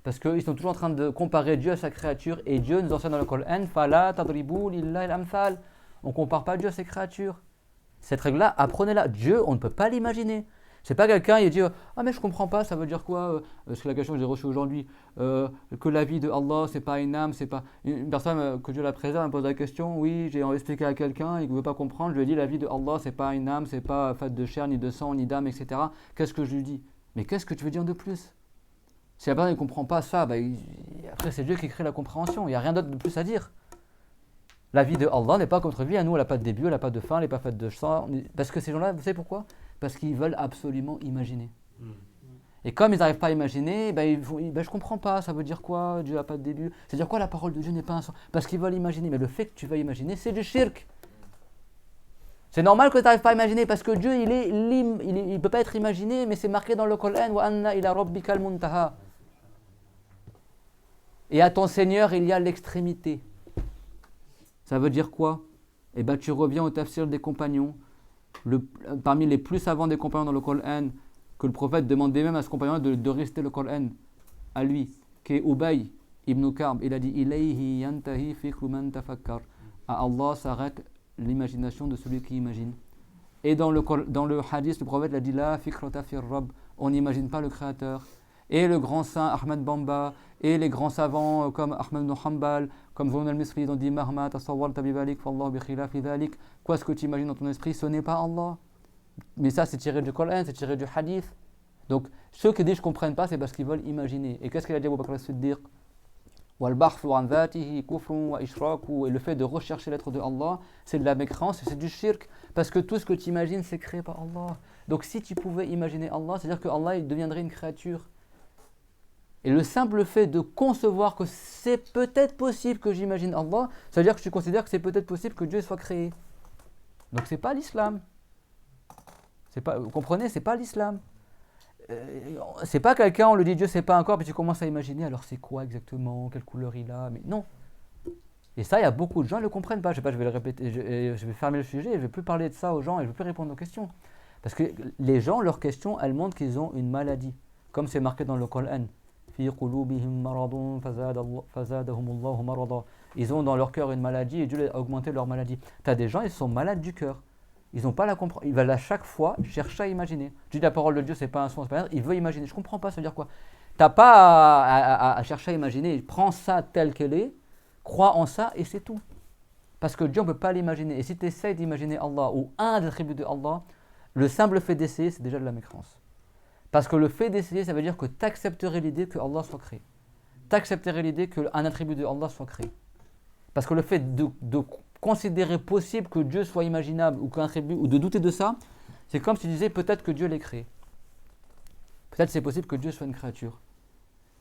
Parce qu'ils sont toujours en train de comparer Dieu à sa créature et Dieu nous enseigne dans le Coran fala tadribu lillahi al-amthal. On ne compare pas Dieu à ses créatures. Cette règle-là, apprenez-la. Dieu, on ne peut pas l'imaginer. C'est pas quelqu'un qui dit ah mais je comprends pas, ça veut dire quoi? C'est la question que j'ai reçue aujourd'hui, que la vie de Allah c'est pas une âme, c'est pas une personne que Dieu la préserve me pose la question. Oui, j'ai expliqué à quelqu'un, il ne veut pas comprendre. Je lui ai dit la vie de Allah c'est pas une âme, c'est pas faite de chair ni de sang ni d'âme, etc. Qu'est-ce que je lui dis? Mais qu'est-ce que tu veux dire de plus? Si la personne ne comprend pas ça, après c'est Dieu qui crée la compréhension. Il n'y a rien d'autre de plus à dire. La vie de Allah n'est pas comme notre vie à nous, elle n'a pas de début, elle n'a pas de fin, elle n'est pas faite de sang. Parce que ces gens-là, vous savez pourquoi? Parce qu'ils veulent absolument imaginer. Et comme ils n'arrivent pas à imaginer, je ne comprends pas, ça veut dire quoi? Dieu n'a pas de début. C'est-à-dire quoi la parole de Dieu n'est pas un sens? Parce qu'ils veulent imaginer. Mais le fait que tu veuilles imaginer, c'est du shirk. C'est normal que tu n'arrives pas à imaginer parce que Dieu, il ne peut pas être imaginé, mais c'est marqué dans le Coran wa anna ila rabbikal muntaha. Et à ton Seigneur, il y a l'extrémité. Ça veut dire quoi? Eh bien, tu reviens au tafsir des compagnons. Parmi les plus savants des compagnons dans le Coran, que le prophète demandait même à ce compagnon de réciter le Coran à lui, qui est Ubay ibn Ka'b. Il a dit Ilayhi yantahi fikru man tafakkar. À Allah s'arrête l'imagination de celui qui imagine. Et dans le hadith, le prophète a dit La fikrata fir Rabb. on n'imagine pas le Créateur. Et le grand saint Ahmed Bamba, et les grands savants comme Ahmed ibn Hanbal, comme Zun al-Misri, ils ont dit Mahma tasawwarta bi dhalik, fallahu bi khilafi dhalik. Quoi, ce que tu imagines dans ton esprit, ce n'est pas Allah. Mais ça, c'est tiré du Coran, c'est tiré du Hadith. Donc, ceux qui disent je ne comprenne pas, c'est parce qu'ils veulent imaginer. Et qu'est-ce qu'il a dit Abu Bakr as-Siddiq? Et le fait de rechercher l'être de Allah, c'est de la mécréance, c'est du shirk, parce que tout ce que tu imagines, c'est créé par Allah. Donc si tu pouvais imaginer Allah, c'est-à-dire que Allah il deviendrait une créature. Et le simple fait de concevoir que c'est peut-être possible que j'imagine Allah, ça veut dire que tu considères que c'est peut-être possible que Dieu soit créé. Donc c'est pas l'islam. Vous comprenez, c'est pas l'islam. C'est pas quelqu'un, on lui dit Dieu c'est pas un corps, puis tu commences à imaginer alors c'est quoi exactement, quelle couleur il a, mais non. Et ça, il y a beaucoup de gens qui ne le comprennent pas. Je vais le répéter, je vais fermer le sujet, et je ne vais plus parler de ça aux gens, et je ne vais plus répondre aux questions. Parce que les gens, leurs questions, elles montrent qu'ils ont une maladie. Comme c'est marqué dans le Coran. Ils ont dans leur cœur une maladie, et Dieu a augmenté leur maladie. Tu as des gens, ils sont malades du cœur. Ils n'ont pas la compréhension. Ils veulent à chaque fois chercher à imaginer. Tu dis la parole de Dieu, c'est pas un son, c'est pas un... Il veut imaginer. Je ne comprends pas, ça veut dire quoi? Tu n'as pas à chercher à imaginer. Prends ça tel qu'elle est, crois en ça et c'est tout. Parce que Dieu, on ne peut pas l'imaginer. Et si tu essaies d'imaginer Allah ou un des attributs de Allah, le simple fait d'essayer, c'est déjà de la mécréance. Parce que le fait d'essayer, ça veut dire que tu accepterais l'idée que Allah soit créé. Tu accepterais l'idée qu'un attribut de Allah soit créé. Parce que le fait de considérer possible que Dieu soit imaginable ou qu'un attribut, ou de douter de ça, c'est comme si tu disais peut-être que Dieu l'ait créé. Peut-être c'est possible que Dieu soit une créature.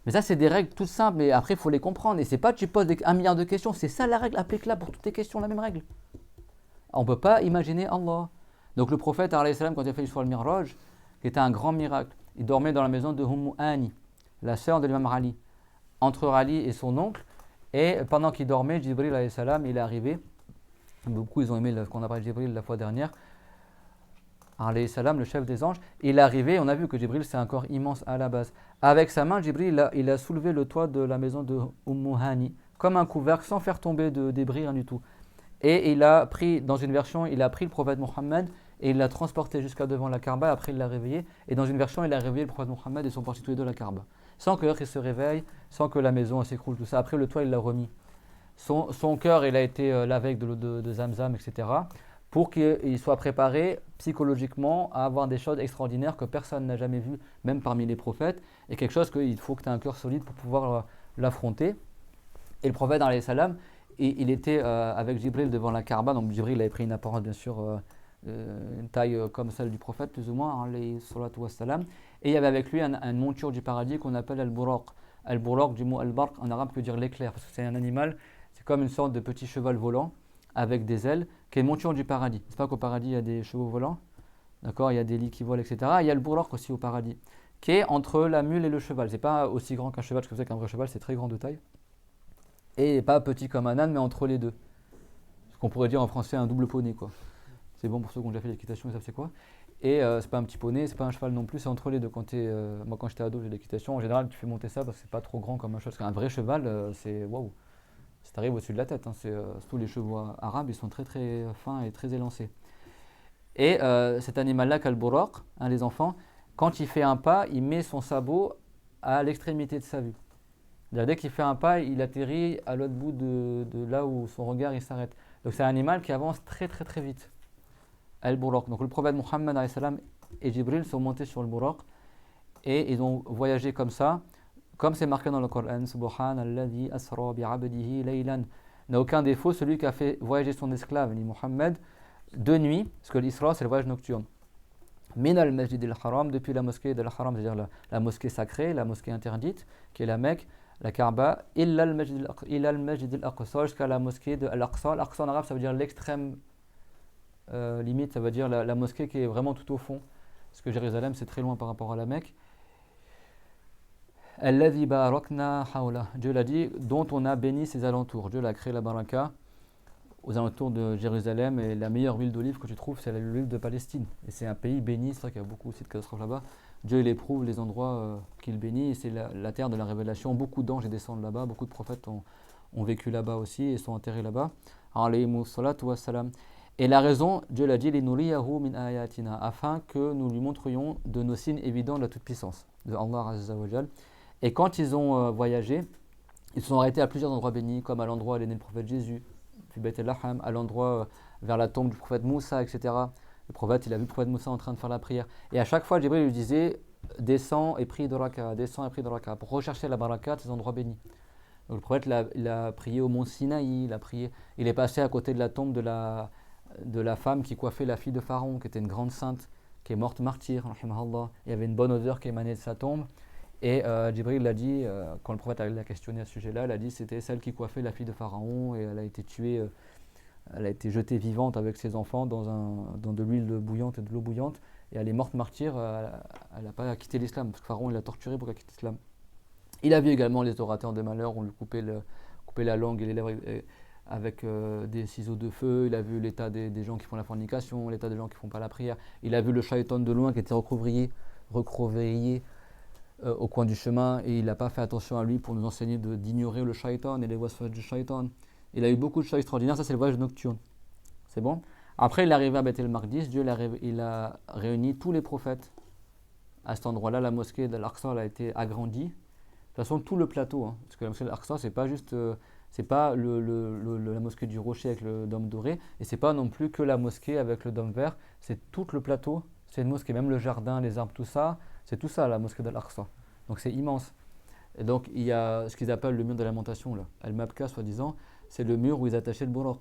Mais ça, c'est des règles toutes simples, mais après, il faut les comprendre. Et c'est pas tu poses 1 milliard de questions, c'est ça la règle, applique-la pour toutes tes questions, la même règle. On ne peut pas imaginer Allah. Donc le prophète, alayhi salam, quand il a fait l'histoire du Mi'raj, qui était un grand miracle, il dormait dans la maison de Hani, la sœur de l'imam Ali, entre Ali et son oncle. Et pendant qu'il dormait, Jibril, alayhi salam, il est arrivé. Beaucoup, ils ont aimé ce qu'on a parlé de Jibril la fois dernière. Alayhi salam, le chef des anges, il est arrivé, on a vu que Jibril c'est un corps immense à la base. Avec sa main, Jibril il a soulevé le toit de la maison de Hani, comme un couvercle, sans faire tomber de débris, rien du tout. Et il a pris, dans une version, il a pris le prophète Mohammed et il l'a transporté jusqu'à devant la Kaaba, après il l'a réveillé. Et dans une version, il a réveillé le prophète Mohammed et ils sont partis tous les deux à la Kaaba. Sans que il se réveille, sans que la maison s'écroule, tout ça. Après le toit, il l'a remis. Son cœur, il a été lavé avec de l'eau de Zamzam, etc. pour qu'il soit préparé psychologiquement à avoir des choses extraordinaires que personne n'a jamais vues, même parmi les prophètes, et quelque chose qu'il faut que tu aies un cœur solide pour pouvoir l'affronter. Et le prophète, alayhi salam, il était avec Jibril devant la Kaaba, donc Jibril avait pris une apparence, bien sûr, une taille comme celle du prophète, plus ou moins, alayhi salatu wassalam, et il y avait avec lui une monture du paradis qu'on appelle Al-Buraq. Al-Buraq, du mot Al-Barq, en arabe, veut dire l'éclair, parce que c'est un animal, c'est comme une sorte de petit cheval volant, avec des ailes, qui est une monture du paradis. C'est pas qu'au paradis il y a des chevaux volants, d'accord, il y a des lits qui volent, etc. Il y a le buraq aussi au paradis, qui est entre la mule et le cheval. C'est pas aussi grand qu'un cheval, parce que vous savez qu'un vrai cheval c'est très grand de taille, et pas petit comme un âne, mais entre les deux. Ce qu'on pourrait dire en français un double poney, quoi. C'est bon pour ceux qui ont déjà fait l'équitation, ils savent c'est quoi. Et c'est pas un petit poney, c'est pas un cheval non plus, c'est entre les deux. Moi quand j'étais ado, j'ai de l'équitation, en général tu fais monter ça parce que c'est pas trop grand comme un cheval. Parce qu'un vrai cheval, c'est waouh. Ça t'arrive au-dessus de la tête, hein. Surtout les chevaux arabes, ils sont très très fins et très élancés. Et cet animal-là, Kalburaq, les enfants, quand il fait un pas, il met son sabot à l'extrémité de sa vue. Dès qu'il fait un pas, il atterrit à l'autre bout de là où son regard il s'arrête. Donc c'est un animal qui avance très très très vite. Al-Buraq. Donc le prophète Mohammed alayhi salam et Jibril sont montés sur le Buraq et ils ont voyagé comme ça. Comme c'est marqué dans le Coran, Subhanalladhi asra bi'abdihi laylan. N'a aucun défaut celui qui a fait voyager son esclave, ni Mohammed, de nuit, parce que l'Isra c'est le voyage nocturne. Min al-Masjid al-Haram, depuis la mosquée de l'Haram, c'est-à-dire la mosquée sacrée, la mosquée interdite, qui est la Mecque, la Kaaba, illa al-Masjid al-Aqsa, jusqu'à la mosquée de Al-Aqsa. L'Aqsa en arabe ça veut dire l'extrême limite, ça veut dire la mosquée qui est vraiment tout au fond, parce que Jérusalem c'est très loin par rapport à la Mecque. Alladhi barakna hawla. Dieu l'a dit, dont on a béni ses alentours. Dieu l'a créé la baraka aux alentours de Jérusalem, et la meilleure huile d'olive que tu trouves, c'est l'huile de Palestine. Et c'est un pays béni, c'est vrai qu'il y a beaucoup aussi de catastrophes là-bas. Dieu il éprouve les endroits qu'il bénit, et c'est la terre de la révélation. Beaucoup d'anges descendent là-bas, beaucoup de prophètes ont vécu là-bas aussi et sont enterrés là-bas. Alayhimus salatu wassalam. Et la raison, Dieu l'a dit, linuriyahu min ayatina, afin que nous lui montrions de nos signes évidents de la toute-puissance de Allah Azza wa Jal. Et quand ils ont voyagé, ils se sont arrêtés à plusieurs endroits bénis, comme à l'endroit où est né le prophète Jésus, fi Beit el-Laham, à l'endroit vers la tombe du prophète Moussa, etc. Le prophète, il a vu le prophète Moussa en train de faire la prière. Et à chaque fois, Jibril lui disait, descends et prie de raka, descends et prie de raka, pour rechercher la baraka de ces endroits bénis. Donc le prophète, il a prié au mont Sinaï, il est passé à côté de la tombe de la femme qui coiffait la fille de Pharaon, qui était une grande sainte, qui est morte martyre, rahimahullah. Il y avait une bonne odeur qui émanait de sa tombe. Et Jibril l'a dit, quand le prophète l'a questionné à ce sujet-là, il a dit c'était celle qui coiffait la fille de Pharaon et elle a été tuée, elle a été jetée vivante avec ses enfants dans de l'huile bouillante et de l'eau bouillante. Et elle est morte martyre, elle n'a pas quitté l'islam, parce que Pharaon l'a torturée pour qu'elle quitte l'islam. Il a vu également les orateurs de malheur, on lui coupait la langue et les lèvres avec des ciseaux de feu. Il a vu l'état des gens qui font la fornication, l'état des gens qui ne font pas la prière. Il a vu le shaitan de loin qui était recroquevillé au coin du chemin, et il n'a pas fait attention à lui pour nous enseigner d'ignorer le shaitan et les wasfas du shaitan. Il a eu beaucoup de choses extraordinaires. Ça, c'est le voyage nocturne. C'est bon. Après, il est arrivé à Beit el-Maqdis. Dieu il a réuni tous les prophètes à cet endroit-là. La mosquée d'Al-Aqsa a été agrandie. De toute façon, tout le plateau, hein, parce que la mosquée d'Al-Aqsa, c'est pas juste, c'est pas la mosquée du rocher avec le dôme doré, et c'est pas non plus que la mosquée avec le dôme vert. C'est tout le plateau. C'est une mosquée, même le jardin, les arbres, tout ça. C'est tout ça, la mosquée d'Al-Aqsa. Donc c'est immense. Et donc il y a ce qu'ils appellent le mur de lamentation, là. Al-Mabka, soi-disant, c'est le mur où ils attachaient le Buraq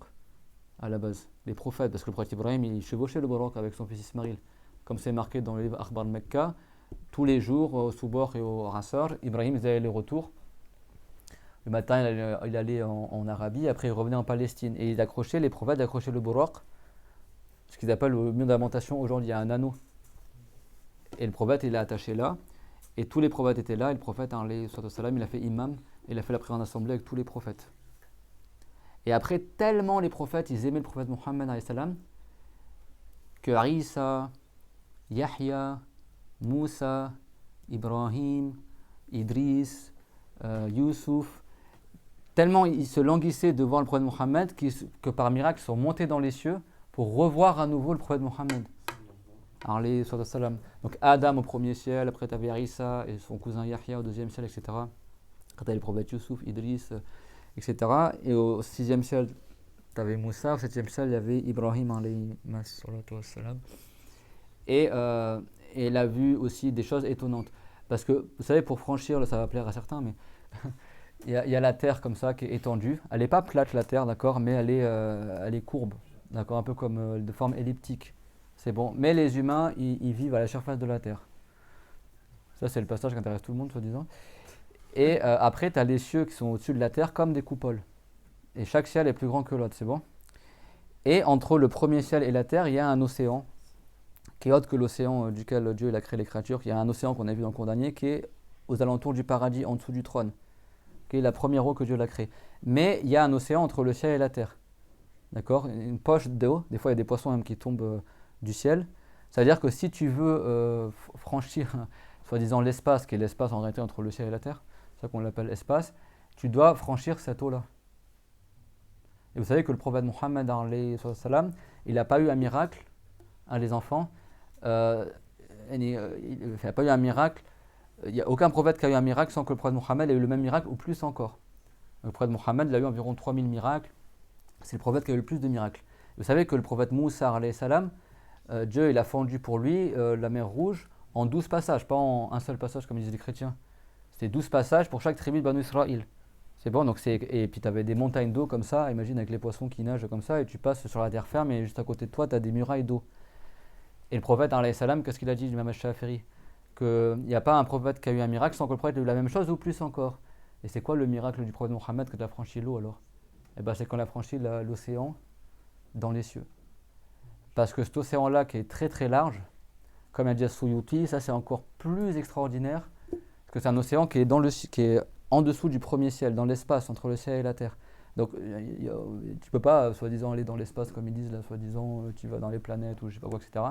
à la base, les prophètes, parce que le prophète Ibrahim, il chevauchait le Buraq avec son fils Ismaïl. Comme c'est marqué dans le livre Akhbar al-Mekka, tous les jours, au Soubor et au Rassar, Ibrahim faisait les retours. Le matin, il allait en Arabie, après il revenait en Palestine. Et les prophètes accrochaient le Buraq, ce qu'ils appellent le mur de lamentation. Aujourd'hui, il y a un anneau. Et le prophète, il l'a attaché là. Et tous les prophètes étaient là. Et le prophète, il a fait imam. Il a fait la prière en assemblée avec tous les prophètes. Et après, tellement les prophètes, ils aimaient le prophète Mohammed, que Isa, Yahya, Moussa, Ibrahim, Idris, Youssouf, tellement ils se languissaient devant le prophète Mohammed que par miracle, ils sont montés dans les cieux pour revoir à nouveau le prophète Mohammed. Donc Adam au premier ciel, après tu avais Isa et son cousin Yahya au deuxième ciel, etc. Après tu avais le prophète Youssouf, Idris, etc. Et au sixième ciel, tu avais Moussa. Au septième ciel, il y avait Ibrahim. Et il a vu aussi des choses étonnantes. Parce que, vous savez, pour franchir, ça va plaire à certains, mais il y a la terre comme ça qui est étendue. Elle n'est pas plate, la terre, d'accord, mais elle est courbe, d'accord, un peu comme de forme elliptique. C'est bon. Mais les humains, ils vivent à la surface de la terre. Ça, c'est le passage qui intéresse tout le monde, soi-disant. Et après, tu as les cieux qui sont au-dessus de la terre comme des coupoles. Et chaque ciel est plus grand que l'autre, c'est bon. Et entre le premier ciel et la terre, il y a un océan qui est autre que l'océan duquel Dieu il a créé les créatures. Il y a un océan qu'on a vu dans le cours dernier qui est aux alentours du paradis, en dessous du trône, qui est la première eau que Dieu l'a créée. Mais il y a un océan entre le ciel et la terre. D'accord. Une poche d'eau. Des fois, il y a des poissons même qui tombent du ciel. C'est-à-dire que si tu veux franchir, soi-disant, l'espace, qui est l'espace en réalité entre le ciel et la terre, c'est ça qu'on l'appelle espace, tu dois franchir cette eau-là. Et vous savez que le prophète Mohammed, il n'a pas eu un miracle, les enfants, il n'a pas eu un miracle, il n'y a aucun prophète qui a eu un miracle sans que le prophète Mohammed ait eu le même miracle ou plus encore. Le prophète Mohammed, il a eu environ 3000 miracles, c'est le prophète qui a eu le plus de miracles. Vous savez que le prophète Moussa, Dieu il a fendu pour lui la mer Rouge en 12 passages, pas en un seul passage comme disaient les chrétiens. C'était 12 passages pour chaque tribu de Banu Israël. C'est bon, donc et puis tu avais des montagnes d'eau comme ça, imagine avec les poissons qui nagent comme ça, et tu passes sur la terre ferme, et juste à côté de toi, tu as des murailles d'eau. Et le prophète, qu'est-ce qu'il a dit, l'imam al-Shafiri? Qu'il n'y a pas un prophète qui a eu un miracle sans que le prophète ait eu la même chose ou plus encore. Et c'est quoi le miracle du prophète Mohammed quand il a franchi l'eau alors? Eh bien, c'est quand il a franchi l'océan dans les cieux. Parce que cet océan-là, qui est très très large, comme a dit As-Suyuti, ça c'est encore plus extraordinaire, parce que c'est un océan qui est en dessous du premier ciel, dans l'espace, entre le ciel et la terre. Donc tu ne peux pas, soi-disant, aller dans l'espace, comme ils disent, là, soi-disant, tu vas dans les planètes, ou je sais pas quoi, etc.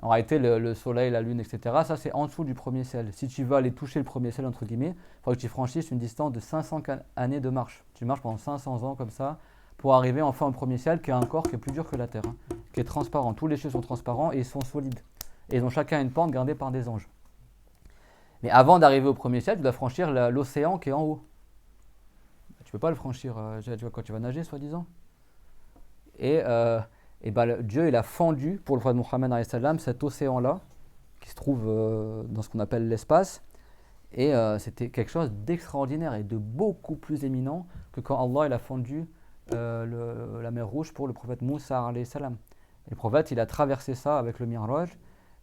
En réalité, le soleil, la lune, etc., ça c'est en dessous du premier ciel. Si tu veux aller toucher le premier ciel, entre guillemets, il faut que tu franchisses une distance de 500 années de marche. Tu marches pendant 500 ans comme ça, pour arriver enfin au premier ciel, qui a un corps qui est plus dur que la terre, qui est transparent. Tous les cieux sont transparents et ils sont solides. Et ils ont chacun une pente gardée par des anges. Mais avant d'arriver au premier ciel, tu dois franchir l'océan qui est en haut. Tu ne peux pas le franchir quand tu vas nager, soi-disant. Et Dieu, il a fendu pour le prophète Mohammed alayhi salam cet océan-là, qui se trouve dans ce qu'on appelle l'espace. Et c'était quelque chose d'extraordinaire et de beaucoup plus éminent que quand Allah il a fendu la mer Rouge pour le prophète Moussa alayhi salam. Et le prophète, il a traversé ça avec le Mi'raj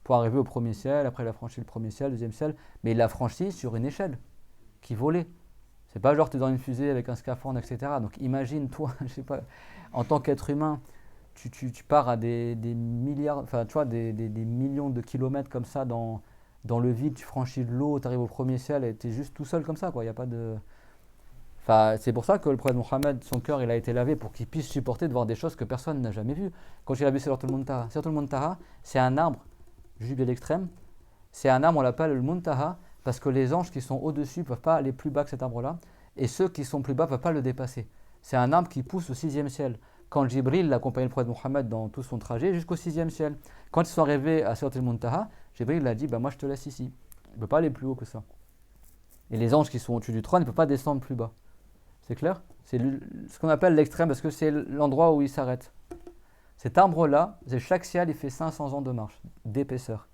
pour arriver au premier ciel. Après, il a franchi le premier ciel, le deuxième ciel. Mais il l'a franchi sur une échelle qui volait. C'est pas genre tu es dans une fusée avec un scaphandre, etc. Donc imagine, toi, je sais pas, en tant qu'être humain, tu pars à des milliards, enfin tu vois, des millions de kilomètres comme ça dans le vide, tu franchis de l'eau, tu arrives au premier ciel et tu es juste tout seul comme ça, quoi. Il y a pas de... Enfin, c'est pour ça que le prophète Mohammed, son cœur, il a été lavé pour qu'il puisse supporter de voir des choses que personne n'a jamais vues. Quand il a vu Siratul Muntaha, Siratul Muntaha, c'est un arbre, juste à l'extrême, c'est un arbre, on l'appelle le Muntaha, parce que les anges qui sont au-dessus ne peuvent pas aller plus bas que cet arbre-là, et ceux qui sont plus bas ne peuvent pas le dépasser. C'est un arbre qui pousse au 6e ciel. Quand Jibril accompagnait le prophète Mohammed dans tout son trajet jusqu'au 6e ciel, quand ils sont arrivés à Siratul Muntaha, Jibril a dit moi je te laisse ici. Il ne peut pas aller plus haut que ça. Et les anges qui sont au-dessus du trône ne peuvent pas descendre plus bas. C'est clair? C'est ce qu'on appelle l'extrême parce que c'est l'endroit où il s'arrête. Cet arbre-là, chaque ciel il fait 500 ans de marche d'épaisseur.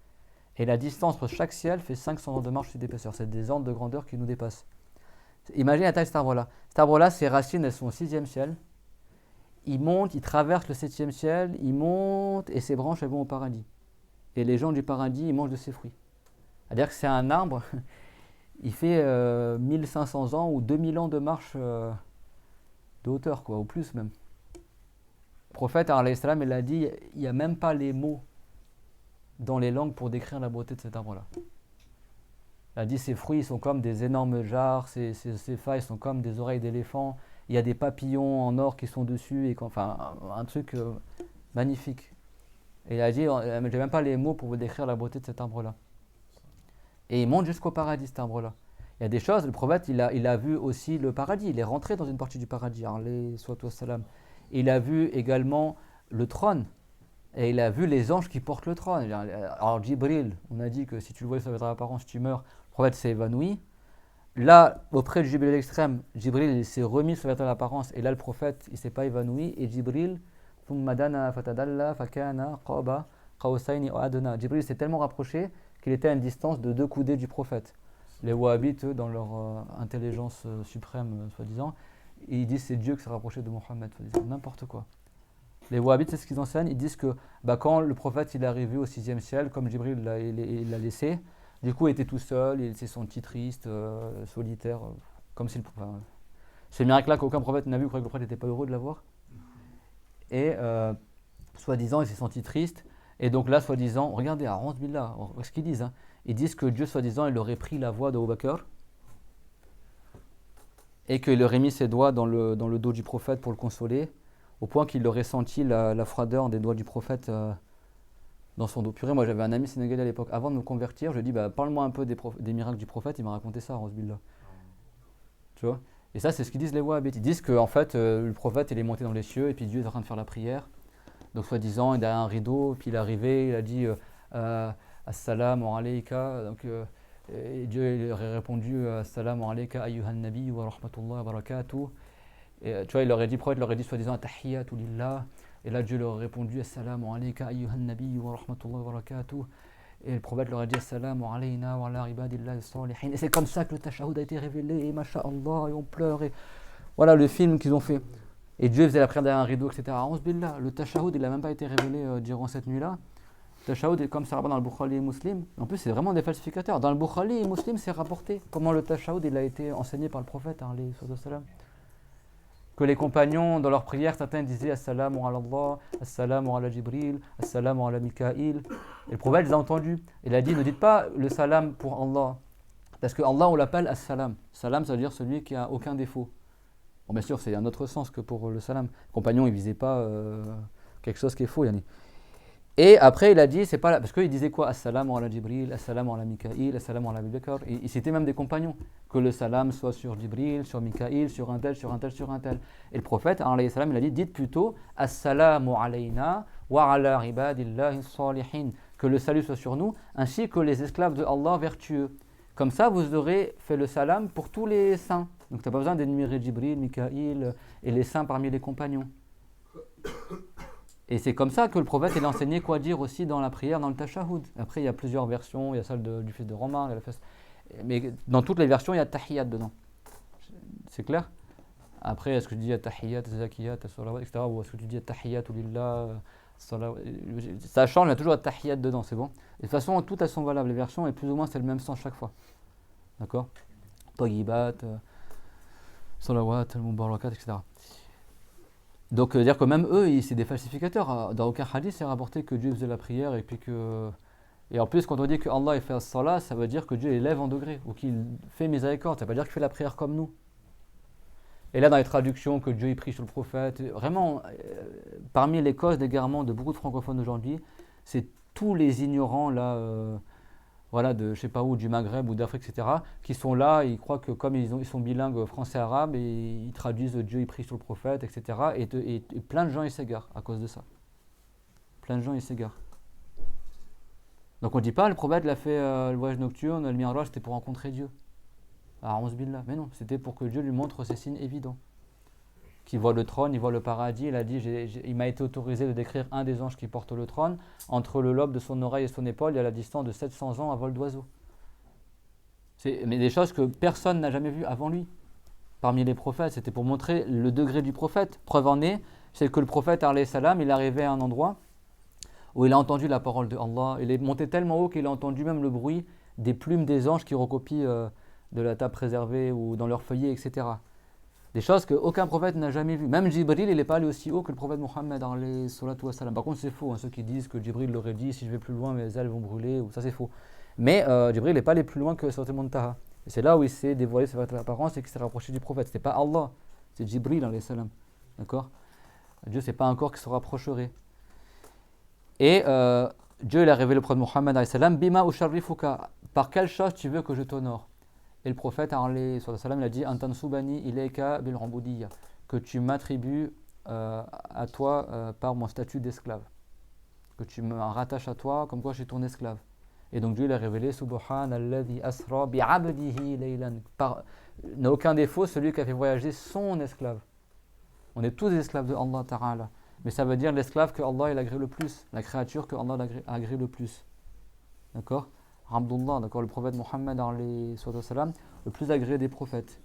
Et la distance entre chaque ciel fait 500 ans de marche d'épaisseur. C'est des ordres de grandeur qui nous dépassent. Imagine la taille de cet arbre-là. Cet arbre-là, ses racines, elles sont au 6e ciel. Il monte, il traverse le 7e ciel, il monte et ses branches, elles vont au paradis. Et les gens du paradis, ils mangent de ses fruits. C'est-à-dire que c'est un arbre, il fait 1500 ans ou 2000 ans de marche de hauteur, quoi, ou plus même. Le prophète, alayhi salam, il a dit, il n'y a même pas les mots dans les langues pour décrire la beauté de cet arbre-là. Il a dit, ses fruits sont comme des énormes jarres, ses feuilles sont comme des oreilles d'éléphant, il y a des papillons en or qui sont dessus, enfin, un truc magnifique. Et il a dit, j'ai même pas les mots pour vous décrire la beauté de cet arbre-là. Et il monte jusqu'au paradis, cet arbre-là. Il y a des choses, le prophète, il a vu aussi le paradis. Il est rentré dans une partie du paradis, alayhi salam. Il a vu également le trône. Et il a vu les anges qui portent le trône. Alors, Jibril, on a dit que si tu le voyais sur votre apparence, tu meurs. Le prophète s'est évanoui. Là, auprès de Jibril l'extrême, Jibril il s'est remis sur l'apparence. Et là, le prophète, il ne s'est pas évanoui. Et Jibril, Jibril s'est tellement rapproché qu'il était à une distance de 2 coudées du prophète. Les Wahhabites, eux, dans leur intelligence suprême, soi-disant, ils disent que c'est Dieu qui s'est rapproché de Mohammed, soi-disant, n'importe quoi. Les Wahhabites, c'est ce qu'ils enseignent, ils disent que quand le prophète il est arrivé au 6e ciel, comme Jibril il l'a laissé, du coup il était tout seul, il s'est senti triste, solitaire, comme si ce miracle-là qu'aucun prophète n'a vu, que le prophète n'était pas heureux de l'avoir. Et soi-disant, il s'est senti triste. Et donc là, soi-disant, regardez, A'ouz billah, ce qu'ils disent. Ils disent que Dieu, soi-disant, il aurait pris la voix d'Abu Bakr et qu'il aurait mis ses doigts dans le dos du prophète pour le consoler, au point qu'il aurait senti la froideur des doigts du prophète dans son dos. Purée, moi j'avais un ami sénégalais à l'époque. Avant de me convertir, je lui ai dit, parle-moi un peu des miracles du prophète. Il m'a raconté ça, A'ouz billah. Tu vois? Et ça, c'est ce qu'ils disent les Wahhabites. Ils disent qu'en fait, le prophète, il est monté dans les cieux et puis Dieu est en train de faire la prière. Donc, soi-disant, il est derrière un rideau, puis il est arrivé, il a dit Assalamu alayka. Donc, et Dieu il aurait répondu Assalamu alayka ayyuhan nabi wa rahmatullahi wa barakatuh. Et tu vois, le prophète leur aurait dit soi-disant Tahiyyatu lillah. Et là, Dieu leur aurait répondu Assalamu alayka ayyuhan nabi wa rahmatullahi wa barakatuh. Et le prophète leur a dit Assalamu alayna wa ala ibadillahi salihin. Et c'est comme ça que le tashahhud a été révélé, et masha'Allah, et on pleure. Et voilà le film qu'ils ont fait. Et Dieu faisait la prière derrière un rideau, etc. A'ouz billah, le tashahhud, il n'a même pas été révélé durant cette nuit-là. Le tashahhud, comme ça dans le Bukhari et Muslim, en plus c'est vraiment des falsificateurs. Dans le Bukhari et Muslim, c'est rapporté comment le tashahhud il a été enseigné par le prophète, alayhi salam. Que les compagnons, dans leurs prières, certains disaient Assalamu ala Allah, Assalamu ala Jibril, Assalamu ala Mikaïl. Et le prophète les a entendus. Il a dit, ne dites pas le salam pour Allah. Parce que Allah, on l'appelle As-Salam. Salam, ça veut dire celui qui n'a aucun défaut. Bon, bien sûr, c'est un autre sens que pour le salam. Les compagnons, ils ne visaient pas quelque chose qui est faux. Yani. Et après, il a dit, c'est pas parce qu'il disait quoi? Assalamu ala Jibril, assalamu ala Mikaïl, assalamu ala Abu Bakr. Et il citait même des compagnons. Que le salam soit sur Jibril, sur Mikaïl, sur un tel, sur un tel, sur un tel. Et le prophète, alayhi salam, il a dit, dites plutôt Assalamu alayna wa ala ibadillahi salihin. Que le salut soit sur nous, ainsi que les esclaves de Allah vertueux. Comme ça, vous aurez fait le salam pour tous les saints. Donc, tu n'as pas besoin d'énumérer Jibril, Mikaïl et les saints parmi les compagnons. Et c'est comme ça que le prophète il a enseigné quoi dire aussi dans la prière, dans le tashahhud. Après, il y a plusieurs versions, il y a celle du fils de Romain, mais dans toutes les versions, il y a tahiyyat dedans. C'est clair? Après, est-ce que tu dis tahiyyat, zakiyat, salawat, etc. Ou est-ce que tu dis tahiyyat lillah, salawat, ça change, il y a toujours tahiyyat dedans, c'est bon? Et de toute façon, toutes elles sont valables, les versions, et plus ou moins c'est le même sens chaque fois. D'accord? Tayyibat, salawat, al-mubarakat, etc. Donc, dire que même eux, c'est des falsificateurs. Dans aucun hadith, c'est rapporté que Dieu faisait la prière et puis que. Et en plus, quand on dit que Allah fait as-salat, ça veut dire que Dieu élève en degré ou qu'il fait miséricorde. Ça veut pas dire qu'il fait la prière comme nous. Et là, dans les traductions, que Dieu y prie sur le prophète, vraiment, parmi les causes d'égarement de beaucoup de francophones aujourd'hui, c'est tous les ignorants là. Voilà, de je sais pas où, du Maghreb ou d'Afrique, etc., qui sont là, ils croient que comme ils sont bilingues français-arabe, et ils traduisent Dieu, ils prient sur le prophète, etc., et plein de gens ils s'égarent à cause de ça. Plein de gens ils s'égarent. Donc on ne dit pas, le prophète l'a fait le voyage nocturne, le Mi'raj, c'était pour rencontrer Dieu. Ah, 11 billah. Mais non, c'était pour que Dieu lui montre ces signes évidents. Qu'il voit le trône, il voit le paradis, il a dit, il m'a été autorisé de décrire un des anges qui porte le trône, entre le lobe de son oreille et son épaule, il y a la distance de 700 ans à vol d'oiseau. Mais des choses que personne n'a jamais vues avant lui. Parmi les prophètes, c'était pour montrer le degré du prophète. Preuve en est, c'est que le prophète, alayhi salam, il est arrivé à un endroit où il a entendu la parole de Allah. Il est monté tellement haut qu'il a entendu même le bruit des plumes des anges qui recopient de la table préservée ou dans leurs feuillets, etc. Des choses qu'aucun prophète n'a jamais vues. Même Jibril, il n'est pas allé aussi haut que le prophète Mohammed. Par contre, c'est faux. Ceux qui disent que Jibril l'aurait dit, si je vais plus loin, mes ailes vont brûler, ça c'est faux. Mais Jibril n'est pas allé plus loin que Surat al-Muntaha. Et c'est là où il s'est dévoilé sa apparence et qu'il s'est rapproché du prophète. Ce n'est pas Allah, c'est Jibril, alayhi salam. D'accord? Dieu, ce n'est pas un corps qui se rapprocherait. Et Dieu, il a révélé le prophète Mohammed, alayhi salam, Bima usharrifuka, par quelle chose tu veux que je t'honore? Et le prophète, alayhi salam, il a dit Antansubani ilayka bil rambudiyya, que tu m'attribues à toi par mon statut d'esclave. Que tu me rattaches à toi comme quoi je suis ton esclave. Et donc Dieu il a révélé Subhanalladhi asra bi'abdihi laylan. N'a aucun défaut celui qui a fait voyager son esclave. On est tous des esclaves de Allah Ta'ala. Mais ça veut dire l'esclave que Allah il agrée le plus, la créature que Allah agrée le plus. D'accord? Abdullah, d'accord, le prophète Mohammed, le plus agréé des prophètes.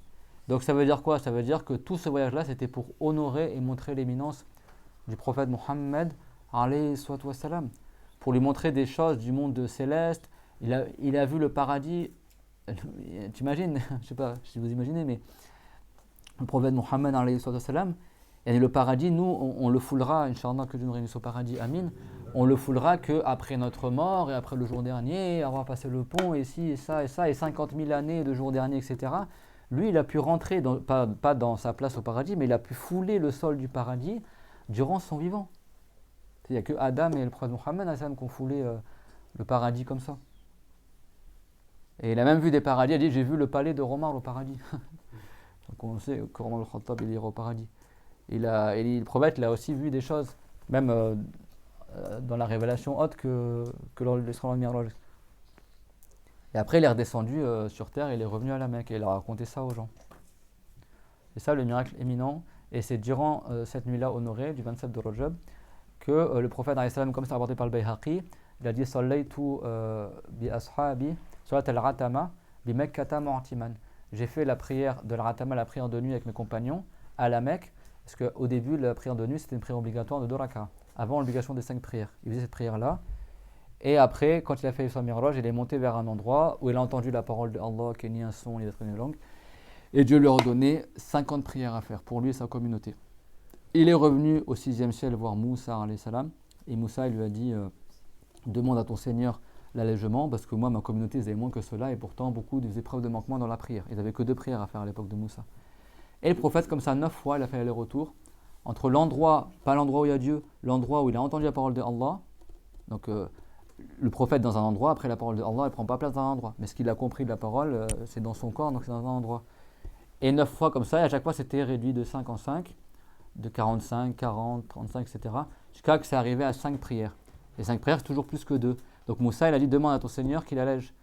Donc ça veut dire quoi? Ça veut dire que tout ce voyage-là, c'était pour honorer et montrer l'éminence du prophète Mohammed, pour lui montrer des choses du monde céleste. Il a vu le paradis. T'imagines? Je ne sais pas si vous imaginez, mais le prophète Mohammed, et le paradis, nous, on le foulera, Inch'Allah, que Dieu nous réunisse au paradis, Amin. On le foulera qu'après notre mort et après le jour dernier, avoir passé le pont, et ci, et ça, et 50 000 années de jour dernier, etc. Lui, il a pu rentrer, pas dans sa place au paradis, mais il a pu fouler le sol du paradis durant son vivant. Il n'y a que Adam et le prophète Mohammed qui ont foulé le paradis comme ça. Et il a même vu des paradis, il a dit j'ai vu le palais de Omar au paradis. Donc on sait que Omar al-Khattab il ira au paradis. Et le prophète il a aussi vu des choses, même dans la révélation haute que lors de l'Isra al-Mi'raj. Et après il est redescendu sur terre et il est revenu à la Mecque et il a raconté ça aux gens. C'est ça le miracle éminent. Et c'est durant cette nuit-là honorée, du 27 de Rajab, que le prophète, comme c'est rapporté par le Bayhaqi, il a dit Sallaytu bi ashabi surat al-Ratama bi Mekkata mu'timan. J'ai fait la prière de l'Ratama, la prière de nuit avec mes compagnons, à la Mecque, parce qu'au début, la prière de nuit, c'était une prière obligatoire de 2 rak'ah, avant l'obligation des 5 prières. Il faisait cette prière-là. Et après, quand il a fait son Mi'raj, il est monté vers un endroit où il a entendu la parole de Allah, qui est ni un son, ni d'être une langue. Et Dieu lui a ordonné 50 prières à faire, pour lui et sa communauté. Il est revenu au 6e ciel voir Moussa, alayhi salam, et Moussa il lui a dit demande à ton Seigneur l'allègement, parce que moi, ma communauté, ils avaient moins que cela, et pourtant beaucoup des épreuves de manquement dans la prière. Ils n'avaient que 2 prières à faire à l'époque de Moussa. Et le prophète, comme ça, 9 fois, il a fait aller-retour entre l'endroit, pas l'endroit où il y a Dieu, l'endroit où il a entendu la parole de Allah, Donc le prophète dans un endroit, après la parole de Allah, elle ne prend pas place dans un endroit. Mais ce qu'il a compris de la parole, c'est dans son corps, donc c'est dans un endroit. Et 9 fois comme ça, et à chaque fois c'était réduit de 5 en 5, de 45, 40, 35, etc. Jusqu'à que c'est arrivé à 5 prières. Et 5 prières, c'est toujours plus que 2. Donc Moussa, il a dit, demande à ton Seigneur qu'il allège.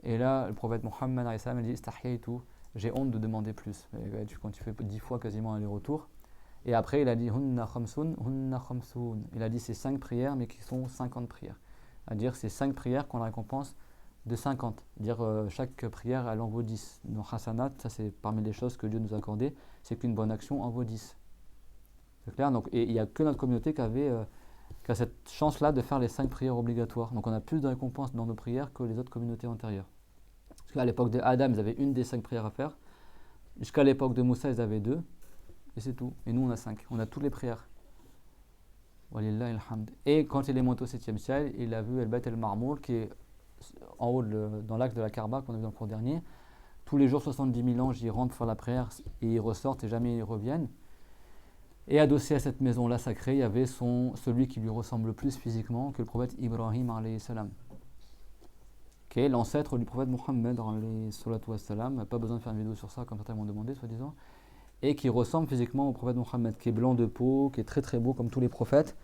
Et là, le prophète Mohammed, il dit, Istahyaytu, j'ai honte de demander plus. Quand tu fais 10 fois quasiment aller-retour. Et après, il a dit, Hunna khamsun, hunna khamsun. Il a dit, c'est 5 prières, mais qui sont 50 prières. C'est-à-dire, c'est 5 prières qu'on la récompense de 50. C'est-à-dire, chaque prière, elle en vaut 10. Dans Hasanat, ça c'est parmi les choses que Dieu nous a accordées, c'est qu'une bonne action en vaut 10. C'est clair. Donc, et il n'y a que notre communauté qui a cette chance-là de faire les 5 prières obligatoires. Donc on a plus de récompenses dans nos prières que les autres communautés antérieures. Parce qu'à l'époque de Adam, ils avaient une des 5 prières à faire. Jusqu'à l'époque de Moussa, ils avaient 2. Et c'est tout. Et nous, on a 5. On a toutes les prières. Walillahi alhamd. Et quand il est monté au 7e ciel, il a vu El-Bayt el-Marmour, qui est en haut dans l'axe de la Kaaba, qu'on a vu dans le cours dernier. Tous les jours, 70 000 anges, ils rentrent faire la prière et ils ressortent et jamais ils reviennent. Et adossé à cette maison-là sacrée, il y avait celui qui lui ressemble le plus physiquement, que le prophète Ibrahim alayhi salam, qui est l'ancêtre du prophète Mohammed alayhi salatu wassalam. Pas besoin de faire une vidéo sur ça, comme certains m'ont demandé, soi-disant. Et qui ressemble physiquement au prophète Mohammed, qui est blanc de peau, qui est très très beau comme tous les prophètes.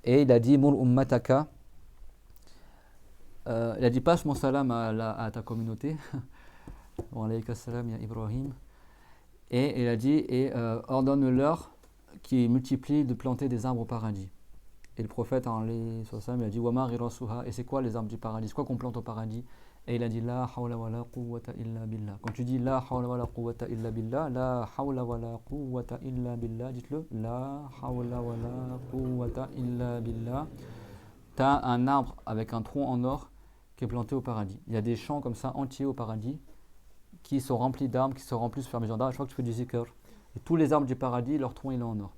Et il a dit Mur ummataka. Il a dit passe mon salam à ta communauté. Wa alayka salam ya Ibrahim. Et il a dit ordonne-leur qui multiplie de planter des arbres au paradis. Et le prophète il a dit Wama rirasuha. Et c'est quoi les arbres du paradis? C'est quoi qu'on plante au paradis? Et il a dit La hawla wa la quwwata illa billah. Quand tu dis La hawla wa la quwwata illa billah, La hawla wa la quwwata illa billah, dites-le. La hawla wa la quwwata illa billah. Tu as un arbre avec un tronc en or qui est planté au paradis. Il y a des champs comme ça entiers au paradis qui sont remplis d'arbres, qui se remplissent au fur et à mesure d'arbres. Je crois que tu fais du zikr. Et tous les arbres du paradis, leur tronc il est en or.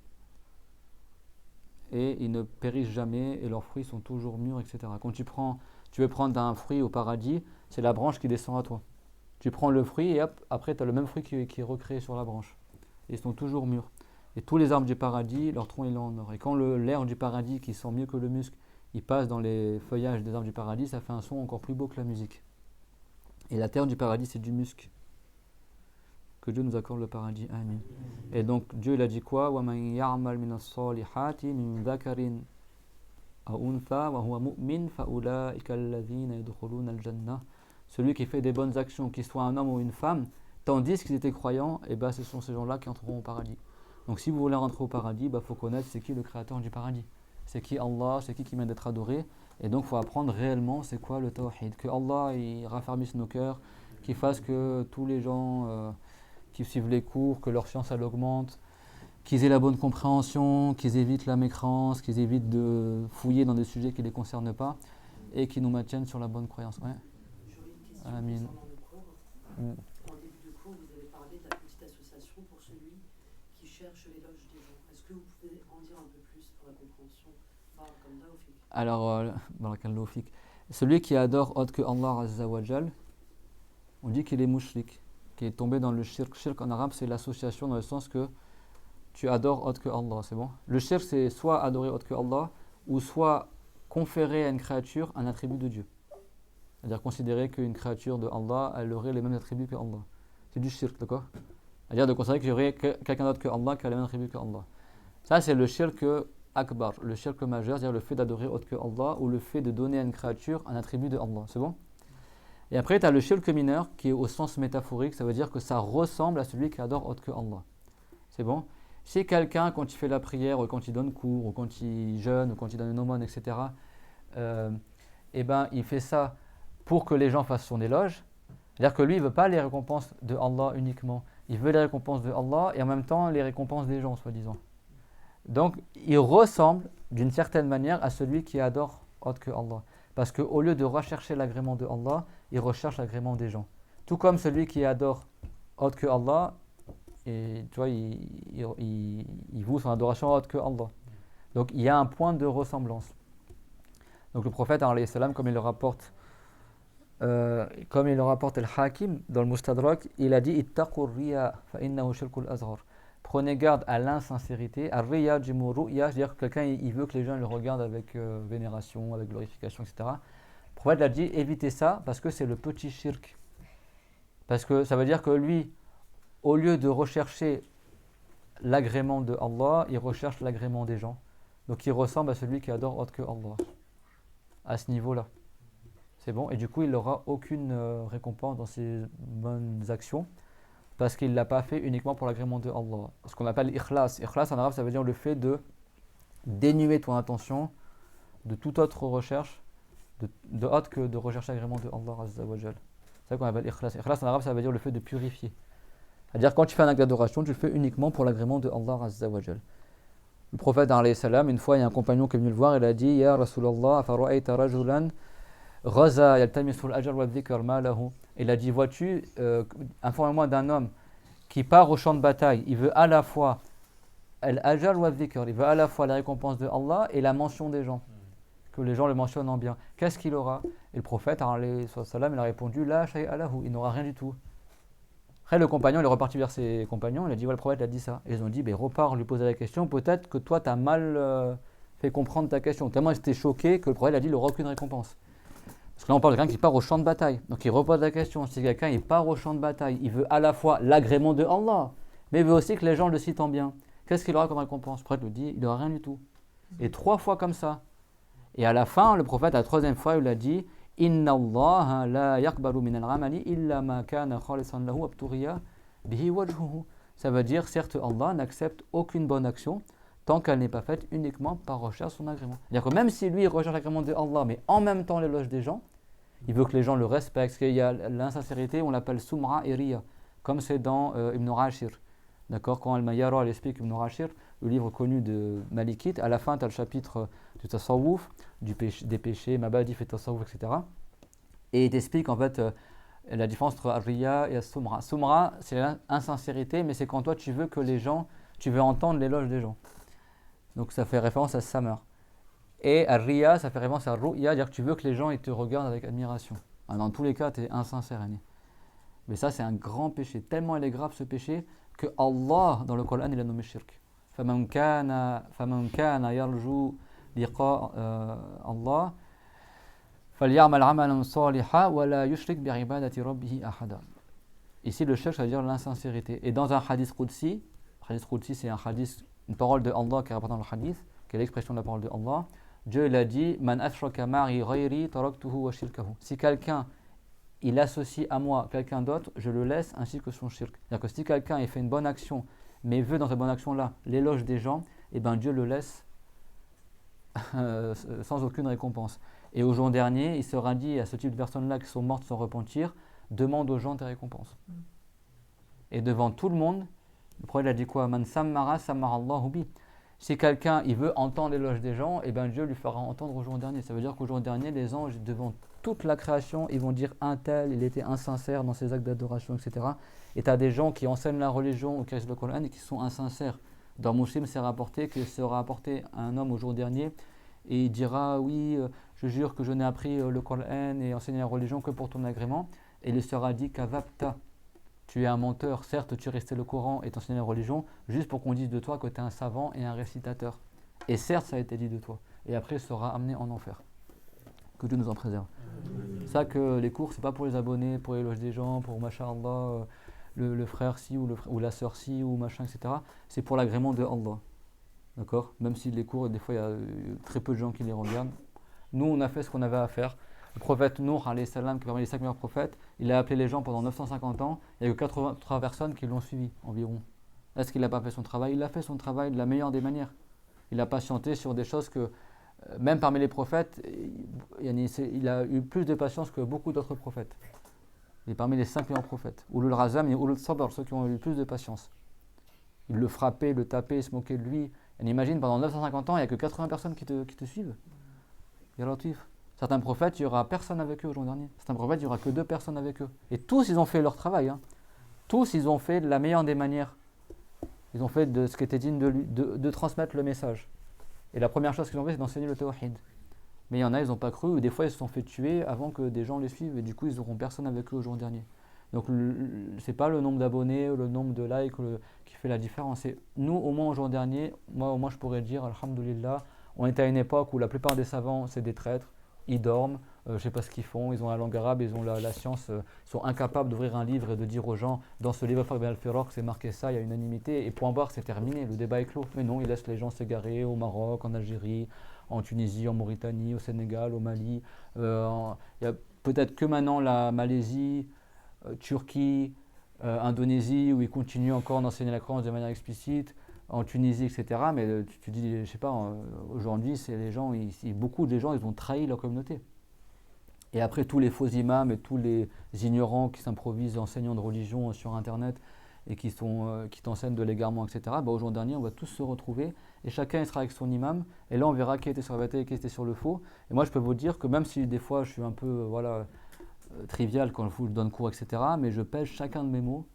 Et ils ne périssent jamais et leurs fruits sont toujours mûrs, etc. Quand tu veux prendre un fruit au paradis, c'est la branche qui descend à toi. Tu prends le fruit et hop, après tu as le même fruit qui est recréé sur la branche. Et ils sont toujours mûrs. Et tous les arbres du paradis, leur tronc il est en or. Et quand l'air du paradis, qui sent mieux que le musc, il passe dans les feuillages des arbres du paradis, ça fait un son encore plus beau que la musique. Et la terre du paradis, c'est du musc. Que Dieu nous accorde le paradis. Amin. Et donc Dieu il a dit quoi? وَمَنْ يَعْمَلْ مِنَ الصَّالِحَاتِ مِنْ ذَكَرٍ أَوْ أُنْثَى وَهُوَ مُؤْمِنٌ فَأُولَٰئِكَ الَّذِينَ يَدْخُلُونَ الْجَنَّةَ. Celui qui fait des bonnes actions, qu'il soit un homme ou une femme, tandis qu'ils étaient croyants, et ben ce sont ces gens-là qui entreront au paradis. Donc si vous voulez rentrer au paradis, il faut connaître c'est qui le créateur du paradis. C'est qui Allah, c'est qui mérite d'être adoré. Et donc il faut apprendre réellement c'est quoi le tawhid. Que Allah il raffermisse nos cœurs, qu'il fasse que tous les gens qui suivent les cours, que leur science elle augmente, qu'ils aient la bonne compréhension, qu'ils évitent la mécrance, qu'ils évitent de fouiller dans des sujets qui ne les concernent pas et qui nous maintiennent sur la bonne croyance. Ouais. J'aurais une question Amin. concernant le cours. En début de cours, vous avez parlé de la petite association pour celui qui cherche l'éloge des gens. Est-ce que vous pouvez en dire un peu plus pour la compréhension? Comme Daoufik. Alors, barakallahu fik. Celui qui adore autre que Allah Azza wa Jal, on dit qu'il est mushrik, qui est tombé dans le shirk. Shirk en arabe, c'est l'association dans le sens que tu adores autre que Allah, c'est bon? Le shirk, c'est soit adorer autre que Allah, ou soit conférer à une créature un attribut de Dieu. C'est-à-dire considérer qu'une créature de Allah, elle aurait les mêmes attributs que Allah. C'est du shirk, d'accord? C'est-à-dire de considérer qu'il y aurait quelqu'un d'autre que Allah qui a les mêmes attributs que Allah. Ça, c'est le shirk akbar, le shirk majeur, c'est-à-dire le fait d'adorer autre que Allah, ou le fait de donner à une créature un attribut de Allah, c'est bon? Et après, tu as le shirk mineur qui est au sens métaphorique, ça veut dire que ça ressemble à celui qui adore autre que Allah. C'est bon? Si quelqu'un, quand il fait la prière, ou quand il donne cours, ou quand il jeûne, ou quand il donne une aumône, etc., il fait ça pour que les gens fassent son éloge. C'est-à-dire que lui, il ne veut pas les récompenses de Allah uniquement. Il veut les récompenses de Allah et en même temps les récompenses des gens, soi-disant. Donc, il ressemble d'une certaine manière à celui qui adore autre que Allah. Parce qu'au lieu de rechercher l'agrément de Allah, il recherche l'agrément des gens. Tout comme celui qui adore autre que Allah, et tu vois, il voue son adoration autre que Allah. Donc, il y a un point de ressemblance. Donc, le prophète, alayhi salam, comme il le rapporte Al-Hakim dans le Mustadrak, il a dit Ittaqur riya fa innahu shirkul azghar. Prenez garde à l'insincérité. Ar-riya, jimu ru'ya, c'est-à-dire que quelqu'un il veut que les gens le regardent avec vénération, avec glorification, etc. Le prophète a dit évitez ça parce que c'est le petit shirk. Parce que ça veut dire que lui, au lieu de rechercher l'agrément de Allah, il recherche l'agrément des gens. Donc il ressemble à celui qui adore autre que Allah. À ce niveau-là. C'est bon. Et du coup, il n'aura aucune récompense dans ses bonnes actions. Parce qu'il ne l'a pas fait uniquement pour l'agrément de Allah. Ce qu'on appelle ikhlas. Ikhlas en arabe, ça veut dire le fait de dénuer ton intention de toute autre recherche, de autre que de rechercher l'agrément de Allah Azza wa Jal. C'est ça qu'on appelle ikhlas. Ikhlas en arabe, ça veut dire le fait de purifier. C'est-à-dire quand tu fais un acte d'adoration, tu le fais uniquement pour l'agrément de Allah Azza wa Jal. Le prophète, alayhi salam, une fois, il y a un compagnon qui est venu le voir, il a dit Ya Rasulallah, afara'ayta rajulan ghaza yaltamisul ajr wa dhikr ma lahu. Il a dit vois-tu, informe-moi d'un homme qui part au champ de bataille, il veut à la fois al-ajr wa dhikr, il veut à la fois la récompense de Allah et la mention des gens, que les gens le mentionnent en bien. Qu'est-ce qu'il aura? Et le prophète, alayhi salam, il a répondu La shay'a lahu, il n'aura rien du tout. Après, le compagnon, il est reparti vers ses compagnons, il a dit le prophète a dit ça. Et ils ont dit repars lui poser la question, peut-être que toi tu as mal fait comprendre ta question. Tellement ils étaient choqués que le prophète a dit il n'aura aucune récompense. Parce que là on parle de quelqu'un qui part au champ de bataille. Donc il repose la question, si quelqu'un il part au champ de bataille, il veut à la fois l'agrément de Allah, mais il veut aussi que les gens le citent en bien. Qu'est-ce qu'il aura comme récompense? Le prophète lui dit il n'aura rien du tout. Et 3 fois comme ça. Et à la fin, le prophète, à la 3e fois, il a dit Inna Allah la yaqbalu min al-amali illa ma kana khalisan lahu abtughiya bihi wajhuhu. Ça veut dire, certes, Allah n'accepte aucune bonne action tant qu'elle n'est pas faite uniquement par recherche de son agrément. C'est-à-dire que même si lui il recherche l'agrément de Allah, mais en même temps l'éloge des gens, il veut que les gens le respectent, parce qu'il y a l'insincérité, on l'appelle Sum'a et Riya, comme c'est dans Ibn Ashir. D'accord? Quand Al-Mayyara explique Ibn Ashir, le livre connu de Malikite, à la fin tu as le chapitre du Tasawwuf, des péchés, Mabadif et Tasawwuf, etc. Et il t'explique en fait la différence entre Ar-Riya et As-Sum'a. Sum'a, c'est l'insincérité, mais c'est quand toi tu veux que les gens, tu veux entendre l'éloge des gens. Donc ça fait référence à Samar. Et Ar-Riya, ça fait référence à Ru'ya, c'est-à-dire que tu veux que les gens ils te regardent avec admiration. Dans tous les cas, tu es insincère. Mais ça, c'est un grand péché. Tellement il est grave ce péché que Allah, dans le Coran, il a nommé shirk. فَمَنْ كَانَ يَرْجُو لِقَاءَ Allah فَلْيَعْمَلْ عَمَلًا صَالِحًا وَلَا يُشْرِكْ بِعِبَادَةِ رَبِّهِ أَحَدًا. Ici, le shirk, ça veut dire l'insincérité. Et dans un hadith Qudsi, c'est un hadith, une parole de Allah qui est rapportée dans le hadith, qui est l'expression de la parole de Allah. Dieu il a dit Man ashraka ma'i ghayri taraktuhu wa shirkahu. Si quelqu'un il associe à moi quelqu'un d'autre, je le laisse ainsi que son shirk. C'est-à-dire que si quelqu'un il fait une bonne action, mais veut dans cette bonne action-là l'éloge des gens, et ben Dieu le laisse sans aucune récompense. Et au jour dernier, il sera dit à ce type de personnes-là qui sont mortes sans repentir, demande aux gens tes récompenses. Et devant tout le monde, le prophète a dit quoi? Man sammara sammara Allahu bi. Si quelqu'un il veut entendre l'éloge des gens, et ben Dieu lui fera entendre au jour dernier. Ça veut dire qu'au jour dernier, les anges, devant toute la création, ils vont dire un tel, il était insincère dans ses actes d'adoration, etc. Et tu as des gens qui enseignent la religion ou qui récitent le Coran et qui sont insincères. Dans Muslim, c'est rapporté qu'il sera apporté un homme au jour dernier et il dira oui, je jure que je n'ai appris le Coran et enseigné la religion que pour ton agrément. Et il sera dit kavabta. Tu es un menteur, certes tu restais le Coran et t'enseignes la religion, juste pour qu'on dise de toi que tu es un savant et un récitateur. Et certes ça a été dit de toi. Et après il sera amené en enfer. Que Dieu nous en préserve. C'est ça que les cours, c'est pas pour les abonnés, pour l'éloge des gens, pour machallah, le frère ci ou la sœur ci ou machin, etc. C'est pour l'agrément de Allah. D'accord? Même si les cours, des fois il y a très peu de gens qui les regardent. Nous on a fait ce qu'on avait à faire. Le prophète Nuh, alayhi salam, qui est parmi les 5 meilleurs prophètes, il a appelé les gens pendant 950 ans. Il n'y a que 83 personnes qui l'ont suivi environ. Est-ce qu'il n'a pas fait son travail? Il a fait son travail de la meilleure des manières. Il a patienté sur des choses que, même parmi les prophètes, il a eu plus de patience que beaucoup d'autres prophètes. Il est parmi les 5 meilleurs prophètes. Ulul Razam et Ulul Sabr, ceux qui ont eu le plus de patience. Il le frappait, le tapait, il se moquait de lui. Et imagine, pendant 950 ans, il n'y a que 80 personnes qui te suivent. Il y a relatif. Certains prophètes, il n'y aura personne avec eux au jour dernier. Certains prophètes, il n'y aura que 2 personnes avec eux. Et tous, ils ont fait leur travail. Tous, ils ont fait de la meilleure des manières. Ils ont fait de ce qui était digne de transmettre le message. Et la première chose qu'ils ont fait, c'est d'enseigner le tawhid. Mais il y en a, ils n'ont pas cru, ou des fois, ils se sont fait tuer avant que des gens les suivent. Et du coup, ils n'auront personne avec eux au jour dernier. Donc c'est pas le nombre d'abonnés ou le nombre de likes qui fait la différence. C'est nous, au moins au jour dernier, moi au moins je pourrais dire, alhamdoulilah, on est à une époque où la plupart des savants, c'est des traîtres, ils dorment, je ne sais pas ce qu'ils font, ils ont la langue arabe, ils ont la science, ils sont incapables d'ouvrir un livre et de dire aux gens, dans ce livre Fabien Al-Firaq, c'est marqué ça, il y a unanimité, et point barre, c'est terminé, le débat est clos. Mais non, ils laissent les gens s'égarer au Maroc, en Algérie, en Tunisie, en Mauritanie, au Sénégal, au Mali. Il y a peut-être que maintenant la Malaisie, Turquie, Indonésie, où ils continuent encore d'enseigner la croyance de manière explicite, en Tunisie, etc. Mais tu dis, je sais pas, aujourd'hui, c'est les gens, beaucoup de gens, ils ont trahi leur communauté. Et après, tous les faux imams et tous les ignorants qui s'improvisent enseignants de religion sur Internet et qui t'enseignent de l'égarement, etc., bah, au jour dernier, on va tous se retrouver et chacun sera avec son imam. Et là, on verra qui était sur la vérité et qui était sur le faux. Et moi, je peux vous dire que même si des fois, je suis un peu trivial quand je vous donne cours, etc., mais je pèse chacun de mes mots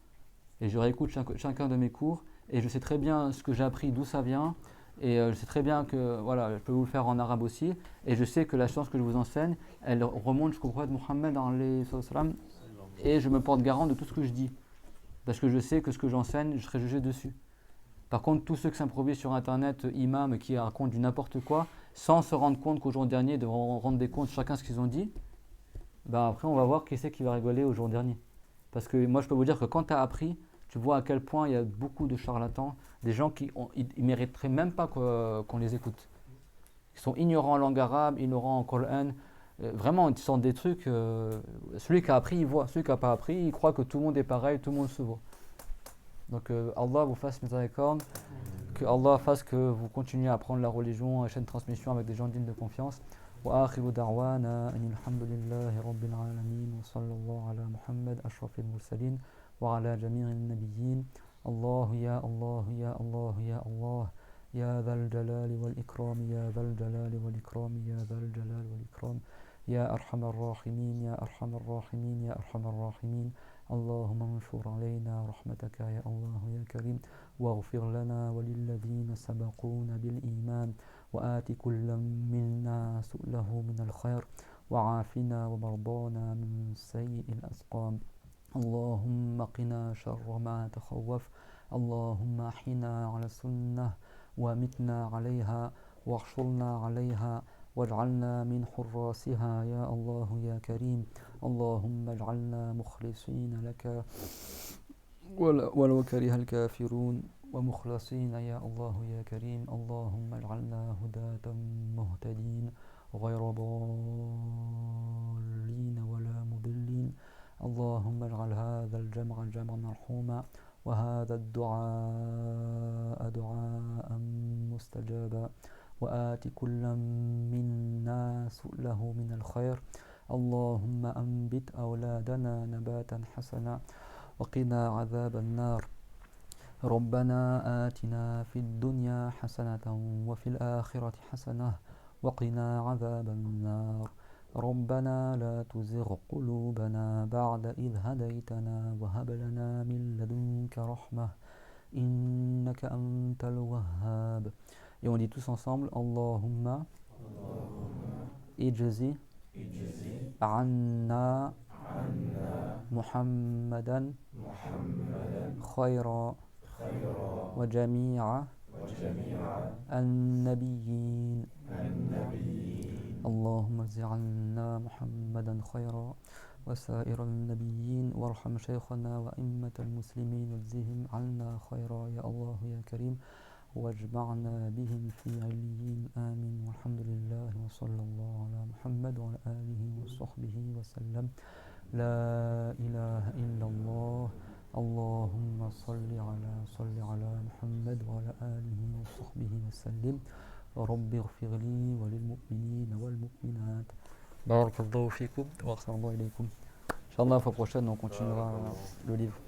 et je réécoute chacun de mes cours et je sais très bien ce que j'ai appris, d'où ça vient. Et je sais très bien que je peux vous le faire en arabe aussi. Et je sais que la science que je vous enseigne, elle remonte jusqu'au prophète Mohammed et je me porte garant de tout ce que je dis. Parce que je sais que ce que j'enseigne, je serai jugé dessus. Par contre, tous ceux qui s'improvisent sur Internet, imams, qui racontent du n'importe quoi, sans se rendre compte qu'au jour dernier, ils devront rendre des comptes chacun ce qu'ils ont dit, après on va voir qui c'est qui va rigoler au jour dernier. Parce que moi je peux vous dire que quand tu as appris, tu vois à quel point il y a beaucoup de charlatans, des gens qui ils mériteraient même pas qu'on les écoute. Ils sont ignorants en langue arabe, ignorants en Coran. Vraiment, ils sont des trucs. Celui qui a appris, il voit. Celui qui n'a pas appris, il croit que tout le monde est pareil, tout le monde se vaut. Donc Allah vous fasse miséricorde, que Allah fasse que vous continuez à apprendre la religion et chaîne de transmission avec des gens dignes de confiance. وآخر دعوانا أن الحمد لله رب العالمين وصلى الله على محمد أشرف المرسلين وعلى جميع النبيين. الله يا الله يا الله يا الله يا ذا الجلال والإكرام يا ذا الجلال والإكرام يا ذا الجلال والإكرام يا أرحم الراحمين يا أرحم الراحمين يا أرحم الراحمين. اللهم انشر علينا رحمتك يا الله يا كريم واغفر لنا وللذين سبقونا بالإيمان وآت كل منا سؤله من الخير وعافنا ومرضانا من سيء الأسقام. اللهم قنا شر ما تخوف. اللهم أحينا على السنة ومتنا عليها واحشرنا عليها واجعلنا من حراسها يا الله يا كريم. اللهم اجعلنا مخلصين لك ولو كره الكافرون ومخلصين يا الله يا كريم. اللهم اجعلنا هداة مهتدين غير ضالين ولا مضلين. اللهم اجعل هذا الجمع جمعا مرحوما وهذا الدعاء دعاء مستجابا وآت كل منا سؤله من الخير. اللهم أنبت أولادنا نباتا حسنا وقنا عذاب النار. ربنا آتنا في الدنيا حسنة وفي الآخرة حسنة وقنا عذاب النار. ربنا لا تزغ قلوبنا بعد إذ هديتنا وهب لنا من لدنك رحمة إنك أنت الوهاب. Et on dit tous ensemble Allahumma ijzi anna Muhammadan khayra وجميع النبيين. اللهم اجز عنا محمدا خيرا وسائر النبيين وارحم شيخنا وأئمة المسلمين واجزهم عنا خيرا يا الله يا كريم واجمعنا بهم في عليين آمين. والحمد لله وصلى الله على محمد وعلى آله وصحبه وسلم. لا إله إلا الله. اللهم صل على محمد وعلى آله وصحبه وسلم. رب اغفر لي وللمؤمنين والمؤمنات. بارك الله فيكم وأحسن الله إليكم. Inch'Allah, la fois prochaine, on continuera le livre.